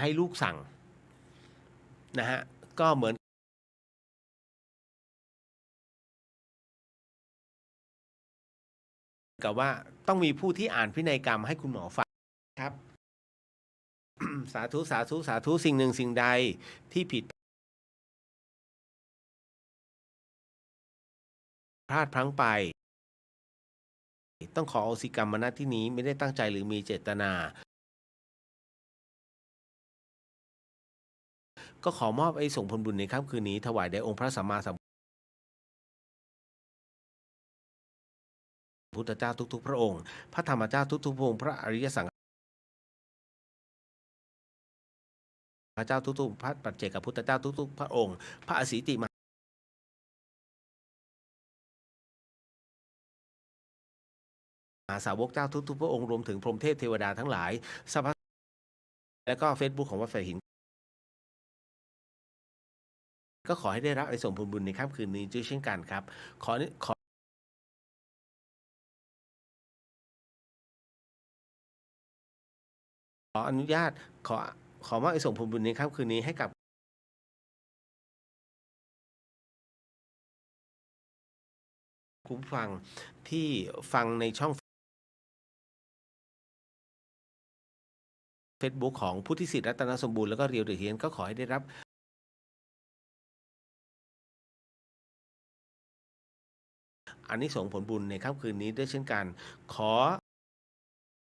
ให้ลูกสั่งนะฮะก็เหมือนกับว่าต้องมีผู้ที่อ่านพินัยกรรมให้คุณหมอฟังครับ สาธุสาธุสาธุสิ่งหนึ่งสิ่งใดที่ผิดพลาดพลั้งไปต้องขออโหสิกรรมมาณที่นี้ไม่ได้ตั้งใจหรือมีเจตนา ก็ขอมอบไอ้ส่งผลบุญในค่ำคืนนี้ถวายแด่องค์พระสัมมาสัมพุทธเจ้าทุกๆพระองค์พระธรรมเจ้าทุกๆพระองค์พระอริยสังฆเจ้าทุกๆพระปัจเจกพุทธเจ้าทุกๆพระองค์พระอสีติมหาสาวกเจ้าทุกๆพระองค์รวมถึงพรหมเทพเทวดาทั้งหลายสรรพและก็เฟซบุ๊กของวัดไฟหินก็ขอให้ได้รับไอ้ส่งผลบุญในค่ำคืนนี้ด้วยเช่นกันครับขออนุญาตขอมอบไอ้ส่งผลบุญในค่ำคืนนี้ให้กับคุณผู้ฟังที่ฟังในช่องเฟซบุ๊กของพุทธิสิทธิ์รัตนสมบูรณ์แล้วก็เรียวเดอะเฮียนก็ขอให้ได้รับอานิสงส์ผลบุญในค่ำคืนนี้ด้วยเช่นกันขอ